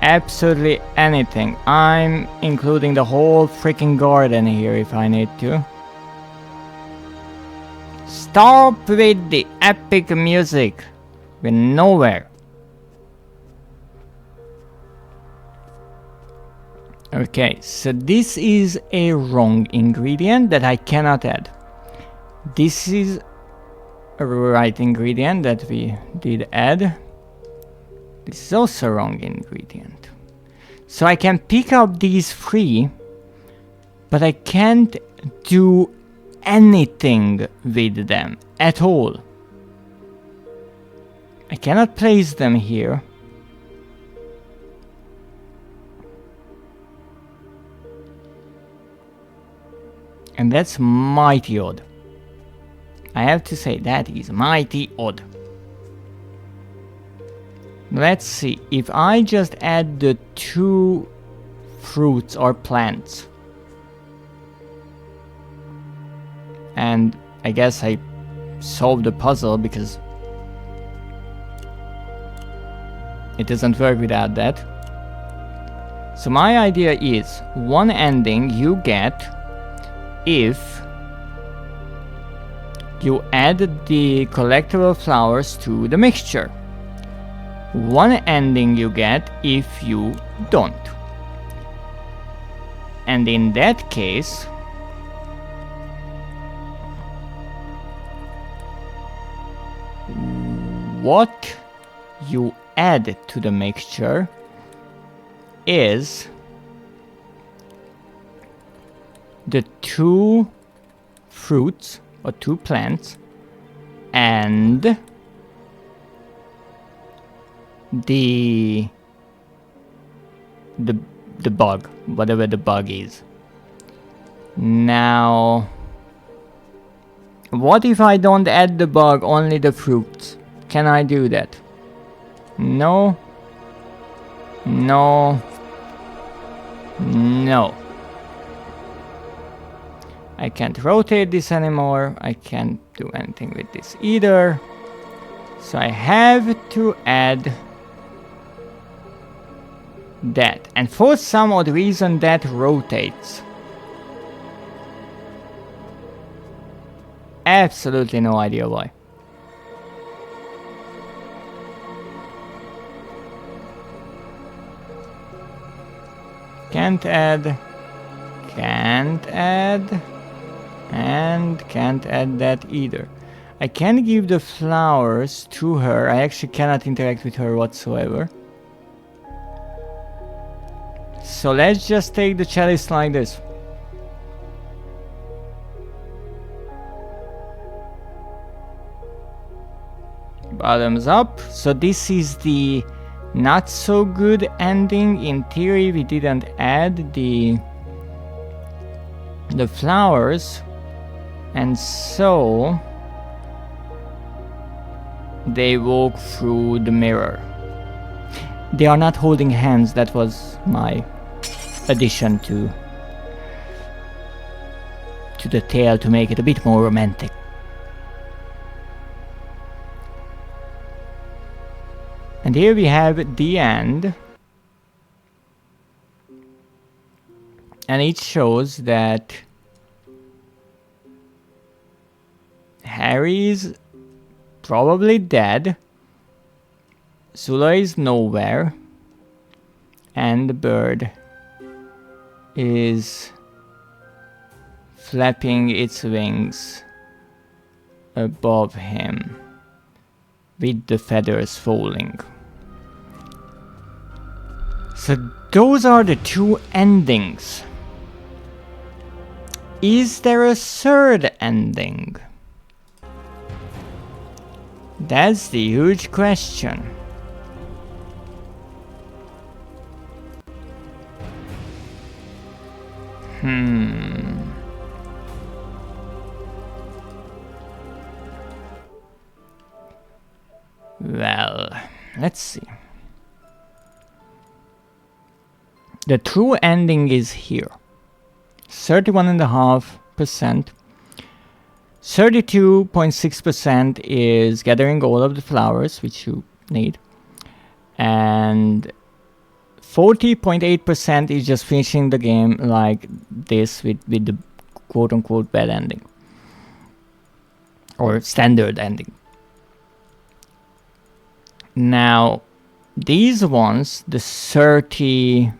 Absolutely anything. I'm including the whole freaking garden here if I need to. Stop with the epic music. We're nowhere. Okay, so this is a wrong ingredient that I cannot add. This is a right ingredient that we did add. This is also a wrong ingredient. So I can pick up these three, but I can't do anything with them at all. I cannot place them here. And that's mighty odd. I have to say, that is mighty odd. Let's see, if I just add the 2 fruits or plants, and I guess I solved the puzzle because it doesn't work without that. So my idea is, one ending you get if you add the collectible flowers to the mixture. One ending you get if you don't. And in that case, what you add to the mixture is the 2 fruits or 2 plants and the bug, whatever the bug is. Now, what if I don't add the bug, only the fruits? Can I do that? No. No. No. I can't rotate this anymore. I can't do anything with this either. So I have to add that. And for some odd reason that rotates. Absolutely no idea why. Can't add, can't add, and can't add that either. I can give the flowers to her. I actually cannot interact with her whatsoever. So let's just take the chalice like this. Bottoms up. So this is the not so good ending. In theory, we didn't add the flowers, and so they walk through the mirror. They are not holding hands. That was my addition to the tale to make it a bit more romantic. And here we have the end. And it shows that Harry is probably dead. Zula is nowhere. And the bird is flapping its wings above him, with the feathers falling. So those are the 2 endings. Is there a third ending? That's the huge question. Well, let's see. The true ending is here. 31.5%. 32.6% is gathering all of the flowers, which you need. And 40.8% is just finishing the game like this with the quote-unquote bad ending. Or standard ending. Now, these ones, the 30%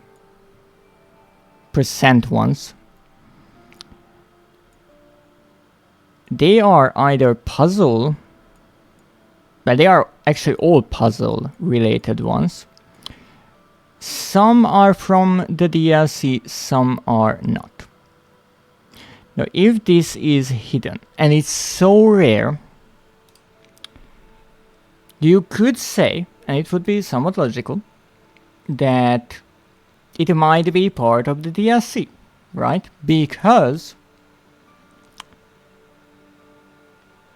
ones, they are either puzzle, but they are actually all puzzle related ones. Some are from the DLC, some are not. Now, if this is hidden, and it's so rare, you could say, and it would be somewhat logical, that it might be part of the DLC, right? Because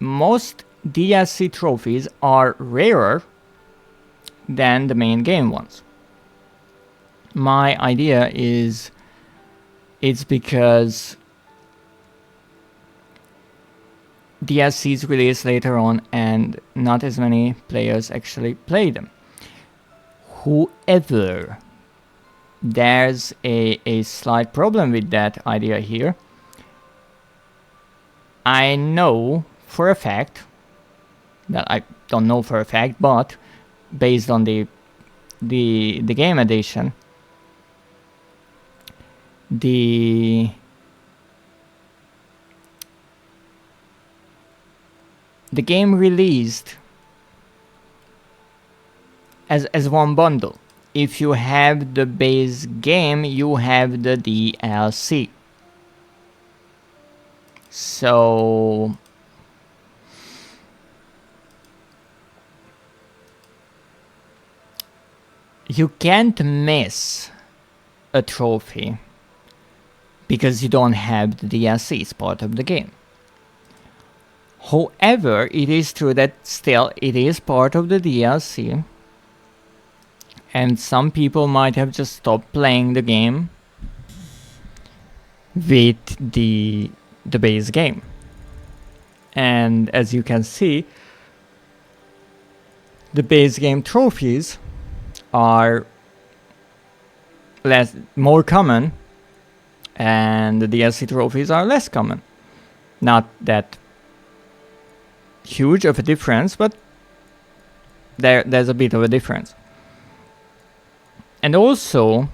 most DLC trophies are rarer than the main game ones. My idea is it's because DLCs release later on and not as many players actually play them. However, there's a slight problem with that idea here. I know for a fact, that I don't know for a fact, but based on the game edition, the game released as one bundle. If you have the base game, you have the DLC. So you can't miss a trophy because you don't have the DLC as part of the game. However, it is true that still it is part of the DLC, and some people might have just stopped playing the game with the base game. And as you can see, the base game trophies are more common, and the DLC trophies are less common. Not that huge of a difference, but there's a bit of a difference. And also,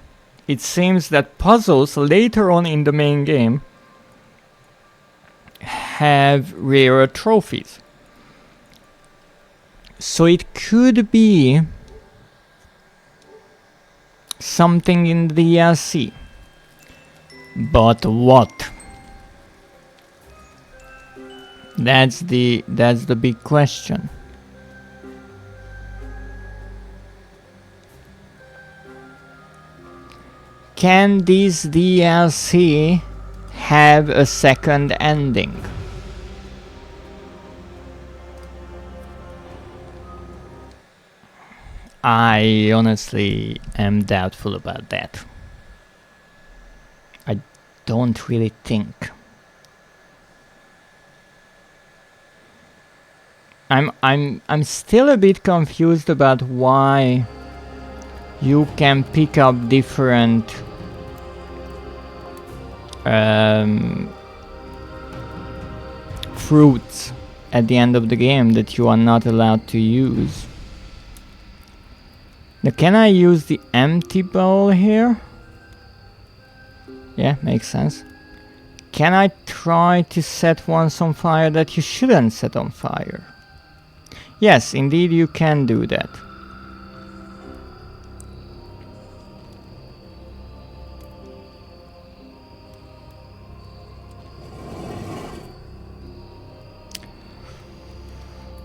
it seems that puzzles later on in the main game have rarer trophies. So it could be something in the DLC. But what? That's the big question. Can this DLC have a second ending? I honestly am doubtful about that. I don't really think. I'm still a bit confused about why you can pick up different fruits at the end of the game that you are not allowed to use. Now, can I use the empty bowl here? Yeah, makes sense. Can I try to set ones on fire that you shouldn't set on fire? Yes, indeed you can do that.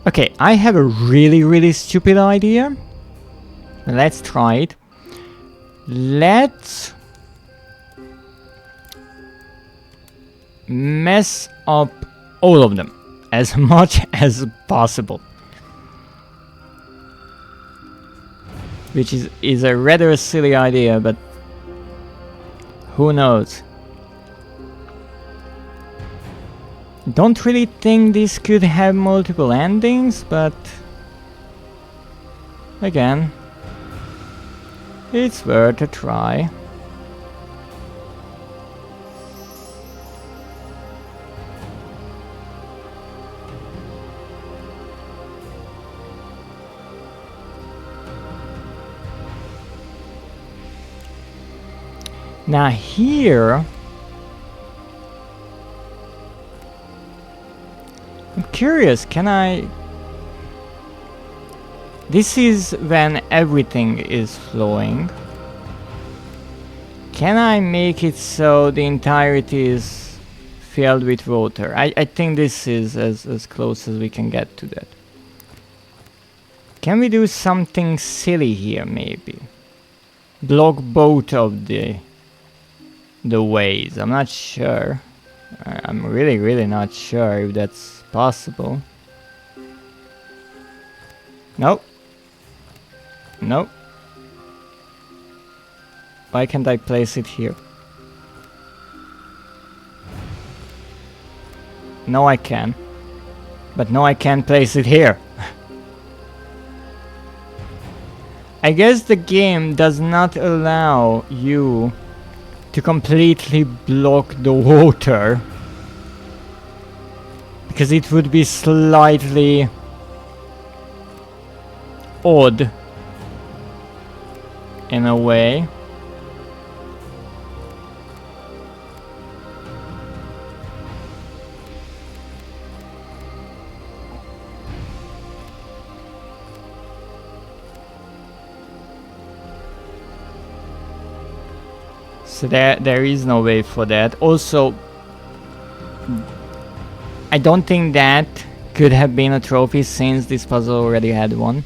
Okay, I have a really stupid idea. Let's try it. Let's mess up all of them as much as possible. Which is a rather silly idea, but who knows? Don't really think this could have multiple endings, but again, it's worth a try. Now here, I'm curious, can I... This is when everything is flowing. Can I make it so the entirety is filled with water? I think this is as close as we can get to that. Can we do something silly here, maybe? Block both of the ways. I'm not sure. I'm really not sure if that's possible. Nope. Nope. Why can't I place it here? No, I can. But no, I can't place it here. I guess the game does not allow you to completely block the water. Because it would be slightly odd in a way. So there is no way for that. Also, I don't think that could have been a trophy since this puzzle already had one.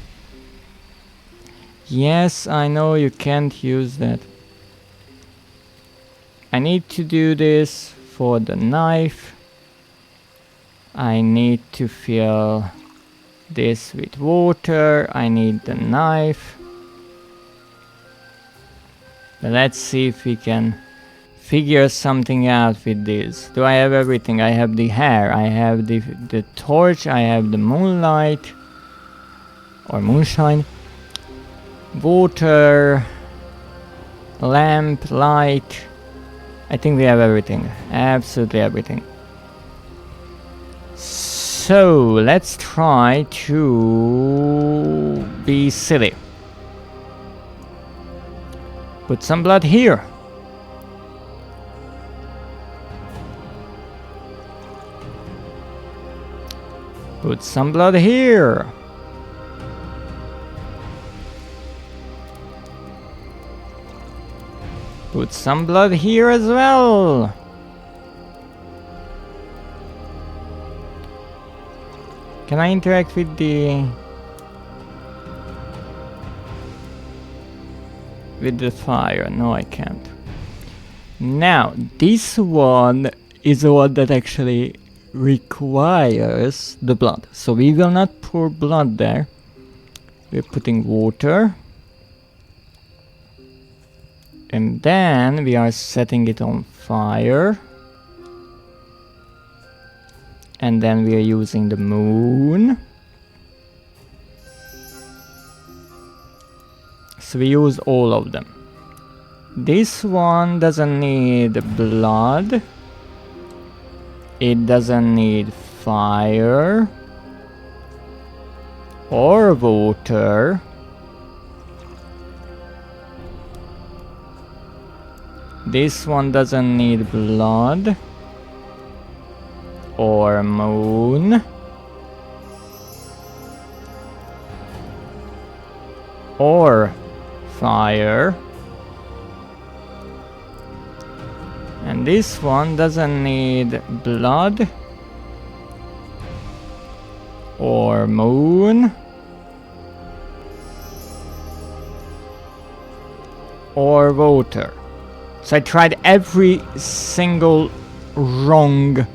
Yes, I know you can't use that. I need to do this for the knife. I need to fill this with water. I need the knife. But let's see if we can figure something out with this. Do I have everything? I have the hair, I have the torch, I have the moonlight or moonshine, water, lamp, light. I think we have everything, absolutely everything. So let's try to be silly. Put some blood here. Put some blood here. Put some blood here as well. Can I interact with the fire? No, I can't. Now, this one is the one that actually requires the blood. So we will not pour blood there. We're putting water. And then we are setting it on fire. And then we are using the moon. So we use all of them. This one doesn't need blood. It doesn't need fire or water. This one doesn't need blood or moon or fire. And this one doesn't need blood or moon or water. So I tried every single wrong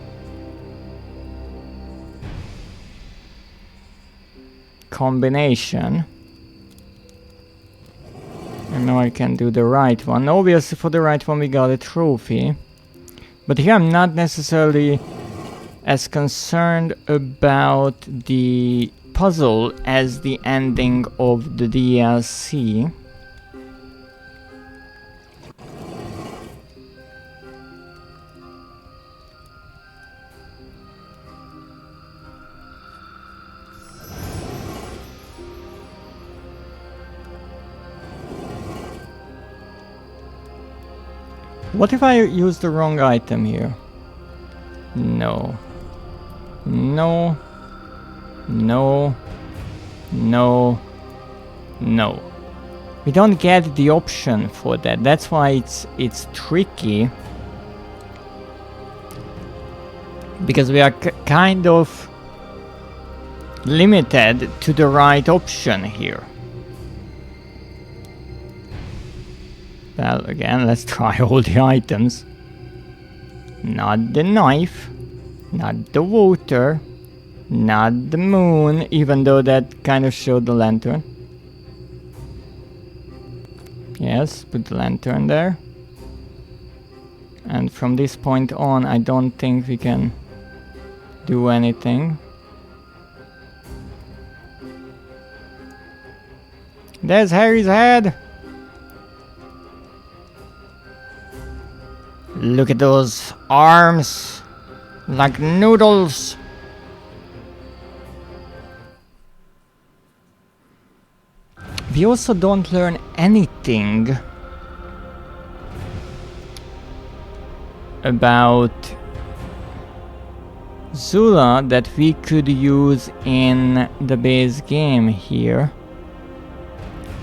combination. And now I can do the right one. Obviously for the right one we got a trophy. But here I'm not necessarily as concerned about the puzzle as the ending of the DLC. What if I use the wrong item here? No. No. No. No. No. We don't get the option for that. That's why it's tricky. Because we are kind of limited to the right option here. Well, again, let's try all the items. Not the knife, not the water, Not the moon, even though that kind of showed the lantern. Yes, put the lantern there. And from this point on, I don't think we can do anything. There's Harry's head! Look at those arms! Like noodles! We also don't learn anything about Zula that we could use in the base game here.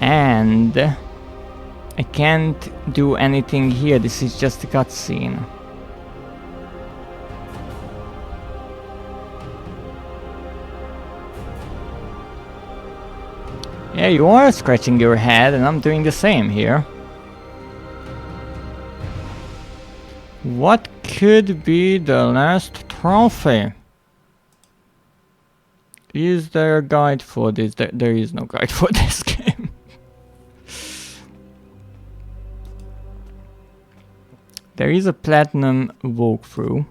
And I can't do anything here, this is just a cutscene. Yeah, you are scratching your head and I'm doing the same here. What could be the last trophy? Is there a guide for this? There is no guide for this game. There is a platinum walkthrough.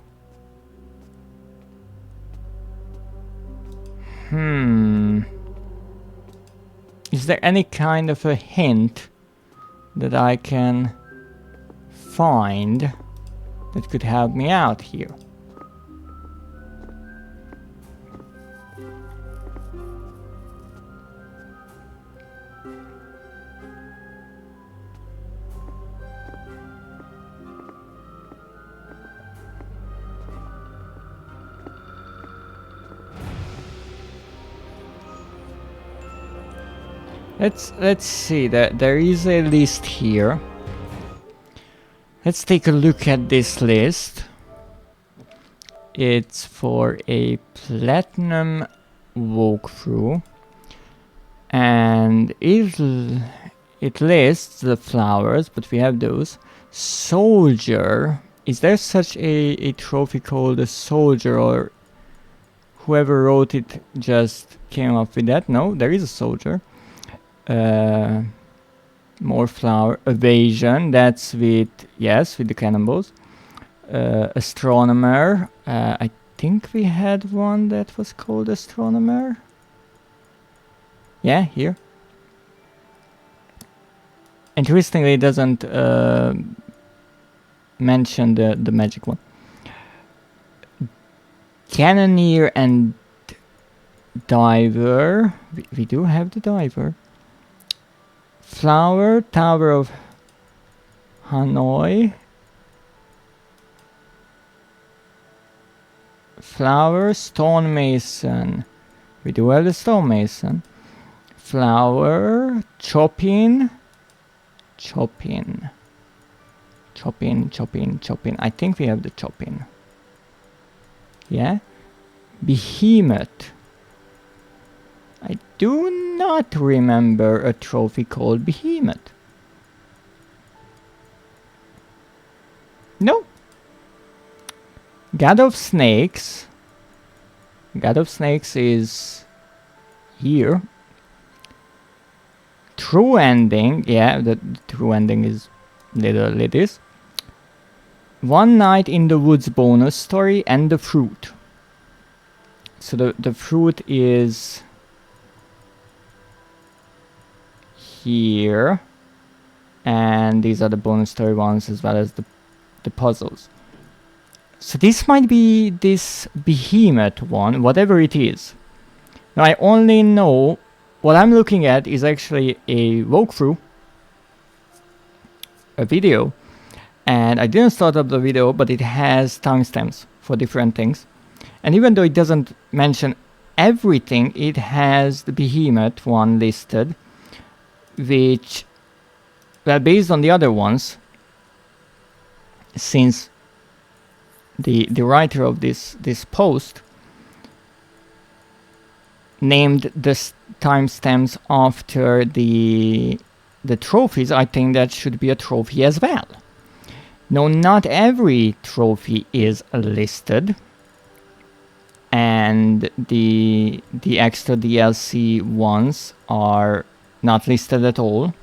Is there any kind of a hint that I can find that could help me out here? Let's see, there is a list here. Let's take a look at this list. It's for a platinum walkthrough, and it lists the flowers, but we have those. Soldier, is there such a trophy called a soldier, or whoever wrote it just came up with that? No, there is a soldier. More flower. Evasion, that's with, yes, with the cannonballs. Astronomer, I think we had one that was called Astronomer. Yeah, here. Interestingly, it doesn't mention the magic one. Cannoneer and Diver. We do have the Diver. Flower, Tower of Hanoi. Flower, Stonemason. We do have the Stonemason. Flower, Chopin. Chopin. I think we have the Chopin. Yeah? Behemoth. I do not remember a trophy called Behemoth. No. God of Snakes. God of Snakes is here. True Ending. Yeah, the True Ending is literally this. One Night in the Woods bonus story and the fruit. So the fruit is here, and these are the bonus story ones as well as the puzzles. So this might be this Behemoth one, whatever it is. Now I only know what I'm looking at is actually a walkthrough, a video, and I didn't start up the video, but it has timestamps for different things. And even though it doesn't mention everything, it has the Behemoth one listed, which, well, based on the other ones, since the writer of this post named the timestamps after the trophies, I think that should be a trophy as well. No, not every trophy is listed. and the extra DLC ones are not listed at all.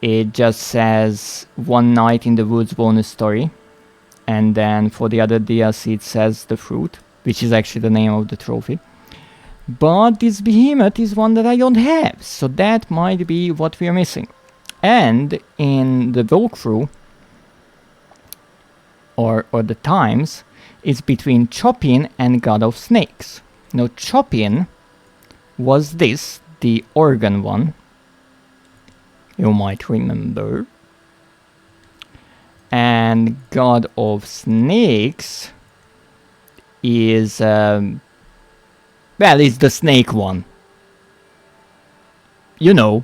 It just says One Night in the Woods bonus story, and then for the other DLC it says The Fruit, which is actually the name of the trophy. But this behemoth is one that I don't have, so that might be what we are missing. And in the walkthrough, or the times, it's between Chopin and God of Snakes. Now Chopin was this, the organ one, you might remember. And God of Snakes is, well, it's the snake one. You know.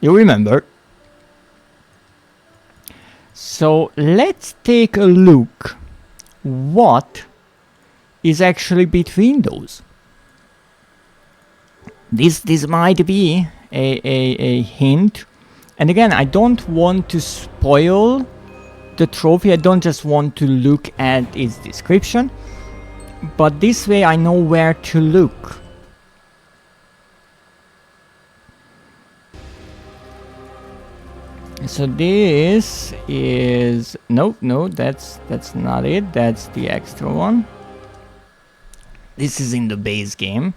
You remember. So let's take a look what is actually between those. This might be a hint. And again, I don't want to spoil the trophy. I don't just want to look at its description. But this way I know where to look. So this is... No, that's not it. That's the extra one. This is in the base game.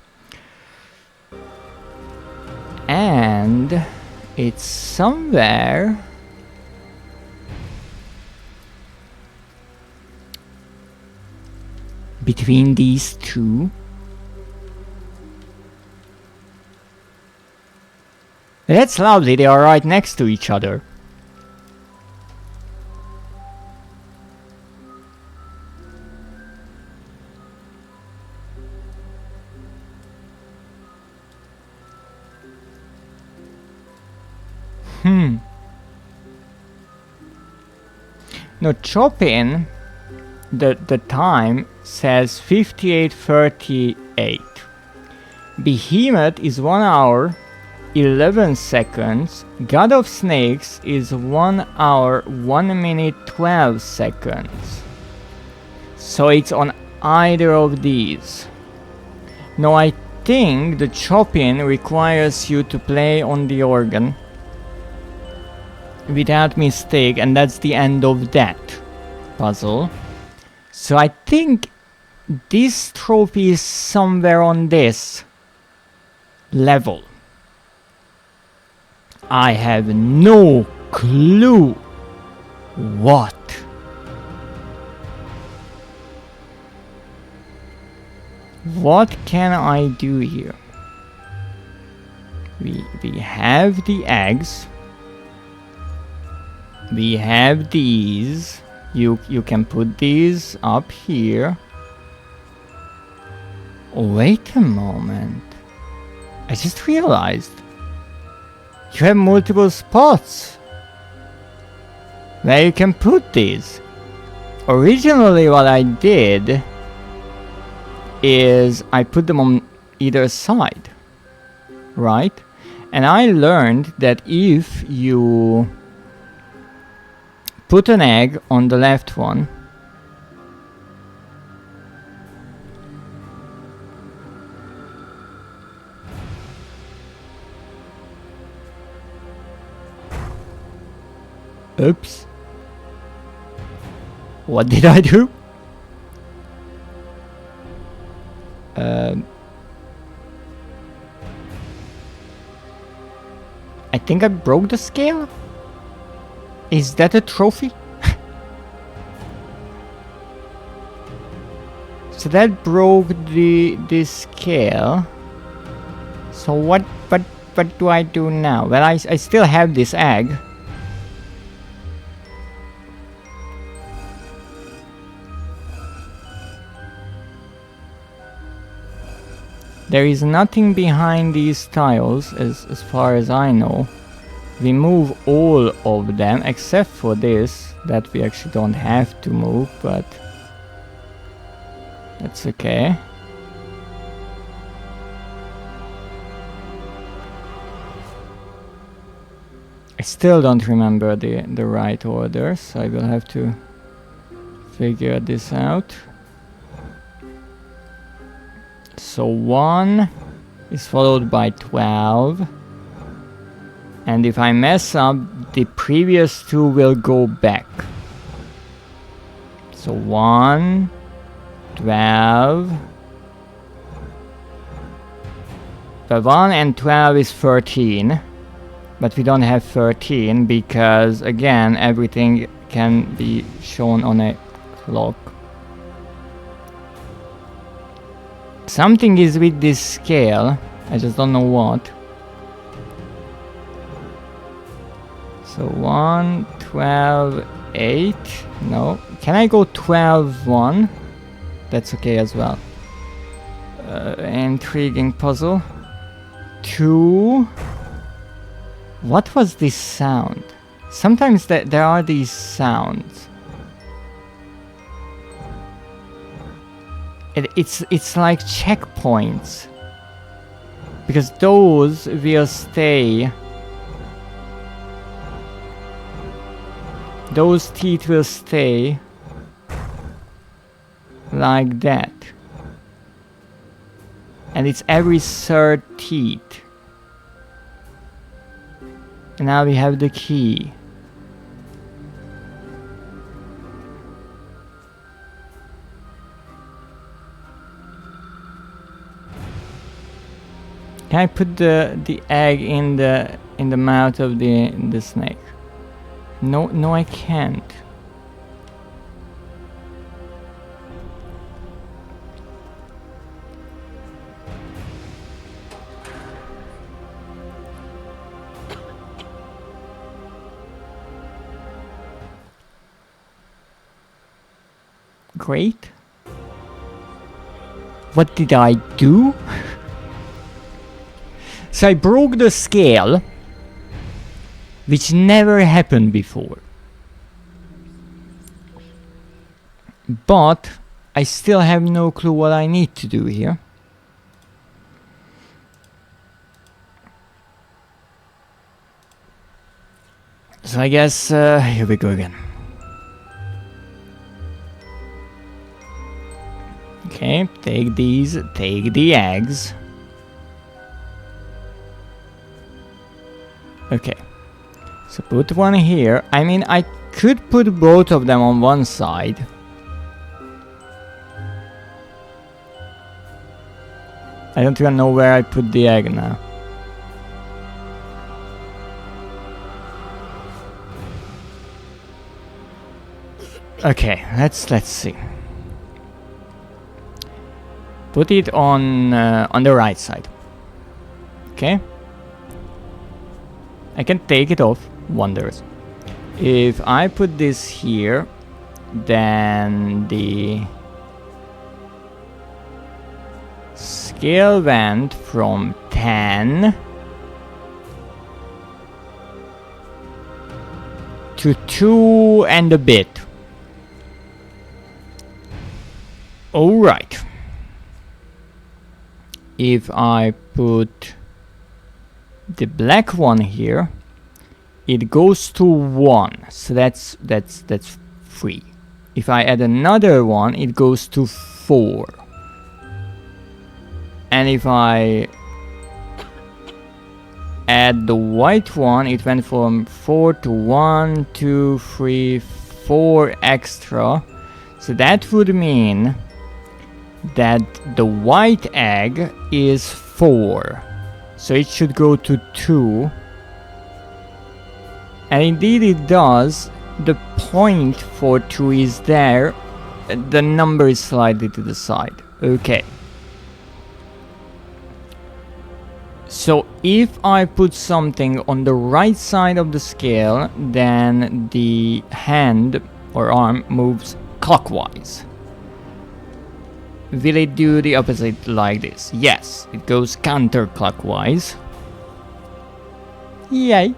And it's somewhere... between these two. That's lovely, they are right next to each other. Now Chopin, the time says 58:38. Behemoth is 1 hour 11 seconds. God of Snakes is 1 hour 1 minute 12 seconds. So it's on either of these. Now I think the Chopin requires you to play on the organ without mistake, and that's the end of that puzzle. So I think this trophy is somewhere on this level. I have no clue what. What can I do here? We have the eggs. We have these. You can put these up here. Wait a moment. I just realized. You have multiple spots where you can put these. Originally what I did is I put them on either side, right? And I learned that if you put an egg on the left one, oops. What did I do? I think I broke the scale? Is that a trophy? So that broke the scale. So what do I do now? Well, I still have this egg. There is nothing behind these tiles as far as I know. We move all of them except for this that we actually don't have to move, but that's okay. I still don't remember the right order, so I will have to figure this out. So 1 is followed by 12. And if I mess up, the previous 2 will go back. So 1, 12. But 1 and 12 is 13. But we don't have 13 because, again, everything can be shown on a clock. Something is with this scale. I just don't know what. So 1, 12, 8. No. Can I go 12, 1? That's okay as well. Intriguing puzzle. 2. What was this sound? Sometimes there are these sounds. It's like checkpoints. Because those will stay. Those teeth will stay like that. And it's every third teeth. And now we have the key. Can I put the egg in the mouth of the snake? No, I can't. Great. What did I do? So I broke the scale, which never happened before. But I still have no clue what I need to do here. So I guess here we go again. Okay, take these, take the eggs. Okay, so put one here. I mean, I could put both of them on one side. I don't even know where I put the egg now. Okay, let's see. Put it on the right side. Okay. I can take it off. Wonders. If I put this here, then the scale went from 10 to 2 and a bit. Alright. If I put the black one here, it goes to 1, so that's 3. If I add another one, it goes to 4. And if I add the white one, it went from 4 to 1, 2, 3, 4 extra. So that would mean that the white egg is 4. So it should go to 2. And indeed it does. The point for 2 is there. The number is slightly to the side. Okay. So if I put something on the right side of the scale, then the hand or arm moves clockwise. Will it do the opposite like this? Yes, it goes counterclockwise. Yay!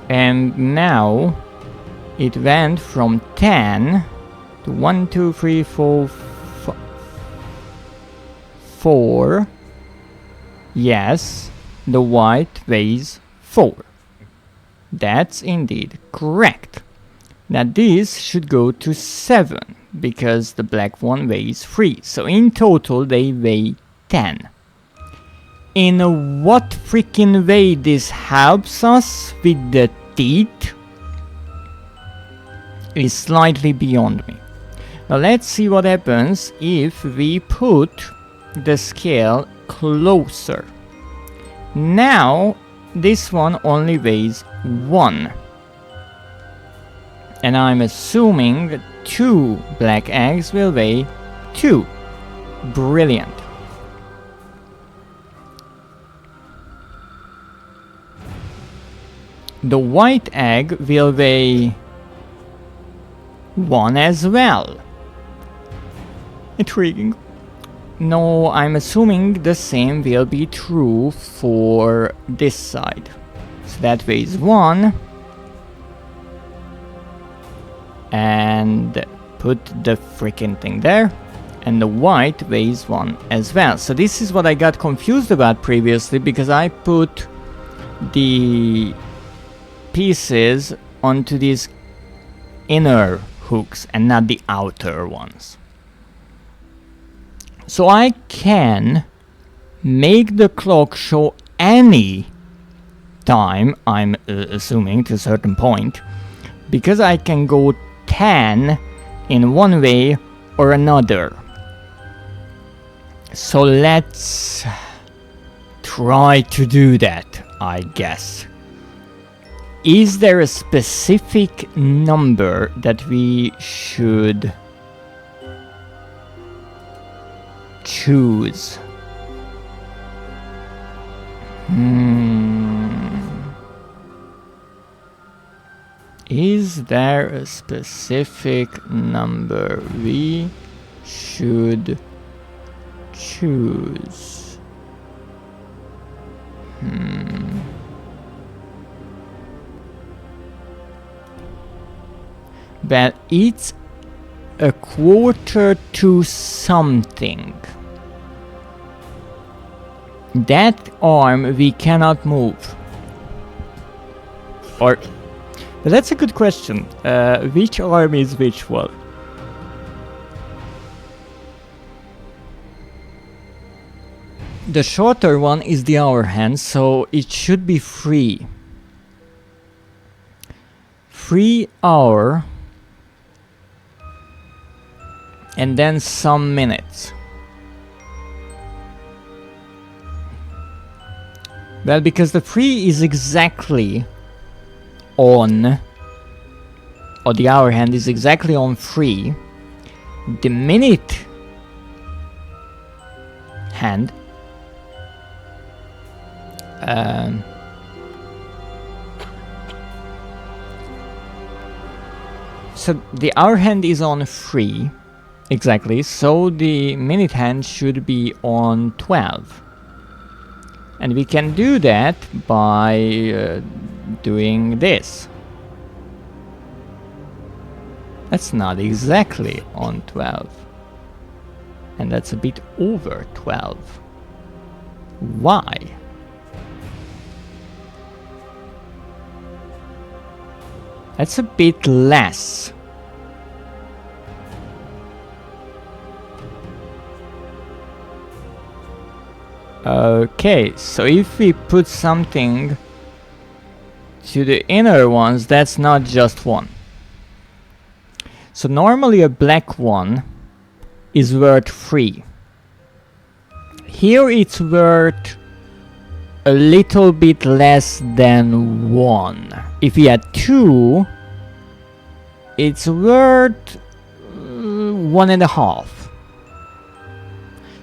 And now it went from 10 to 1, 2, 3, 4, 4. Yes, the white weighs 4. That's indeed correct. Now this should go to 7 because the black one weighs 3. So in total they weigh 10. In what freaking way this helps us with the teeth is slightly beyond me. Now let's see what happens if we put the scale closer. Now this one only weighs 1. And I'm assuming that 2 black eggs will weigh 2. Brilliant. The white egg will weigh 1 as well. Intriguing. No, I'm assuming the same will be true for this side. So that weighs 1. And put the freaking thing there. And the white weighs 1 as well. So this is what I got confused about previously, because I put the pieces onto these inner hooks and not the outer ones. So I can make the clock show any time, I'm assuming, to a certain point, because I can go 10 in one way or another. So let's try to do that, I guess. Is there a specific number that we should choose? Is there a specific number we should choose? Well, it's a quarter to something. That arm we cannot move. Or... but that's a good question. Which arm is which one? The shorter one is the hour hand, so it should be free. 3 hour and then some minutes. Well, because the 3 is exactly on, or the hour hand is exactly on 3. The minute hand so the hour hand is on 3 exactly, so the minute hand should be on 12. And we can do that by doing this. That's not exactly on 12. And that's a bit over 12. Why? That's a bit less. Okay, so if we put something to the inner ones, that's not just 1. So normally a black one is worth 3. Here it's worth a little bit less than 1. If we had 2, it's worth 1.5.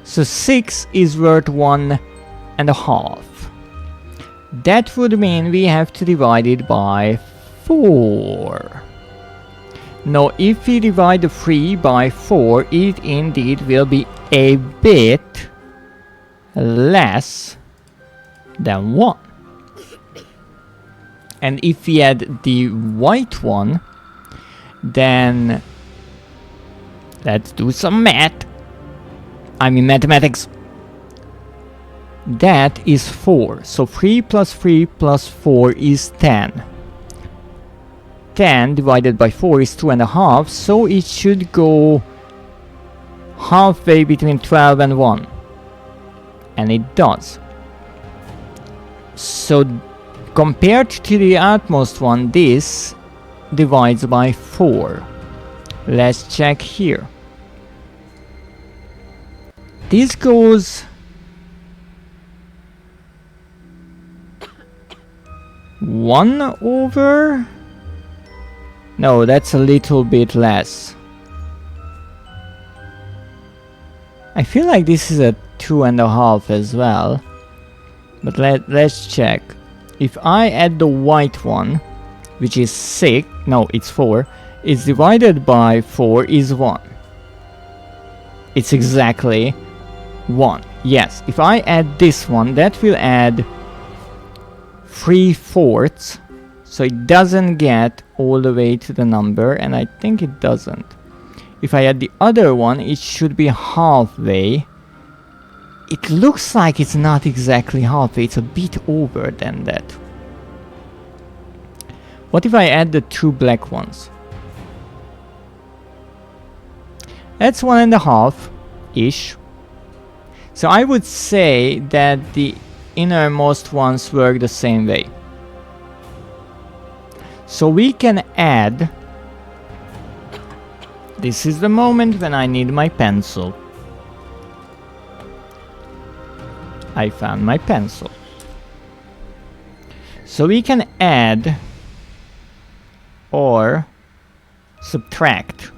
So 6 is worth 1.5. That would mean we have to divide it by 4. Now, if we divide the 3 by 4, it indeed will be a bit less than 1. And if we add the white one, then let's do some math. I mean mathematics. That is 4. So 3 plus 3 plus 4 is 10. 10 divided by 4 is 2.5, so it should go halfway between 12 and 1. And it does. So compared to the outmost one, this divides by 4. Let's check here. This goes 1 over? No, that's a little bit less. I feel like this is a 2.5 as well. But let's check. If I add the white one, which is 6, no, it's 4, it's divided by 4 is 1. It's exactly 1. Yes, if I add this one, that will add 3/4, so it doesn't get all the way to the number, and I think it doesn't. If I add the other one, it should be halfway. It looks like it's not exactly halfway, it's a bit over than that. What if I add the 2 black ones? That's 1.5-ish. So I would say that the innermost ones work the same way. So we can add... This is the moment when I need my pencil. I found my pencil. So we can add or subtract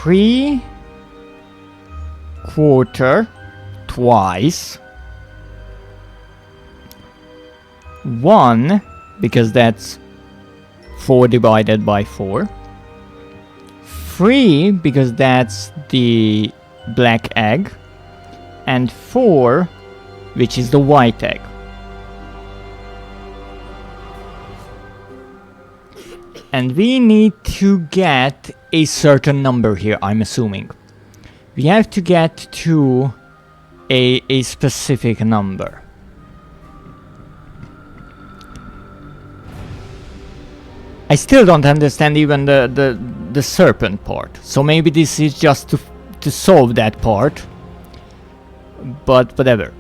3/4 twice, 1 because that's 4 divided by 4, 3 because that's the black egg, and 4 which is the white egg. And we need to get a certain number here, I'm assuming. We have to get to a specific number. I still don't understand even the serpent part. So maybe this is just to solve that part. But whatever.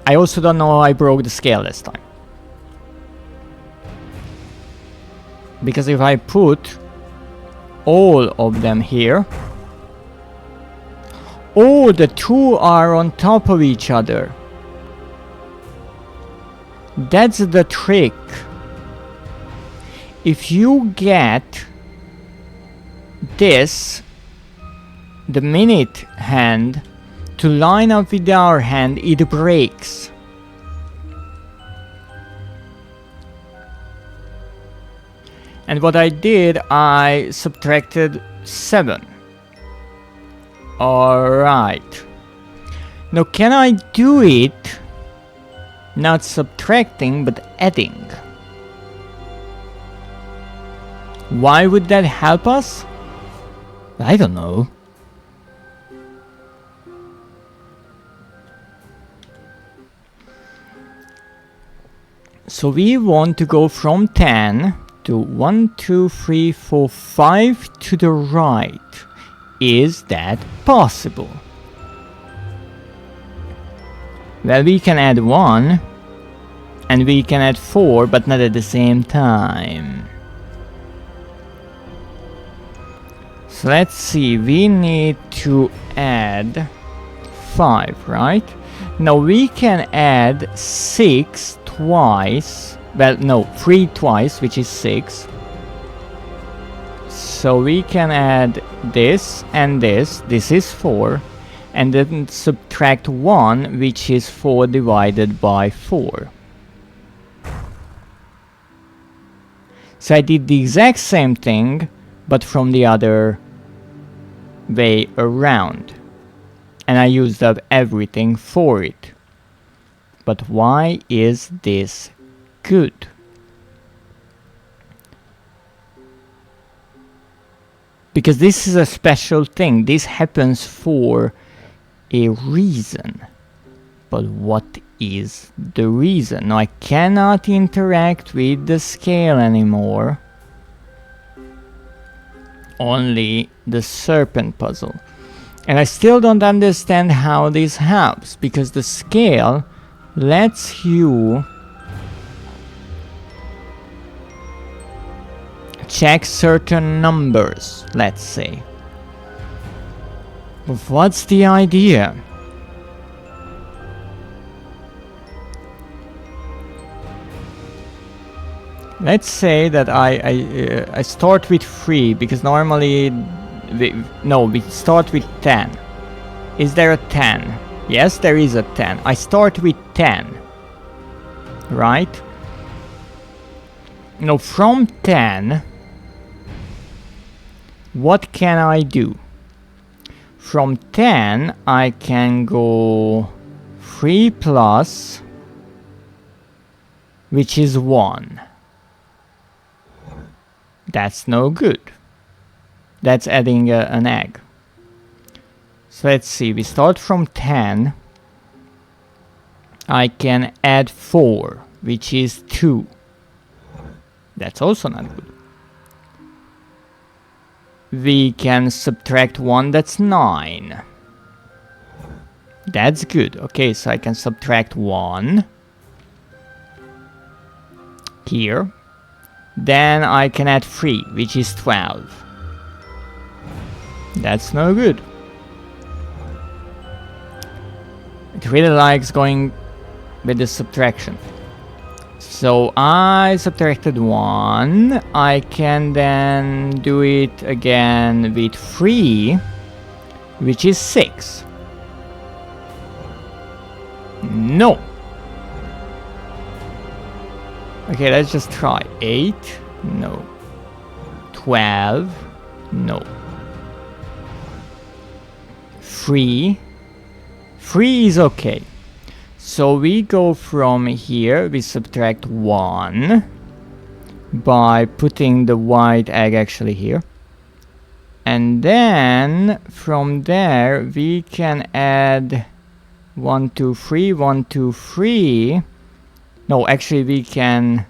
I also don't know how I broke the scale this time. Because if I put all of them here... Oh, the 2 are on top of each other. That's the trick. If you get this, the minute hand, to line up with our hand, it breaks. And what I did, I subtracted 7. Alright. Now can I do it not subtracting but adding? Why would that help us? I don't know. So we want to go from 10 to 1, 2, 3, 4, 5 to the right. Is that possible? Well, we can add 1 and we can add 4, but not at the same time. So let's see, we need to add 5, right? Now we can add 6 twice. Well, no, 3 twice, which is 6. So we can add this and this. This is 4. And then subtract 1, which is 4 divided by 4. So I did the exact same thing, but from the other way around. And I used up everything for it. But why is this good? Because this is a special thing. This happens for a reason. But what is the reason. Now I cannot interact with the scale anymore. Only the serpent puzzle. And I still don't understand how this helps, because the scale lets you check certain numbers, let's say. But what's the idea? Let's say that I start with 3, because normally we start with 10. Is there a 10? Yes, there is a 10. I start with 10. Right? Now from 10, what can I do? From 10 I can go 3 plus, which is 1. That's no good. That's adding an egg. So let's see, we start from 10. I can add 4, which is 2. That's also not good. We can subtract 1, that's 9. That's good. Okay, so I can subtract 1 here. Then I can add 3, which is 12. That's no good. It really likes going with the subtraction. So I subtracted 1. I can then do it again with 3, which is 6. No. Okay, let's just try. 8, no. 12, no. 3 is okay. So we go from here, we subtract 1 by putting the white egg actually here. And then from there we can add 1, 2, 3, 1, 2, 3. No, actually we can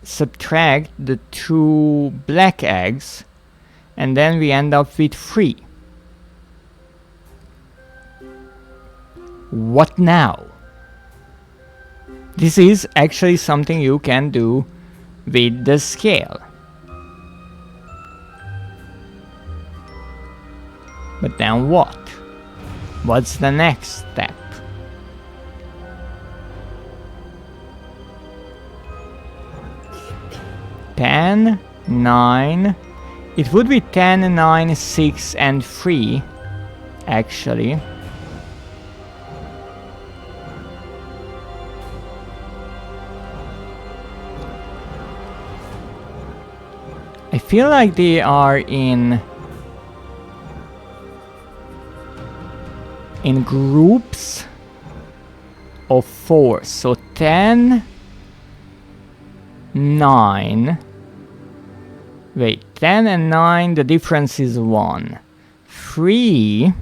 subtract the 2 black eggs, and then we end up with 3. What now? This is actually something you can do with the scale. But then what? What's the next step? Ten, 9. It would be 10, 9, 6, and 3, actually. I feel like they are in groups of 4. So 10, 9. Wait, 10 and 9, the difference is 1. 3.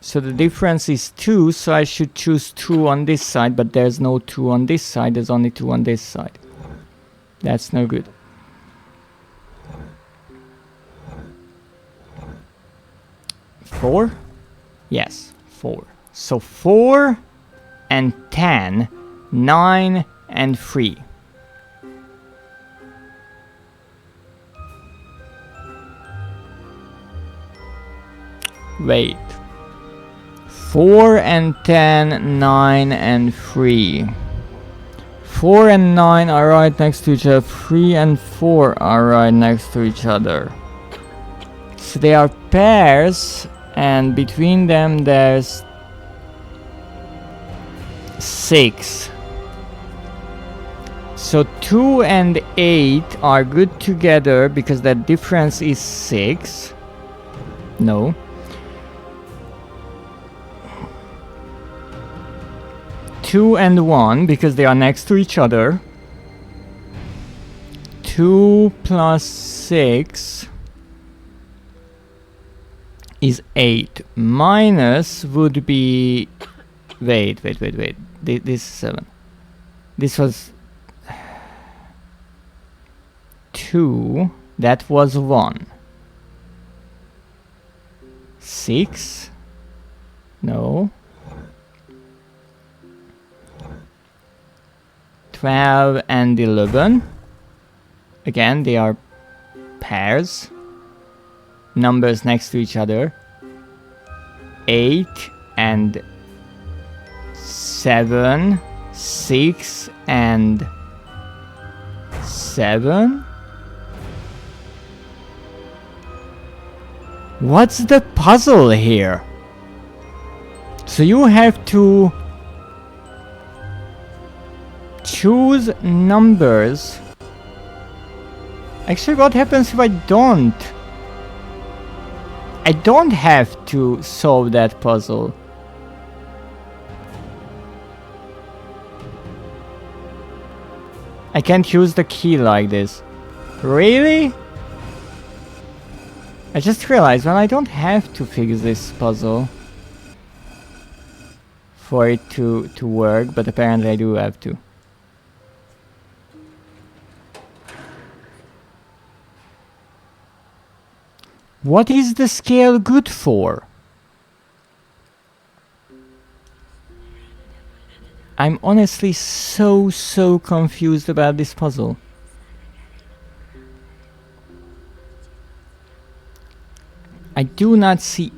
So the difference is 2, so I should choose 2 on this side, but there's no 2 on this side, there's only 2 on this side. That's no good. Four? Yes, 4. So 4 and 10, 9 and 3. Wait. 4 and 10, 9 and 3. 4 and 9 are right next to each other. 3 and 4 are right next to each other. So they are pairs, and between them there's 6. So 2 and 8 are good together because that difference is 6. No. 2 and 1 because they are next to each other. 2 plus 6 is 8. Minus would be... Wait. This is 7. This was 2. That was 1. 6. No. 12 and 11. Again, they are pairs. Numbers next to each other. 8 and 7. 6 and 7. What's the puzzle here? So you have to choose numbers. Actually, what happens if I don't? I don't have to solve that puzzle. I can't use the key like this. Really? I just realized, well, I don't have to fix this puzzle for it to work, but apparently I do have to. What is the scale good for? I'm honestly so confused about this puzzle. I do not see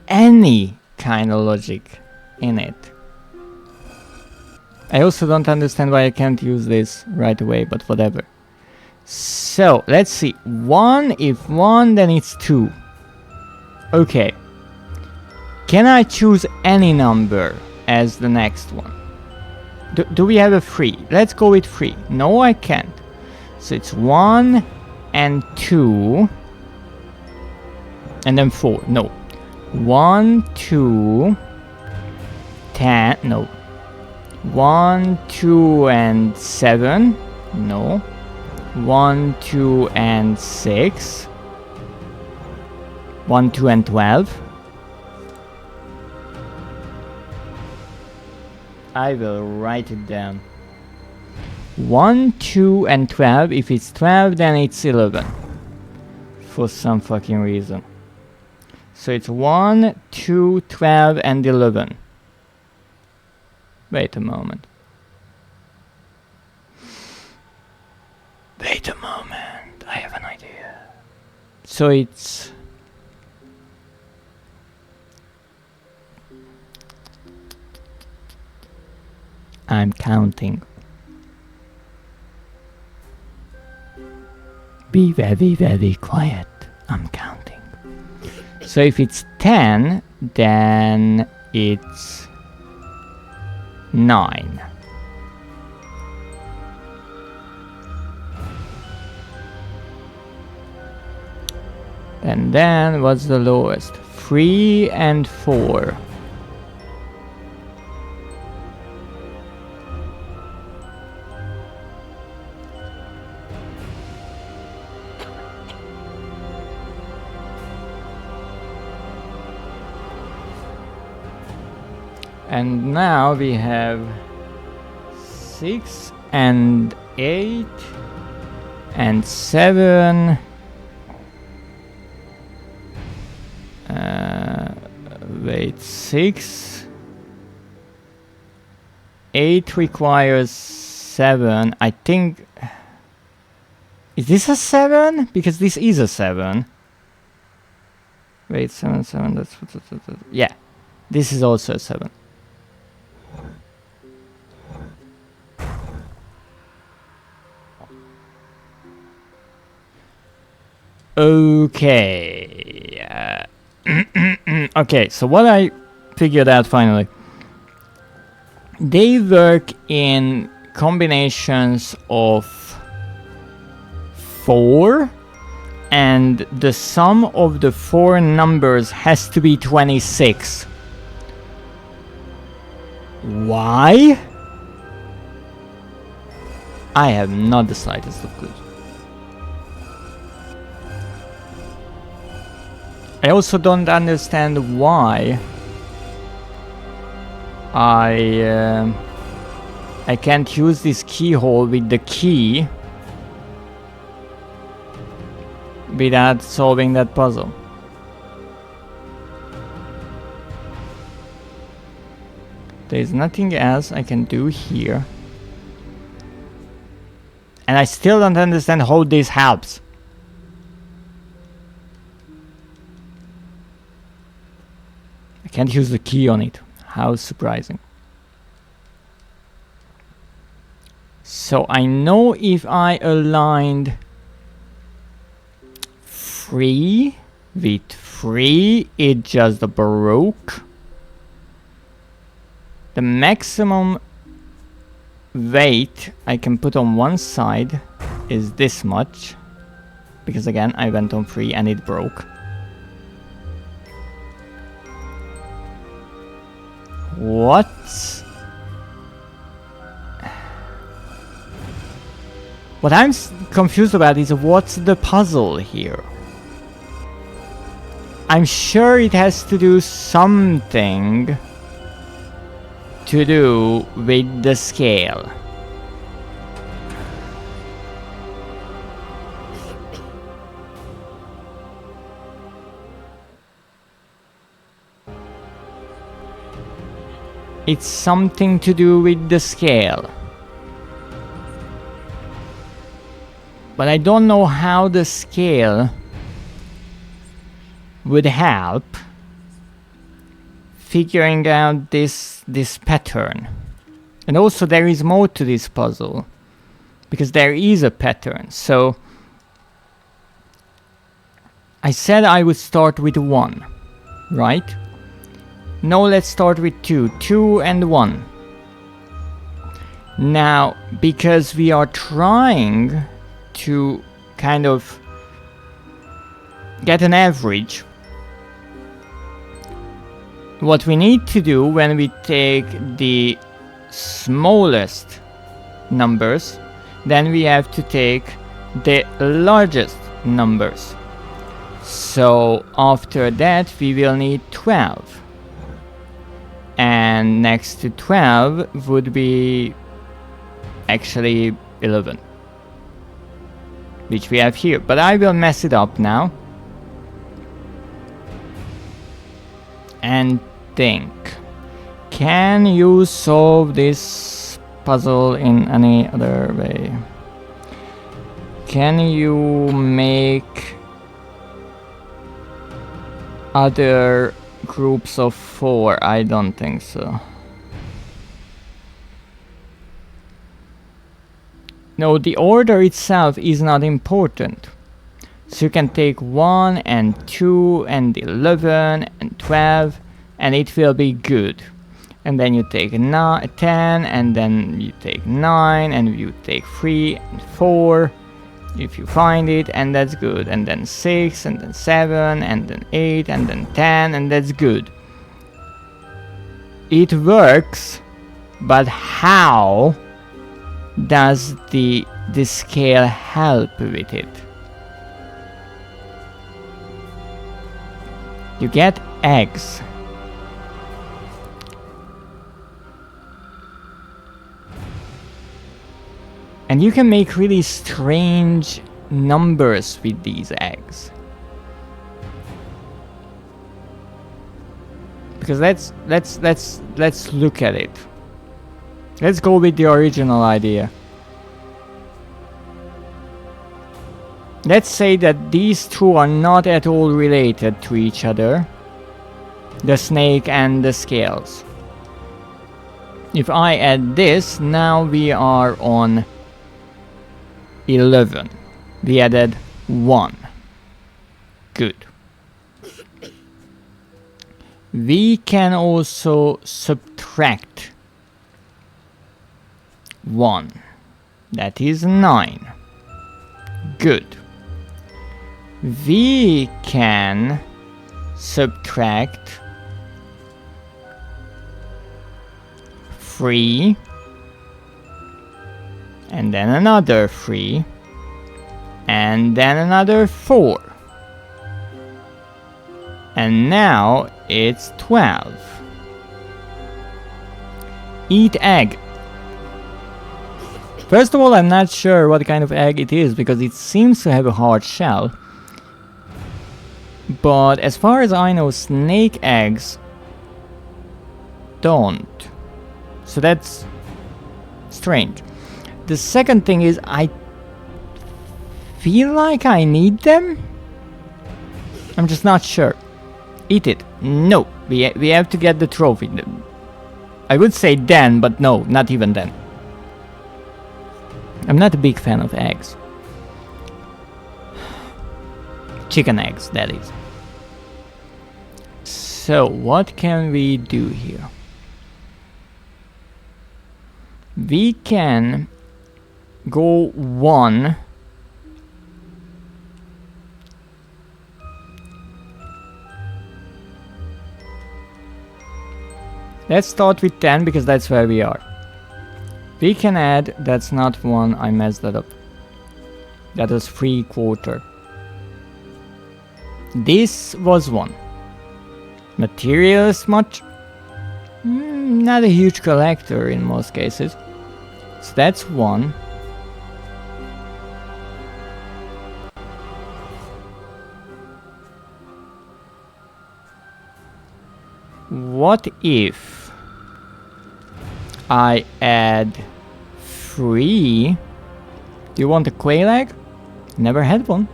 any kind of logic in it. I also don't understand why I can't use this right away, but whatever. So, let's see. 1, if 1, then it's 2. Okay. Can I choose any number as the next one? Do we have a 3? Let's go with 3. No, I can't. So it's 1 and 2. And then 4. No. 1, 2, 10. No. 1, 2, and 7. No. 1, 2, and 6. 1, 2, and 12. I will write it down. 1, 2, and 12. If it's 12, then it's 11. For some fucking reason. So it's 1, 2, 12, and 11. Wait a moment. Wait a moment. I have an idea. So it's... I'm counting. Be very quiet. I'm counting. So if it's 10, then it's 9. And then what's the lowest? 3 and 4. And now we have 6 and 8 and 7. Wait, 6. 8 requires 7. I think... Is this a 7? Because this is a 7. Wait, 7, 7, that's... Yeah, this is also a 7. Okay. Okay, so what I figured out finally. They work in combinations of 4, and the sum of the 4 numbers has to be 26. Why? I have not the slightest of clue. I also don't understand why I can't use this keyhole with the key without solving that puzzle. There's nothing else I can do here. And I still don't understand how this helps. I can't use the key on it. How surprising. So I know if I aligned 3 with 3, it just broke. The maximum weight I can put on one side is this much. Because again, I went on 3 and it broke. What? What I'm confused about is what's the puzzle here? I'm sure it has to do something to do with the scale. It's something to do with the scale. But I don't know how the scale would help figuring out this pattern. And also there is more to this puzzle, because there is a pattern. So I said I would start with 1, right? No, let's start with 2. 2 and 1. Now, because we are trying to kind of get an average, what we need to do when we take the smallest numbers, then we have to take the largest numbers. So after that we will need 12. And next to 12 would be actually 11, which we have here. But I will mess it up now and think, can you solve this puzzle in any other way? Can you make other groups of 4? I don't think so. No, the order itself is not important. So you can take 1 and 2 and 11 and 12 and it will be good. And then you take 10 and then you take 9 and you take 3 and 4 if you find it, and that's good. And then 6 and then 7 and then 8 and then 10 and that's good. It works, but how does the scale help with it? You get eggs. And you can make really strange numbers with these eggs. Because let's look at it. Let's go with the original idea. Let's say that these two are not at all related to each other. The snake and the scales. If I add this, now we are on 11. We added 1. Good. We can also subtract 1. That is 9. Good. We can subtract 3 and then another 3 and then another 4. And now it's 12. Eat egg. First of all, I'm not sure what kind of egg it is because it seems to have a hard shell. But as far as I know, snake eggs don't. So that's strange. The second thing is I feel like I need them. I'm just not sure. Eat it. No, we have to get the trophy. I would say then, but no, not even then. I'm not a big fan of eggs. Chicken eggs, that is. So, what can we do here? We can go 1. Let's start with 10 because that's where we are. We can add, that's not 1, I messed that up. That was 3/4. This was 1. Materials much? Not a huge collector in most cases. So that's 1. What if I add 3? Do you want a quail egg? Never had one.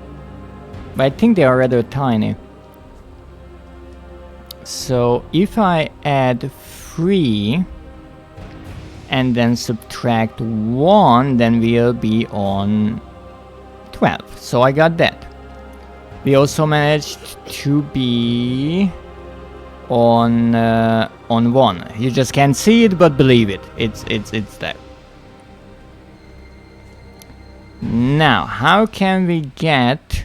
But I think they are rather tiny. So if I add 3 and then subtract 1, then we'll be on 12. So I got that. We also managed to be on 1. You just can't see it, but believe it. It's there. Now, how can we get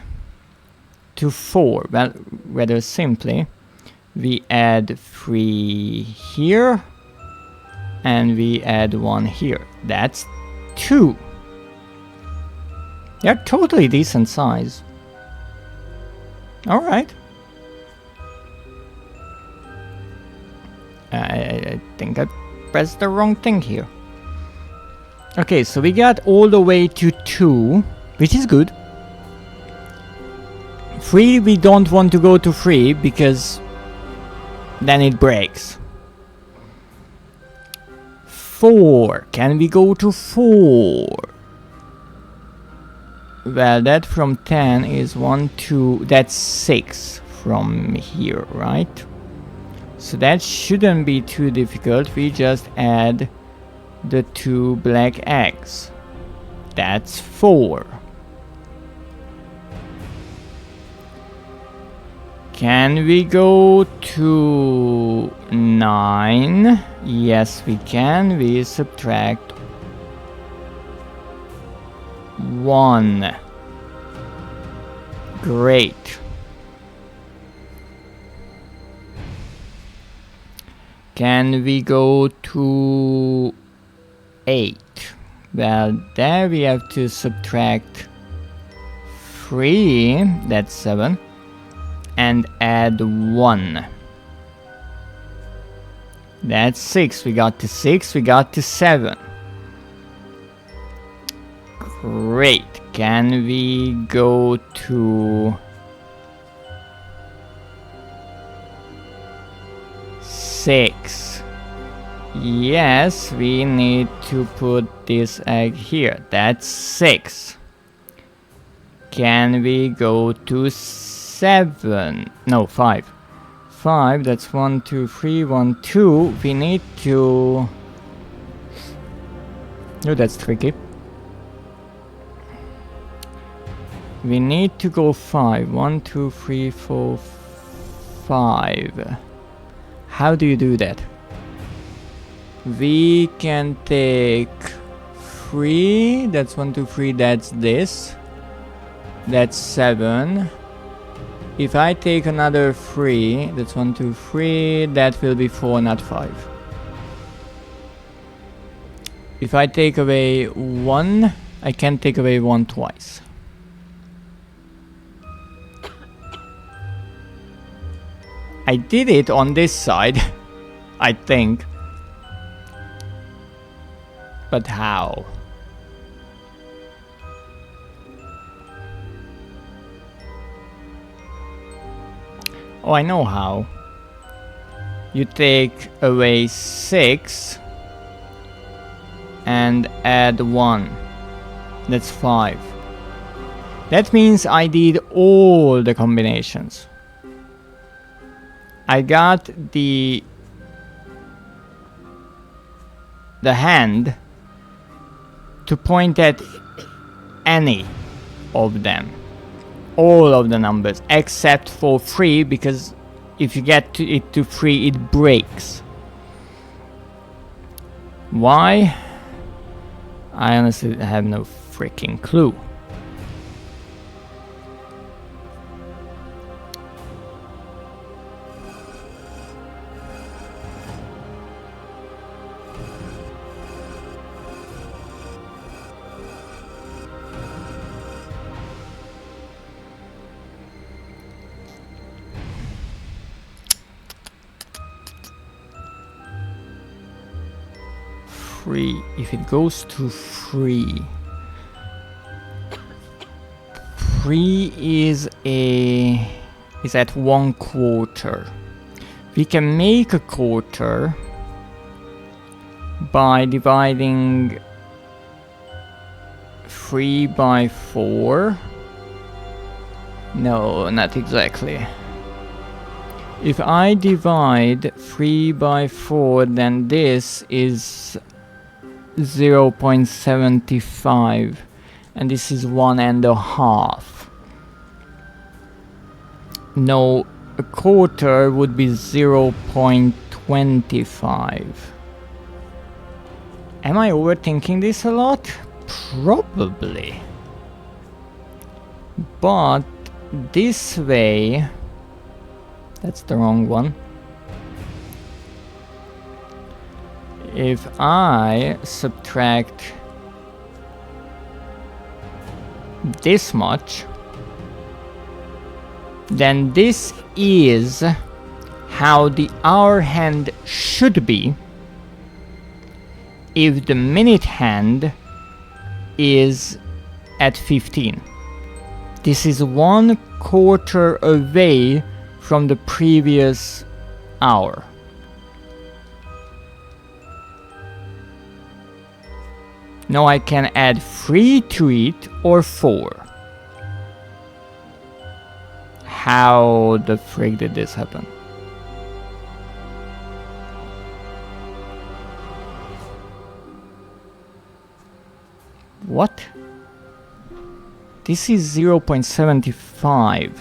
to 4? Well, rather simply, we add 3 here, and we add 1 here. That's 2. They're totally decent size. Alright. I think I pressed the wrong thing here. Okay, so we got all the way to 2, which is good. 3, we don't want to go to 3 because then it breaks. 4, can we go to 4? Well, that from 10 is 1, 2, that's 6 from here, right? So that shouldn't be too difficult. We just add the 2 black eggs. That's 4. Can we go to 9? Yes, we can. We subtract 1. Great. Can we go to 8? Well, there we have to subtract 3, that's 7, and add 1. That's 6. We got to 6, we got to 7. Great. Can we go to 6? Yes, we need to put this egg here. That's 6. Can we go to 7? No, 5. 5, that's 1, 2, 3, 1, 2. We need to... Oh, that's tricky. We need to go 5. 1, 2, 3, 4, 5. How do you do that? We can take 3. That's 1, 2, 3. That's this. That's 7. If I take another 3, that's 1, 2, 3. That will be 4, not 5. If I take away 1, I can take away 1 twice. I did it on this side, I think. But how? Oh, I know how. You take away 6 and add 1. That's 5. That means I did all the combinations. I got the hand to point at any of them. All of the numbers except for 3, because if you get to it to 3 it breaks. Why? I honestly have no freaking clue. If it goes to 3 is at 1/4. We can make a quarter by dividing 3 by 4. No, not exactly. If I divide 3 by 4, then this is 0.75 and this is 1.5. No, a quarter would be 0.25. Am I overthinking this a lot? Probably. But this way, that's the wrong one. If I subtract this much, then this is how the hour hand should be if the minute hand is at 15. This is 1/4 away from the previous hour. Now I can add 3 to it or 4. How the frick did this happen? What? This is 0.75.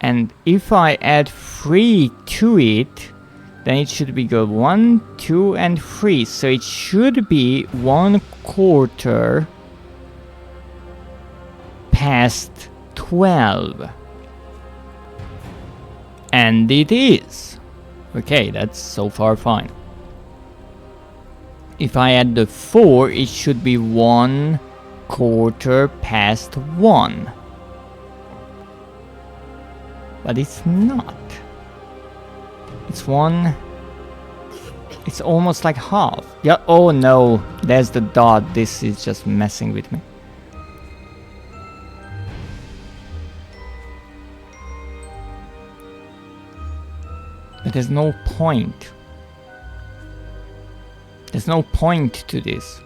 And if I add 3 to it, then it should be go 1, 2, and 3. So it should be 1/4 past 12. And it is. Okay, that's so far fine. If I add the 4, it should be 1/4 past 1. But it's not. It's 1. It's almost like half. Yeah, oh no, there's the dot. This is just messing with me. But there's no point. There's no point to this.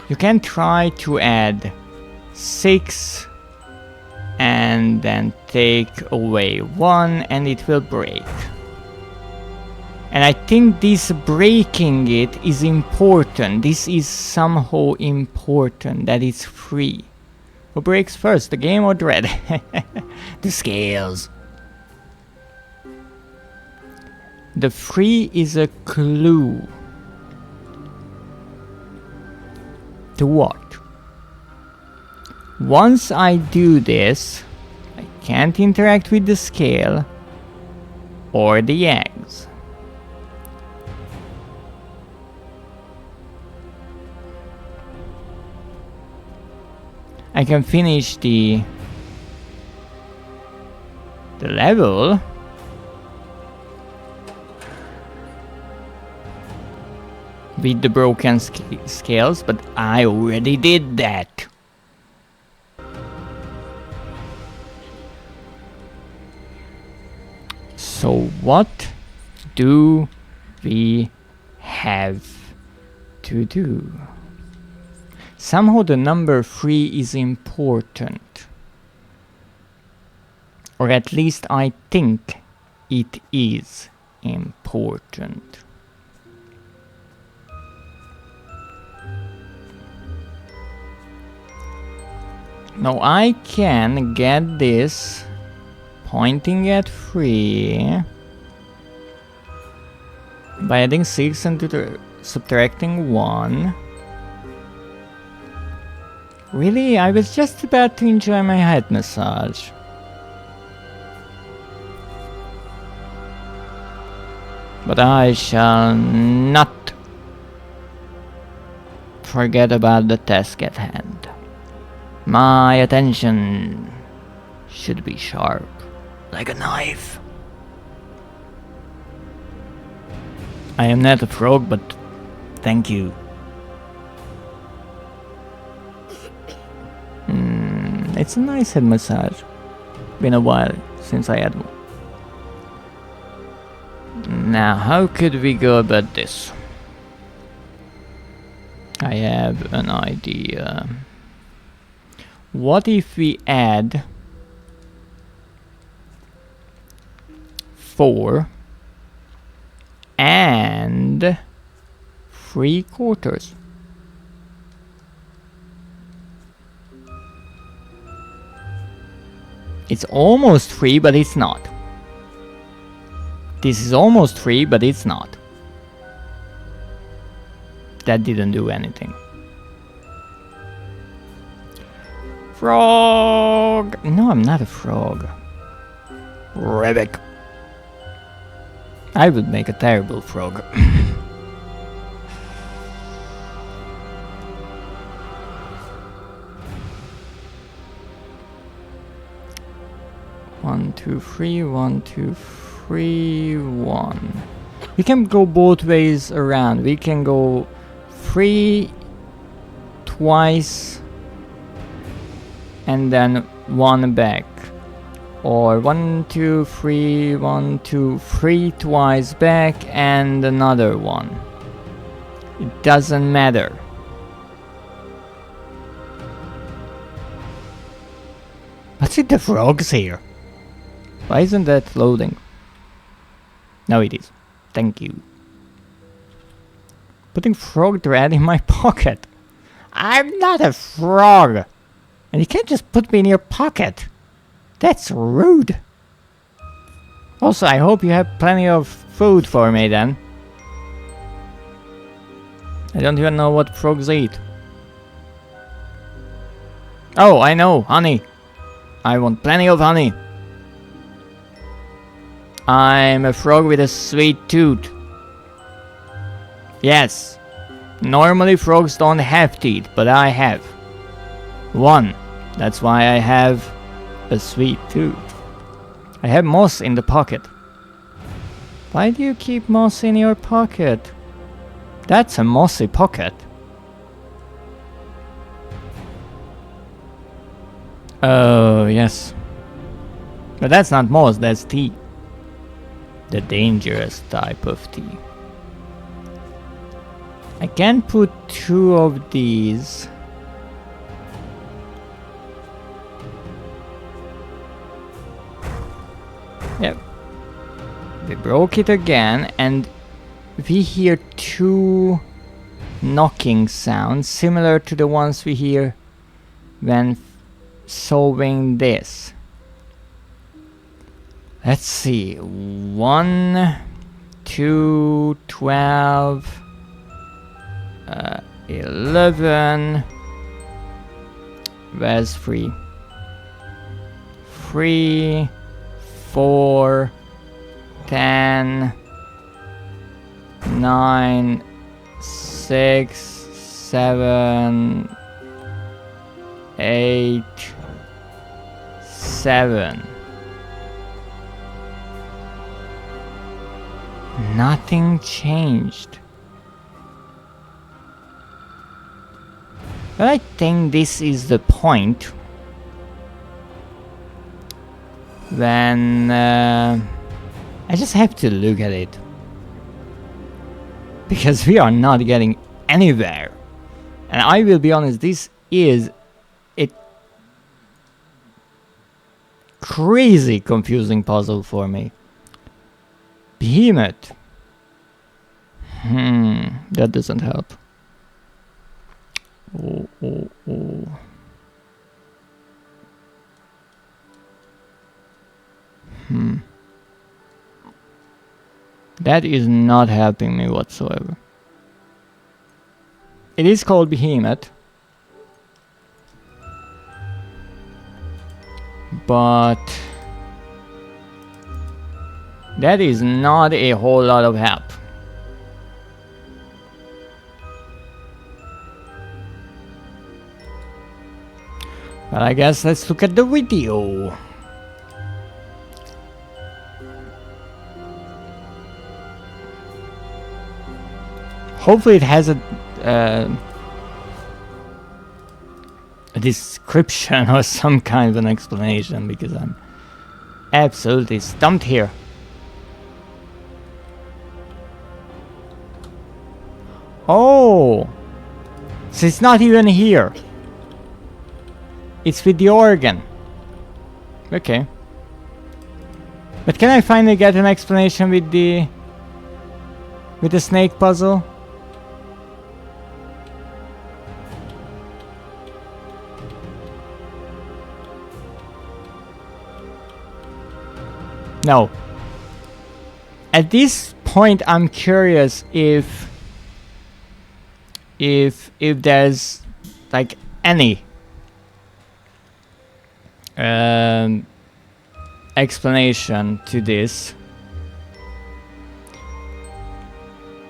You can try to add 6 and then take away 1 and it will break. And I think this breaking it is important. This is somehow important that it's free. Who breaks first, the game or Dread? The scales. The 3 is a clue. To what? Once I do this, I can't interact with the scale or the eggs. I can finish the the level. With the broken scales, but I already did that. So what do we have to do? Somehow the number 3 is important. Or at least I think it is important. Now I can get this pointing at 3 by adding 6 and subtracting 1. Really? I was just about to enjoy my head massage. But I shall not forget about the task at hand. My attention should be sharp, like a knife. I am not a frog, but thank you. It's a nice head massage. Been a while since I had one. Now, how could we go about this? I have an idea. What if we add 4 and 3/4? It's almost 3, but it's not. This is almost 3, but it's not. That didn't do anything. Frog! No, I'm not a frog. Rabbit. I would make a terrible frog. One, two, three, 1, 2, 3, 1. We can go both ways around. We can go 3 twice and then 1 back. Or 1, 2, 3, 1, 2, 3 twice back and another one. It doesn't matter. What's with the frogs here? Why isn't that loading? No, it is. Thank you. Putting frog dread in my pocket. I'm not a frog. And you can't just put me in your pocket. That's rude. Also, I hope you have plenty of food for me then. I don't even know what frogs eat. Oh, I know, honey. I want plenty of honey. I'm a frog with a sweet tooth. Yes. Normally frogs don't have teeth, but I have. 1. That's why I have a sweet tooth. I have moss in the pocket. Why do you keep moss in your pocket? That's a mossy pocket. Oh, yes. But that's not moss, that's tea. The dangerous type of tea. I can put 2 of these. Yep. We broke it again and we hear 2 knocking sounds similar to the ones we hear when solving this. Let's see. 1, 2, 12, 11. Where's 3? 3, 4, 10, 9, 6, 7, 8, 7. Nothing changed. But I think this is the point when I just have to look at it. Because we are not getting anywhere. And I will be honest, this is a crazy confusing puzzle for me. Behemoth. That doesn't help. Oh. That is not helping me whatsoever. It is called Behemoth. But that is not a whole lot of help. But I guess let's look at the video. Hopefully it has a description or some kind of an explanation, because I'm absolutely stumped here. Oh, so it's not even here. It's with the organ. Okay. But can I finally get an explanation with the snake puzzle? No. At this point, I'm curious if there's like any explanation to this.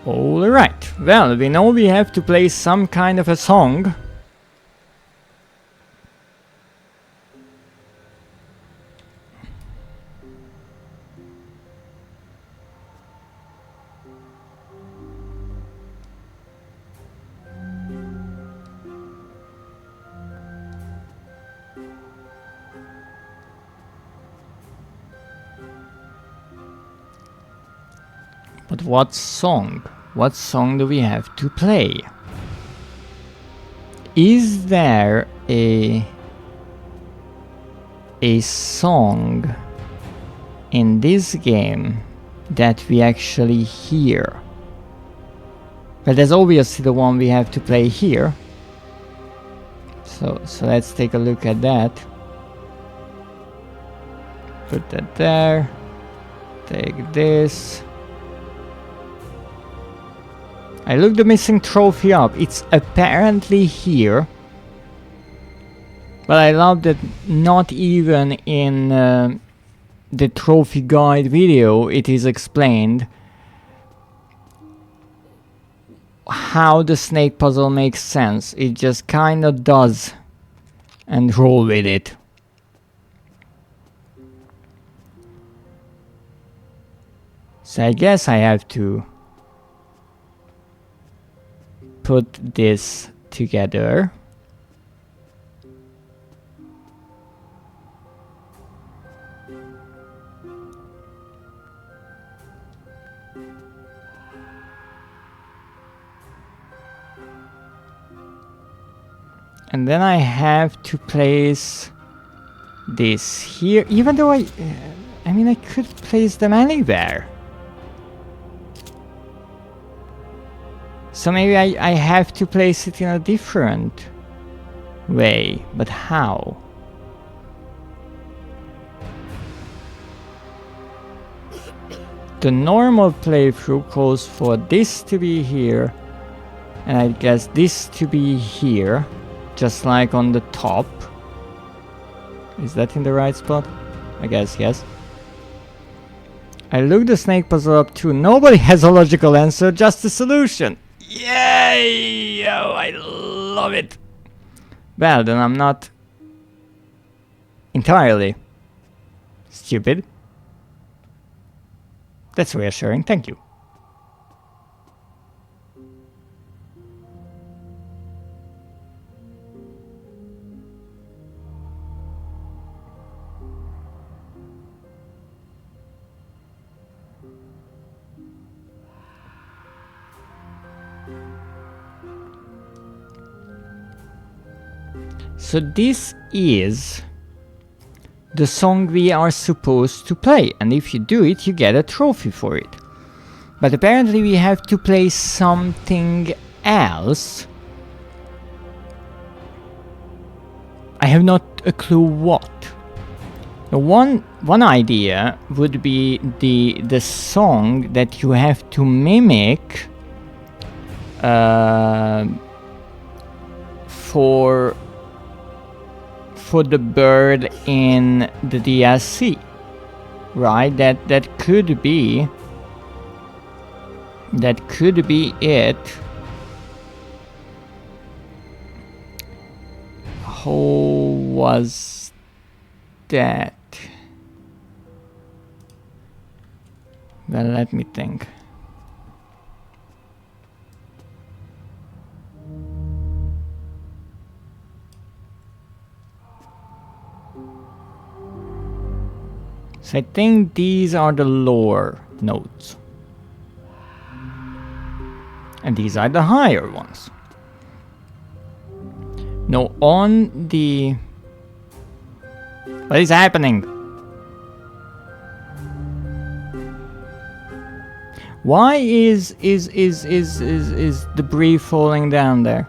All right. Well, we know we have to play some kind of a song. But what song? What song do we have to play? Is there a song in this game that we actually hear? Well, there's obviously the one we have to play here. So let's take a look at that. Put that there. Take this. I looked the missing trophy up. It's apparently here. But I love that not even in the trophy guide video it is explained how the snake puzzle makes sense. It just kinda does. And roll with it. So I guess I have to put this together. And then I have to place this here, even though I mean I could place them anywhere. So maybe I have to place it in a different way, but how? The normal playthrough calls for this to be here, and I guess this to be here, just like on the top. Is that in the right spot? I guess yes. I looked the snake puzzle up too. Nobody has a logical answer, just a solution. Yay! Oh, I love it. Well, then I'm not entirely stupid. That's reassuring, thank you. So this is the song we are supposed to play, and if you do it, you get a trophy for it. But apparently we have to play something else. I have not a clue what. The one idea would be the song that you have to mimic for the bird in the DLC, right? That could be it. How was that? Well, let me think. So I think these are the lower notes. And these are the higher ones. No, on the... What is happening? Why is debris falling down there?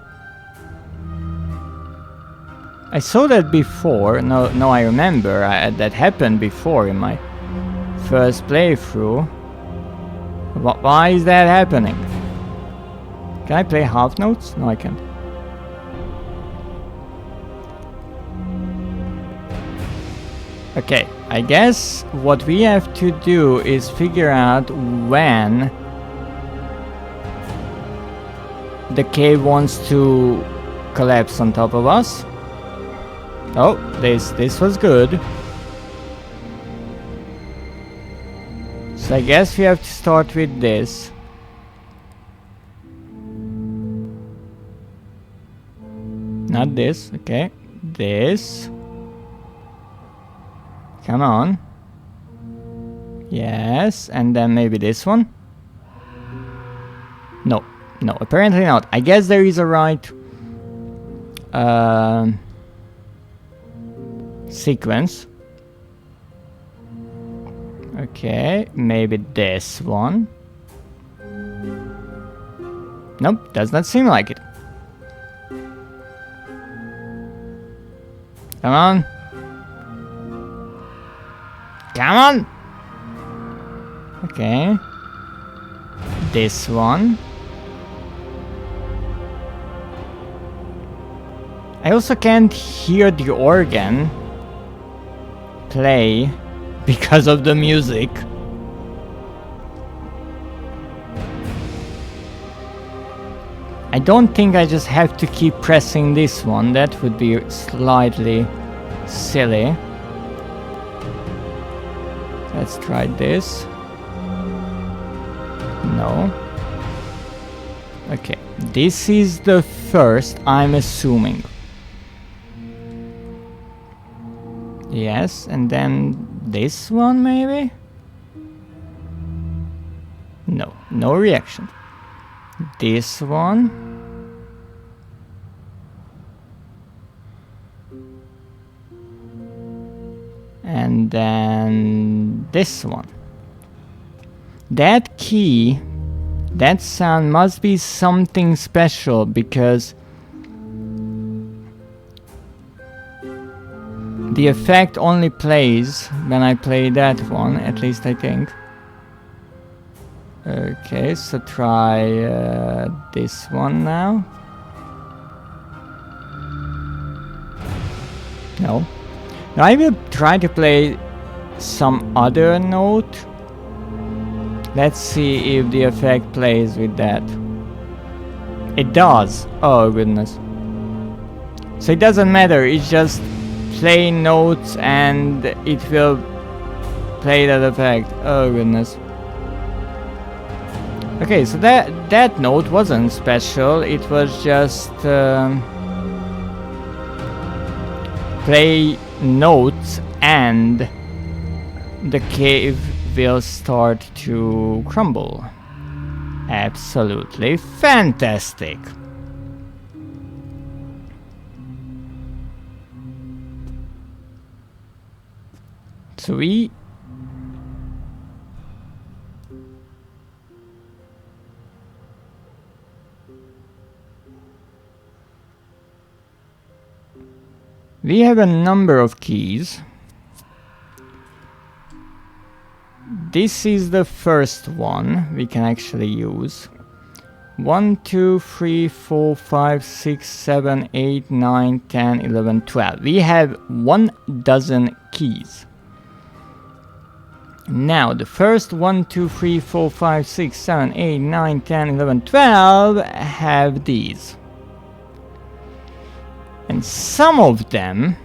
I saw that before. No, I remember that happened before in my first playthrough. Why is that happening? Can I play half notes? No, I can't. Okay, I guess what we have to do is figure out when the cave wants to collapse on top of us. Oh, this was good. So I guess we have to start with this. Not this, okay. This. Come on. Yes, and then maybe this one? No, apparently not. I guess there is a right sequence. Okay, maybe this one. Nope, does not seem like it. Come on. Come on! Okay. This one. I also can't hear the organ play because of the music. I don't think I just have to keep pressing this one. That would be slightly silly. Let's try this. No. Okay, this is the first, I'm assuming. Yes, and then this one maybe? No reaction. This one. And then this one. That key, that sound must be something special because the effect only plays when I play that one, at least I think. Okay, so try this one now. No. Now I will try to play some other note. Let's see if the effect plays with that. It does. Oh goodness. So it doesn't matter, it's just play notes and it will play that effect. Oh goodness. Okay, so that note wasn't special, it was just play notes and the cave will start to crumble. Absolutely fantastic. So we have a number of keys. This is the first one we can actually use. 1, 2, 3, 4, 5, 6, 7, 8, 9, 10, 11, 12. We have 12 keys. Now the first 1, 2, 3, 4, 5, 6, 7, 8, 9, 10, 11, 12 have these. And some of them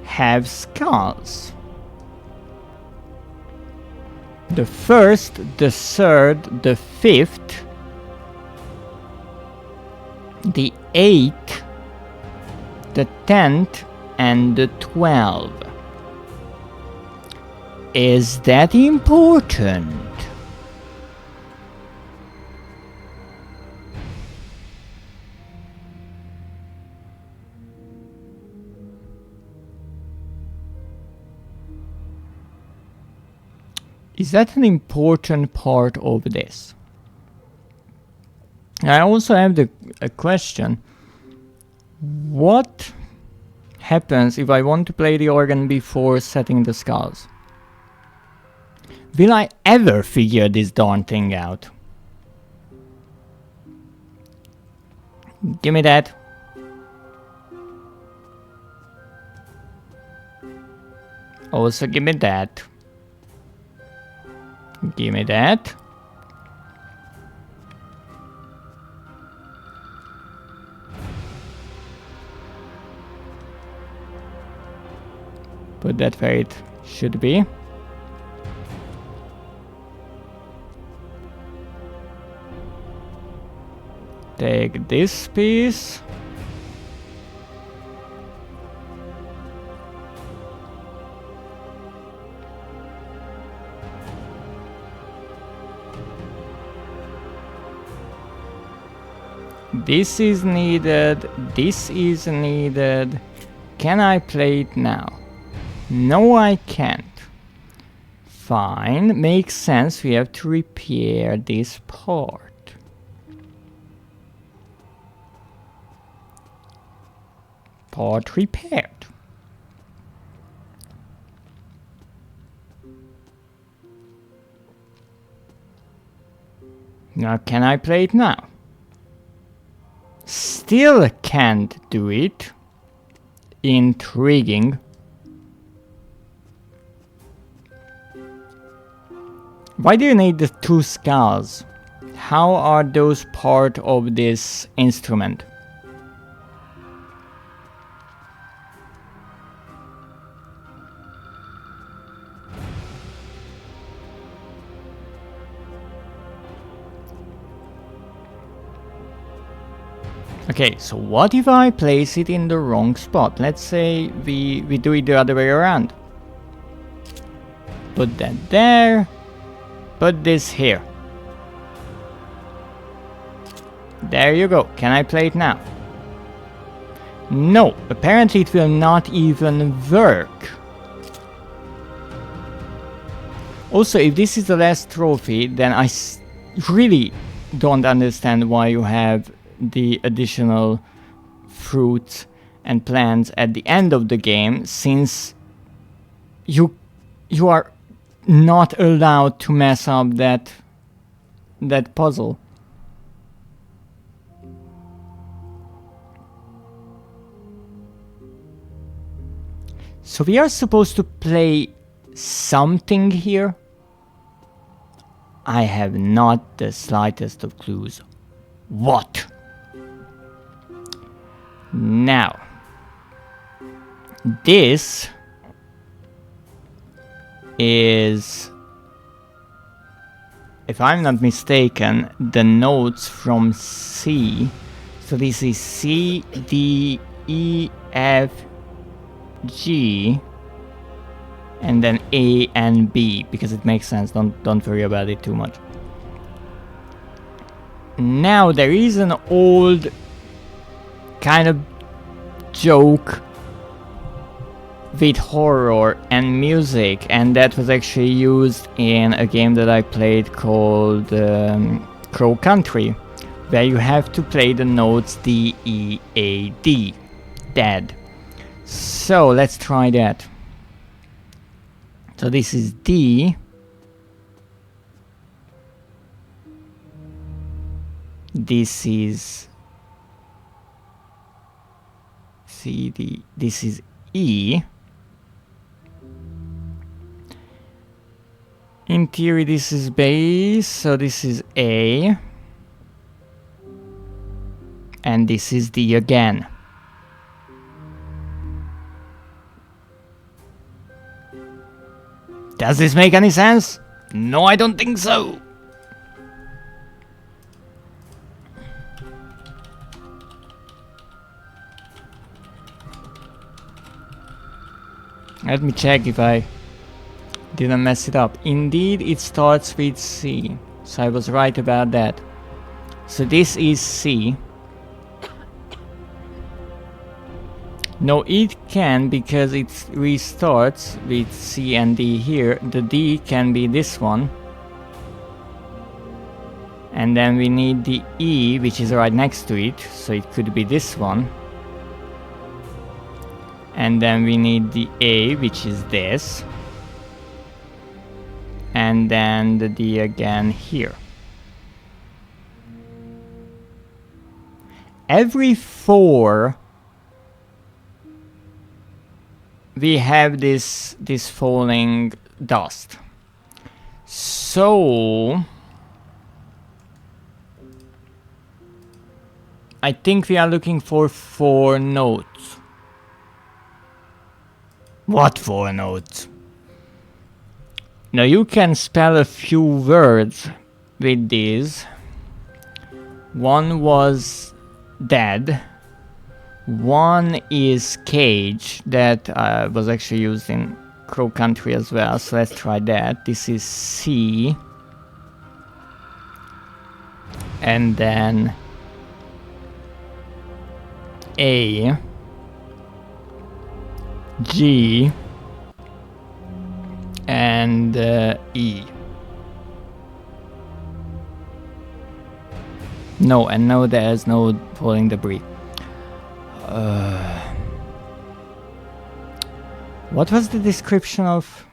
have skulls. The first, the third, the fifth, the 8th, the 10th, and the 12th. Is that important? Is that an important part of this? I also have a question. What happens if I want to play the organ before setting the skulls? Will I ever figure this darn thing out? Give me that. Also give me that. Give me that. Put that where it should be. Take this piece. This is needed. This is needed. Can I play it now? No, I can't. Fine, makes sense. We have to repair this part. Part repaired. Now, can I play it now? Still can't do it. Intriguing. Why do you need the 2 skulls? How are those part of this instrument? Okay, so what if I place it in the wrong spot? Let's say we do it the other way around. Put that there. Put this here. There you go. Can I play it now? No, apparently it will not even work. Also, if this is the last trophy, then I really don't understand why you have the additional fruits and plants at the end of the game, since you are not allowed to mess up that puzzle. So we are supposed to play something here? I have not the slightest of clues. What? Now, this is, if I'm not mistaken, the notes from C. So this is C, D, E, F, G, and then A and B, because it makes sense. Don't worry about it too much. Now there is an old kind of joke with horror and music, and that was actually used in a game that I played called Crow Country, where you have to play the notes D, E, A, D. Dead. So let's try that. So this is D. This is C, D. This is E. In theory this is bass, so this is A. And this is D again. Does this make any sense? No, I don't think so. Let me check if I didn't mess it up. Indeed, it starts with C. So I was right about that. So this is C. No, it can, because it restarts with C and D here. The D can be this one. And then we need the E, which is right next to it. So it could be this one. And then we need the A, which is this. And then the D again here. Every 4 we have this falling dust. So I think we are looking for 4 notes. What 4 notes? Now you can spell a few words with these. One was dead. One is cage, that was actually used in Crow Country as well, so let's try that. This is C. And then A. G. And E. No, and no, there's no falling debris. What was the description of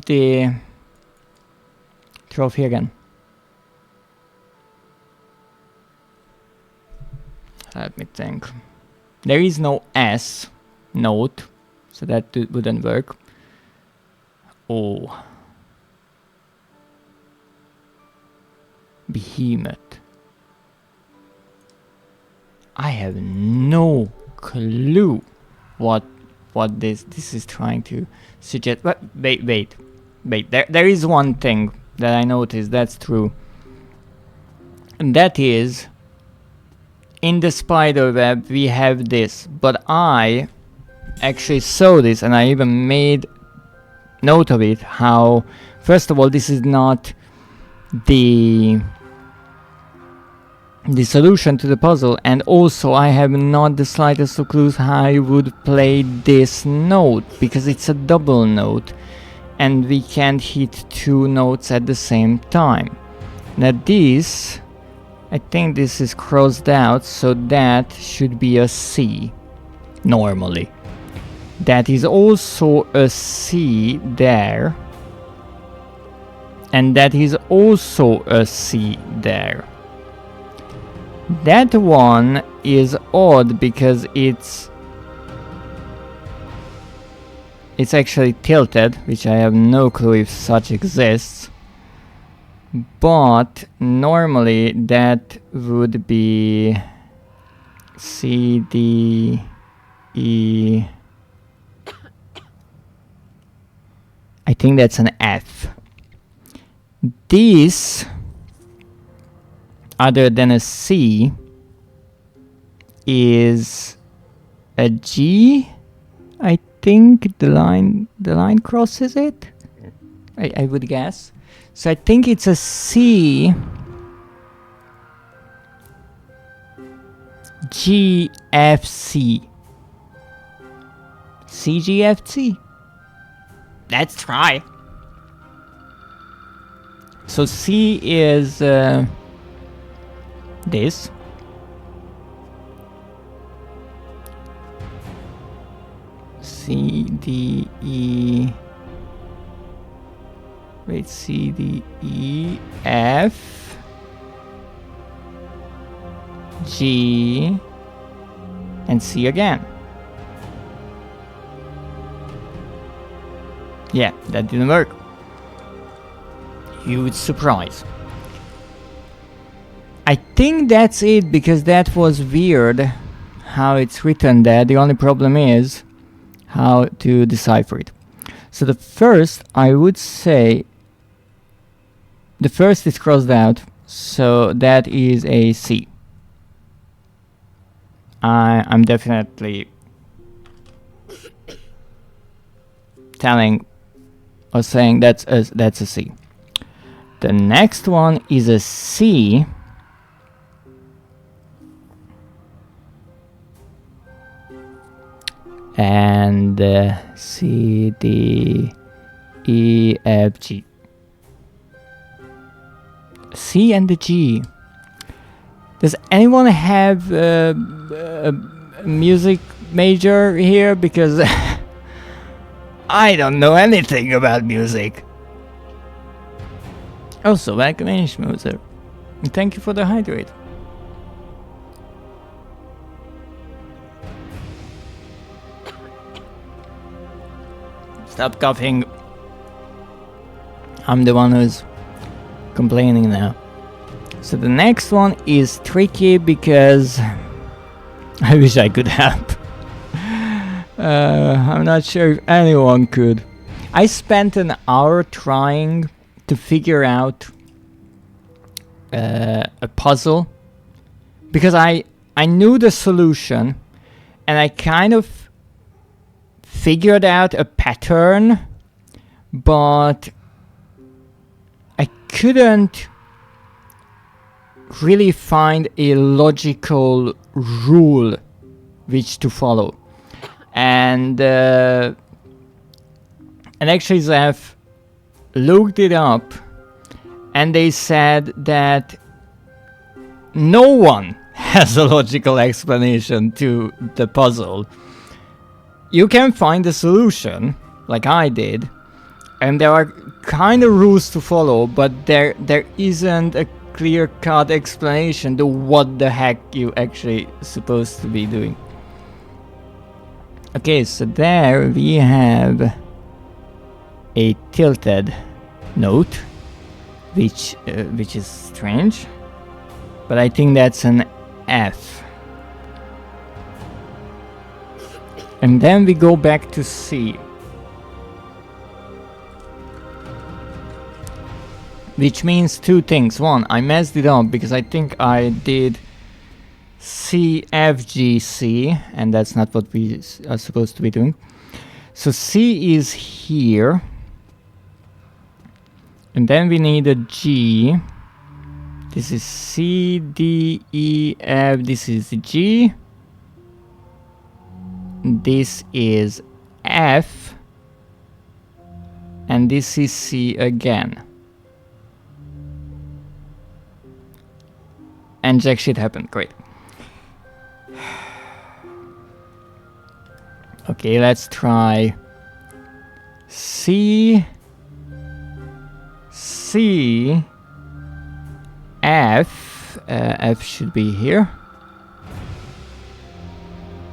the trophy again? Let me think. There is no S note, so that wouldn't work. Oh. Behemoth. I have no clue what this is trying to suggest. But wait. There is one thing that I noticed that's true. And that is, in the spider web we have this, but I actually saw this and I even made note of it, how first of all this is not the solution to the puzzle, and also I have not the slightest of clues how I would play this note, because it's a double note and we can't hit 2 notes at the same time. Now this, I think this is crossed out, so that should be a C normally. That is also a C there, and that is also a C there. That one is odd because it's actually tilted, which I have no clue if such exists. But normally that would be C, D, E. I think that's an F. This, other than a C, is a G. I think the line crosses it. I would guess. So I think it's a C, G, F, C. CGFT. Let's try. So C is this. C, D, E. Wait, C, D, E, F, G, and C again. Yeah, that didn't work. Huge surprise. I think that's it, because that was weird how it's written there. The only problem is how to decipher it. So the first, I would say, the first is crossed out, so that is a C. I'm definitely telling or saying that's a C. The next one is a C. And C, D, E, F, G. C and the G. Does anyone have a music major here? Because I don't know anything about music. Also, welcome in, Schmoozer. And thank you for the hydrate. Stop coughing. I'm the one who's complaining now. So the next one is tricky because I wish I could help. I'm not sure if anyone could. I spent an hour trying to figure out a puzzle because I knew the solution and I kind of figured out a pattern, but I couldn't really find a logical rule which to follow. And actually Zeph looked it up and they said that no one has a logical explanation to the puzzle. You can find a solution, like I did, and there are kind of rules to follow, but there isn't a clear-cut explanation to what the heck you actually supposed to be doing. Okay, so there we have a tilted note, which is strange, but I think that's an F. And then we go back to C, which means two things. One, I messed it up because I think I did C, F, G, C, and that's not what we are supposed to be doing. So C is here, and then we need a G. This is C, D, E, F, this is G. This is F, and this is C again. And jack shit happened, great. Okay, let's try C, C, F, F should be here.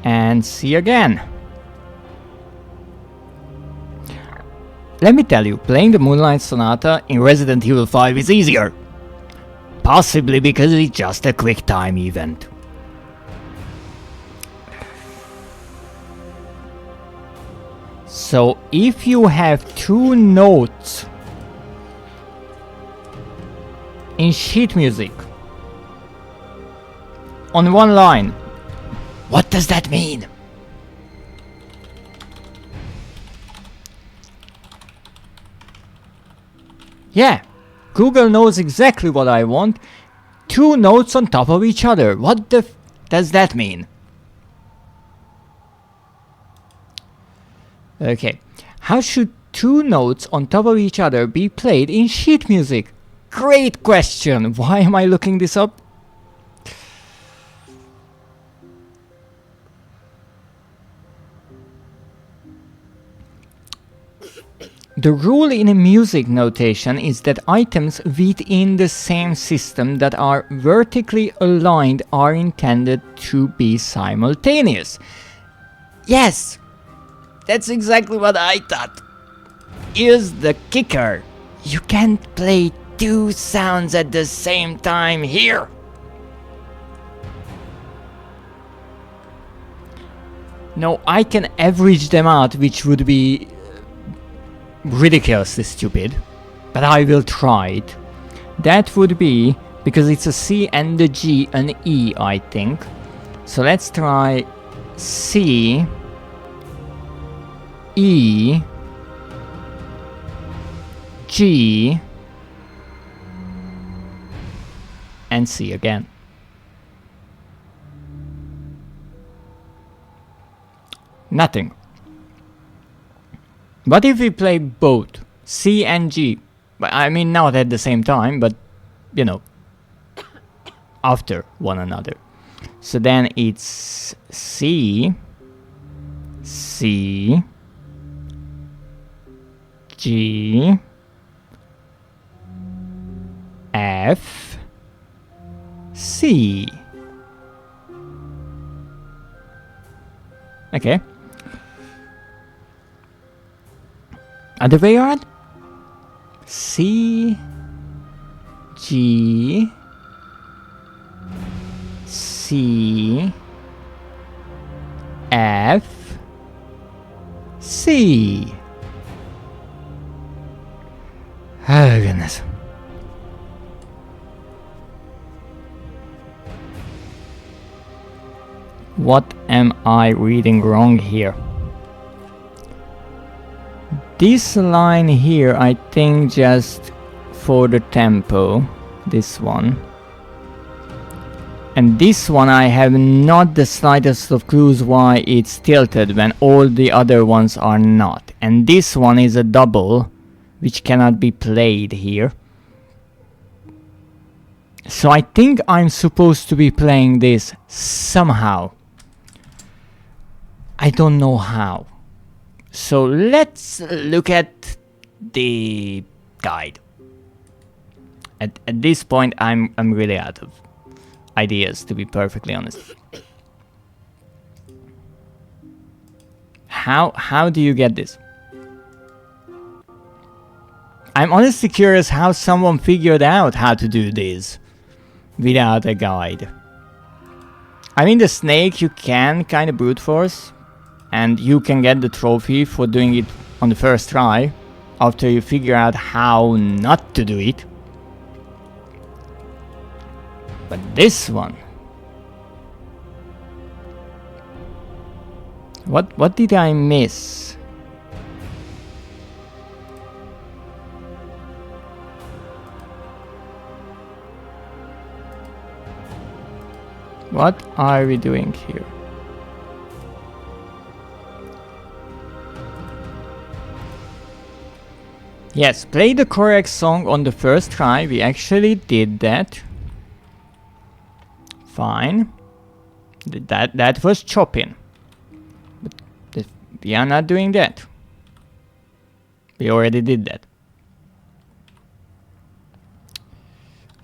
And C again. Let me tell you, playing the Moonlight Sonata in Resident Evil 5 is easier. Possibly because it's just a quick time event. So if you have two notes in sheet music on one line, what does that mean? Yeah, Google knows exactly what I want. Two notes on top of each other. What the f does that mean? Okay. How should two notes on top of each other be played in sheet music? Great question! Why am I looking this up? The rule in a music notation is that items within the same system that are vertically aligned are intended to be simultaneous. Yes! That's exactly what I thought. Here's the kicker. You can't play two sounds at the same time here. No, I can average them out, which would be ridiculously stupid, but I will try it. That would be, because it's a C and a G, an E, I think. So let's try C, E, G, and C again. Nothing. What if we play both C and G? I mean, not at the same time, but you know, after one another. So then it's C, C, G, F, C. Okay. Other way around? C, G, C, F, C. Oh goodness. What am I reading wrong here? This line here, I think just for the tempo, this one. And this one I have not the slightest of clues why it's tilted when all the other ones are not. And this one is a double, which cannot be played here. So I think I'm supposed to be playing this somehow. I don't know how. So let's look at the guide. At this point, I'm really out of ideas, to be perfectly honest. How do you get this? I'm honestly curious how someone figured out how to do this without a guide. I mean, the snake you can kind of brute force. And you can get the trophy for doing it on the first try, after you figure out how not to do it. But this one... What did I miss? What are we doing here? Yes, play the correct song on the first try. We actually did that. Fine. That was chopping. But we are not doing that. We already did that.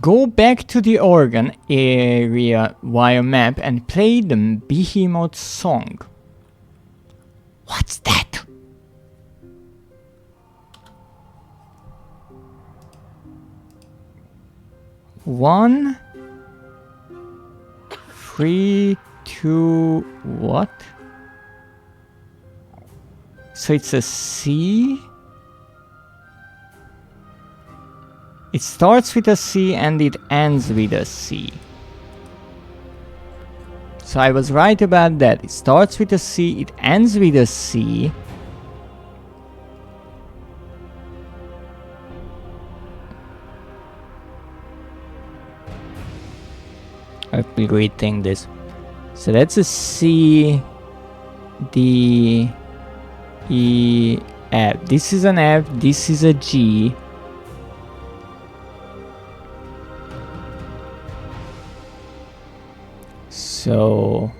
Go back to the organ area via map and play the Behemoth song. What's that? One, 3, 2, what? So it's a C? It starts with a C and it ends with a C. So I was right about that. It starts with a C, it ends with a C. I will rethink this. So that's a C, D, E, F. This is an F, this is a G. So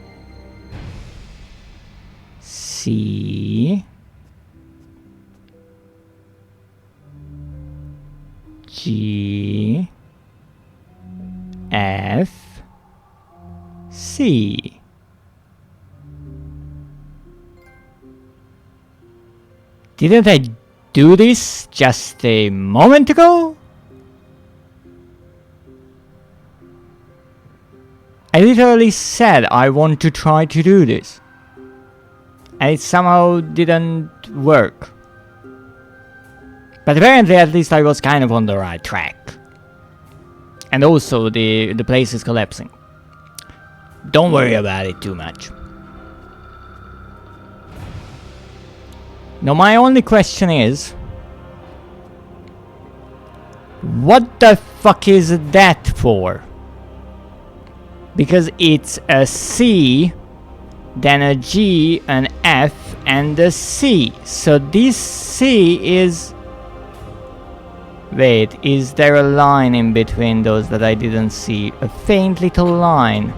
C, G, F, C. Didn't I do this just a moment ago? I literally said I want to try to do this. And it somehow didn't work. But apparently at least I was kind of on the right track. And also the place is collapsing. Don't worry about it too much. Now my only question is, what the fuck is that for? Because it's a C, then a G, an F, and a C. So this C is... Wait, is there a line in between those that I didn't see? A faint little line.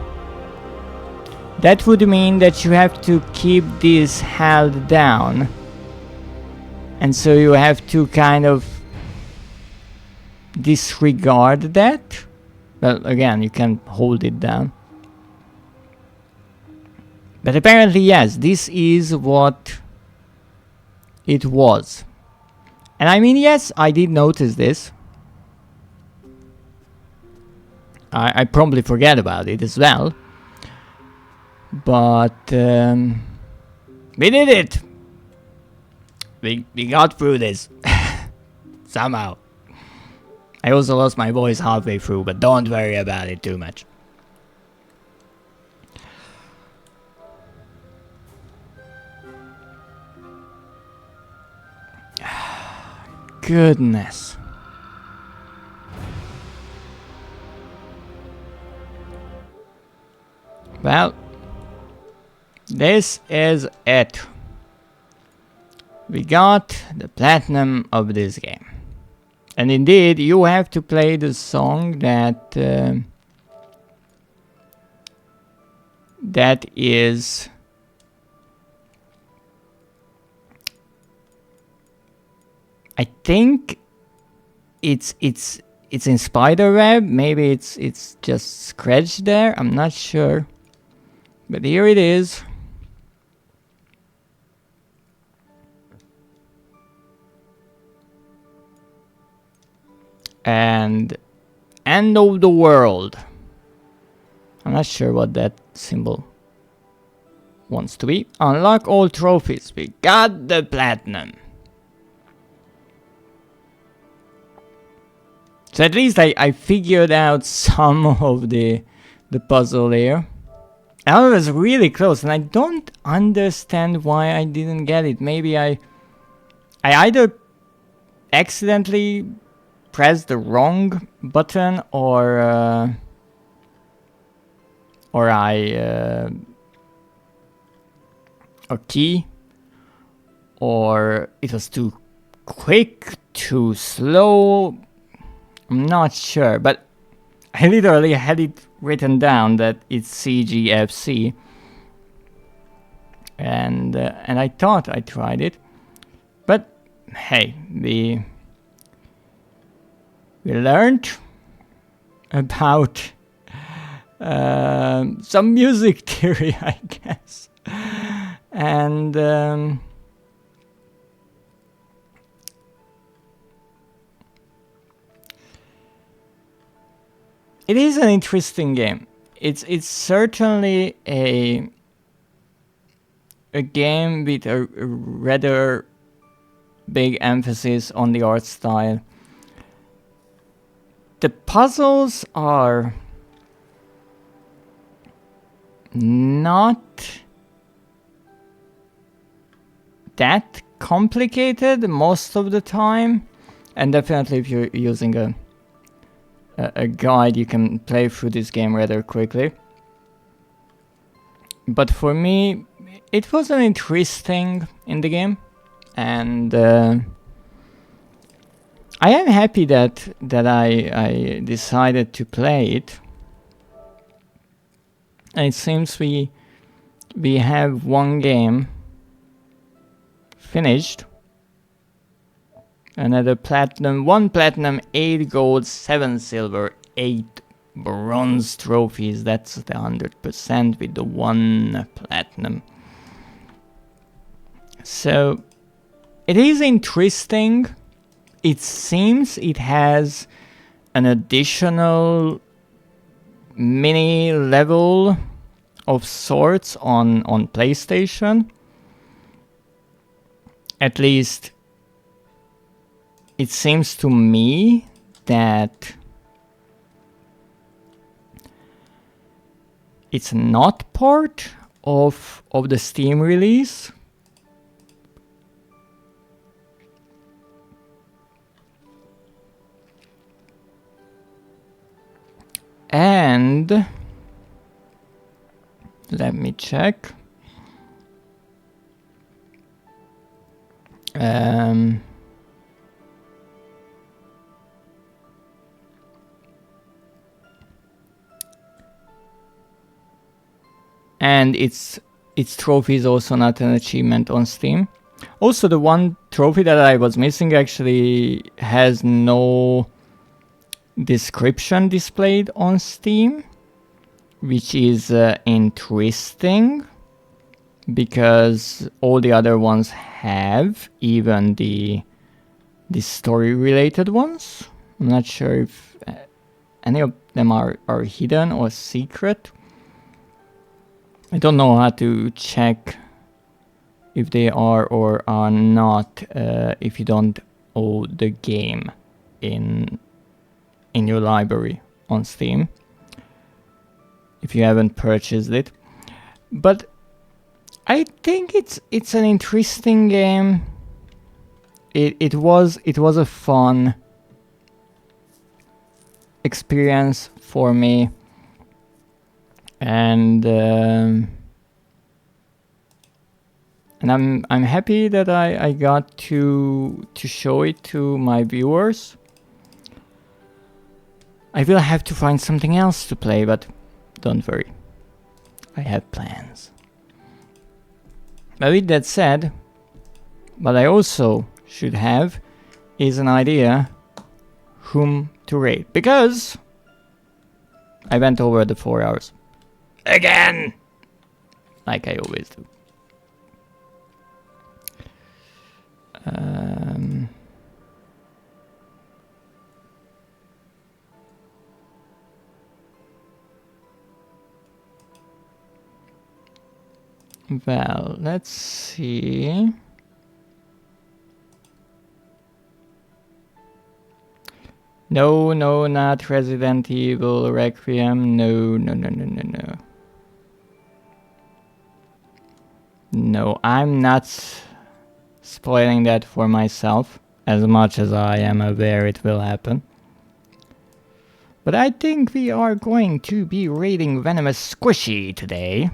That would mean that you have to keep this held down. And so you have to kind of disregard that. Well, again, you can hold it down. But apparently, yes, this is what it was. And I mean, yes, I did notice this. I probably forget about it as well. But we did it! We got through this. Somehow. I also lost my voice halfway through, but don't worry about it too much. Goodness. Well, this is it. We got the platinum of this game. And indeed, you have to play the song that that is I think it's in Spiderweb. Maybe it's just scratched there. I'm not sure, but here it is. And end of the world. I'm not sure what that symbol wants to be. Unlock all trophies. We got the platinum. So at least I figured out some of the puzzle here. I was really close, and I don't understand why I didn't get it. Maybe I either accidentally pressed the wrong button, or key, or it was too quick, too slow. I'm not sure, but I literally had it written down that it's CGFC, and I thought I tried it, but hey, we learned about some music theory, I guess, and it is an interesting game. It's certainly a game with a rather big emphasis on the art style. The puzzles are not that complicated most of the time, and definitely if you're using a guide, you can play through this game rather quickly. But for me, it wasn't interesting in the game. and I am happy that I decided to play it. And it seems we have one game finished. Another platinum, 1 platinum, 8 gold, 7 silver, 8 bronze trophies. That's the 100% with the 1 platinum. So it is interesting. It seems it has an additional mini level of sorts on PlayStation. At least it seems to me that it's not part of the Steam release. And let me check. And its trophy is also not an achievement on Steam. Also, the one trophy that I was missing actually has no description displayed on Steam, which is interesting because all the other ones have, even the story related ones. I'm not sure if any of them are hidden or secret. I don't know how to check if they are or are not if you don't own the game in your library on Steam, if you haven't purchased it. But I think it's an interesting game. It was a fun experience for me, and I'm happy that I got to show it to my viewers. I will have to find something else to play, but don't worry, I have plans. But with that said, what I also should have is an idea whom to rate, because I went over the 4 hours again, like I always do. Well, let's see. No, not Resident Evil Requiem. No. No, I'm not spoiling that for myself, as much as I am aware it will happen. But I think we are going to be rating Venomous Squishy today,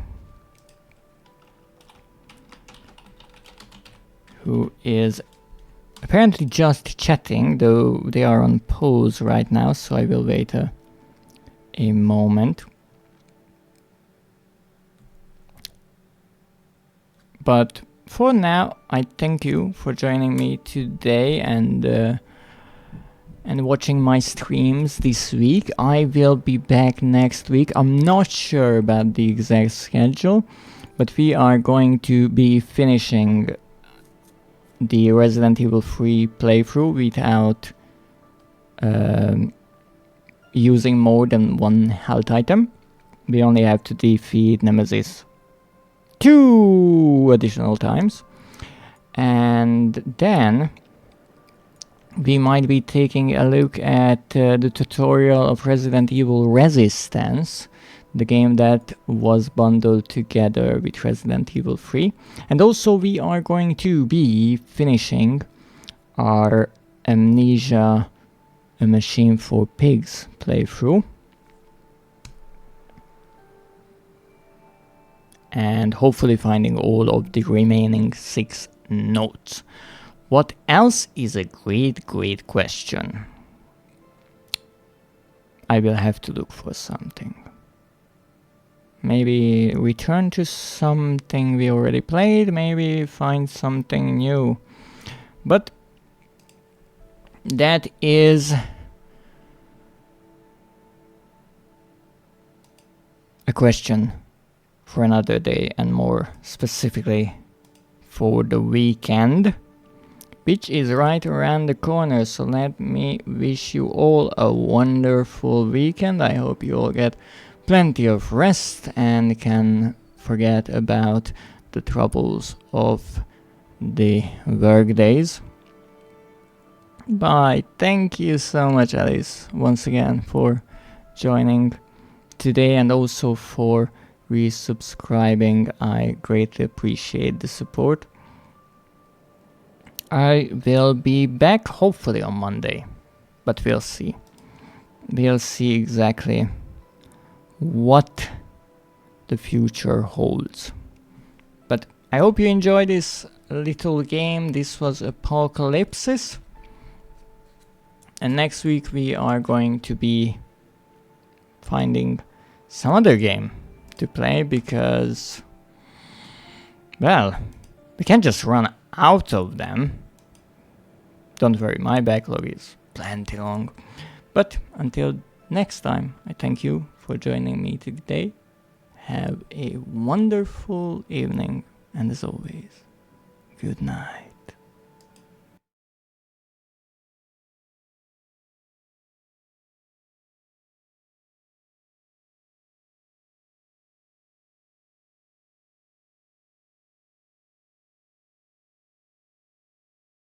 who is apparently just chatting, though they are on pause right now, so I will wait a moment. But for now, I thank you for joining me today and watching my streams this week. I will be back next week. I'm not sure about the exact schedule, but we are going to be finishing the Resident Evil 3 playthrough without using more than 1 health item. We only have to defeat Nemesis 2 additional times, and then we might be taking a look at the tutorial of Resident Evil Resistance, the game that was bundled together with Resident Evil 3. And also we are going to be finishing our Amnesia: A Machine for Pigs playthrough. And hopefully finding all of the remaining 6 notes. What else is a great question? I will have to look for something. Maybe return to something we already played, maybe find something new. But that is a question for another day, and more specifically for the weekend, which is right around the corner. So let me wish you all a wonderful weekend. I hope you all get plenty of rest and can forget about the troubles of the work days. Bye. Thank you so much, Alice, once again for joining today, and also for resubscribing. I greatly appreciate the support. I will be back hopefully on Monday, but we'll see. We'll see exactly what the future holds. But I hope you enjoyed this little game. This was Apocalipsis. And next week we are going to be finding some other game to play, because, well, we can't just run out of them. Don't worry, my backlog is plenty long. But until next time, I thank you for joining me today. Have a wonderful evening, and as always, good night.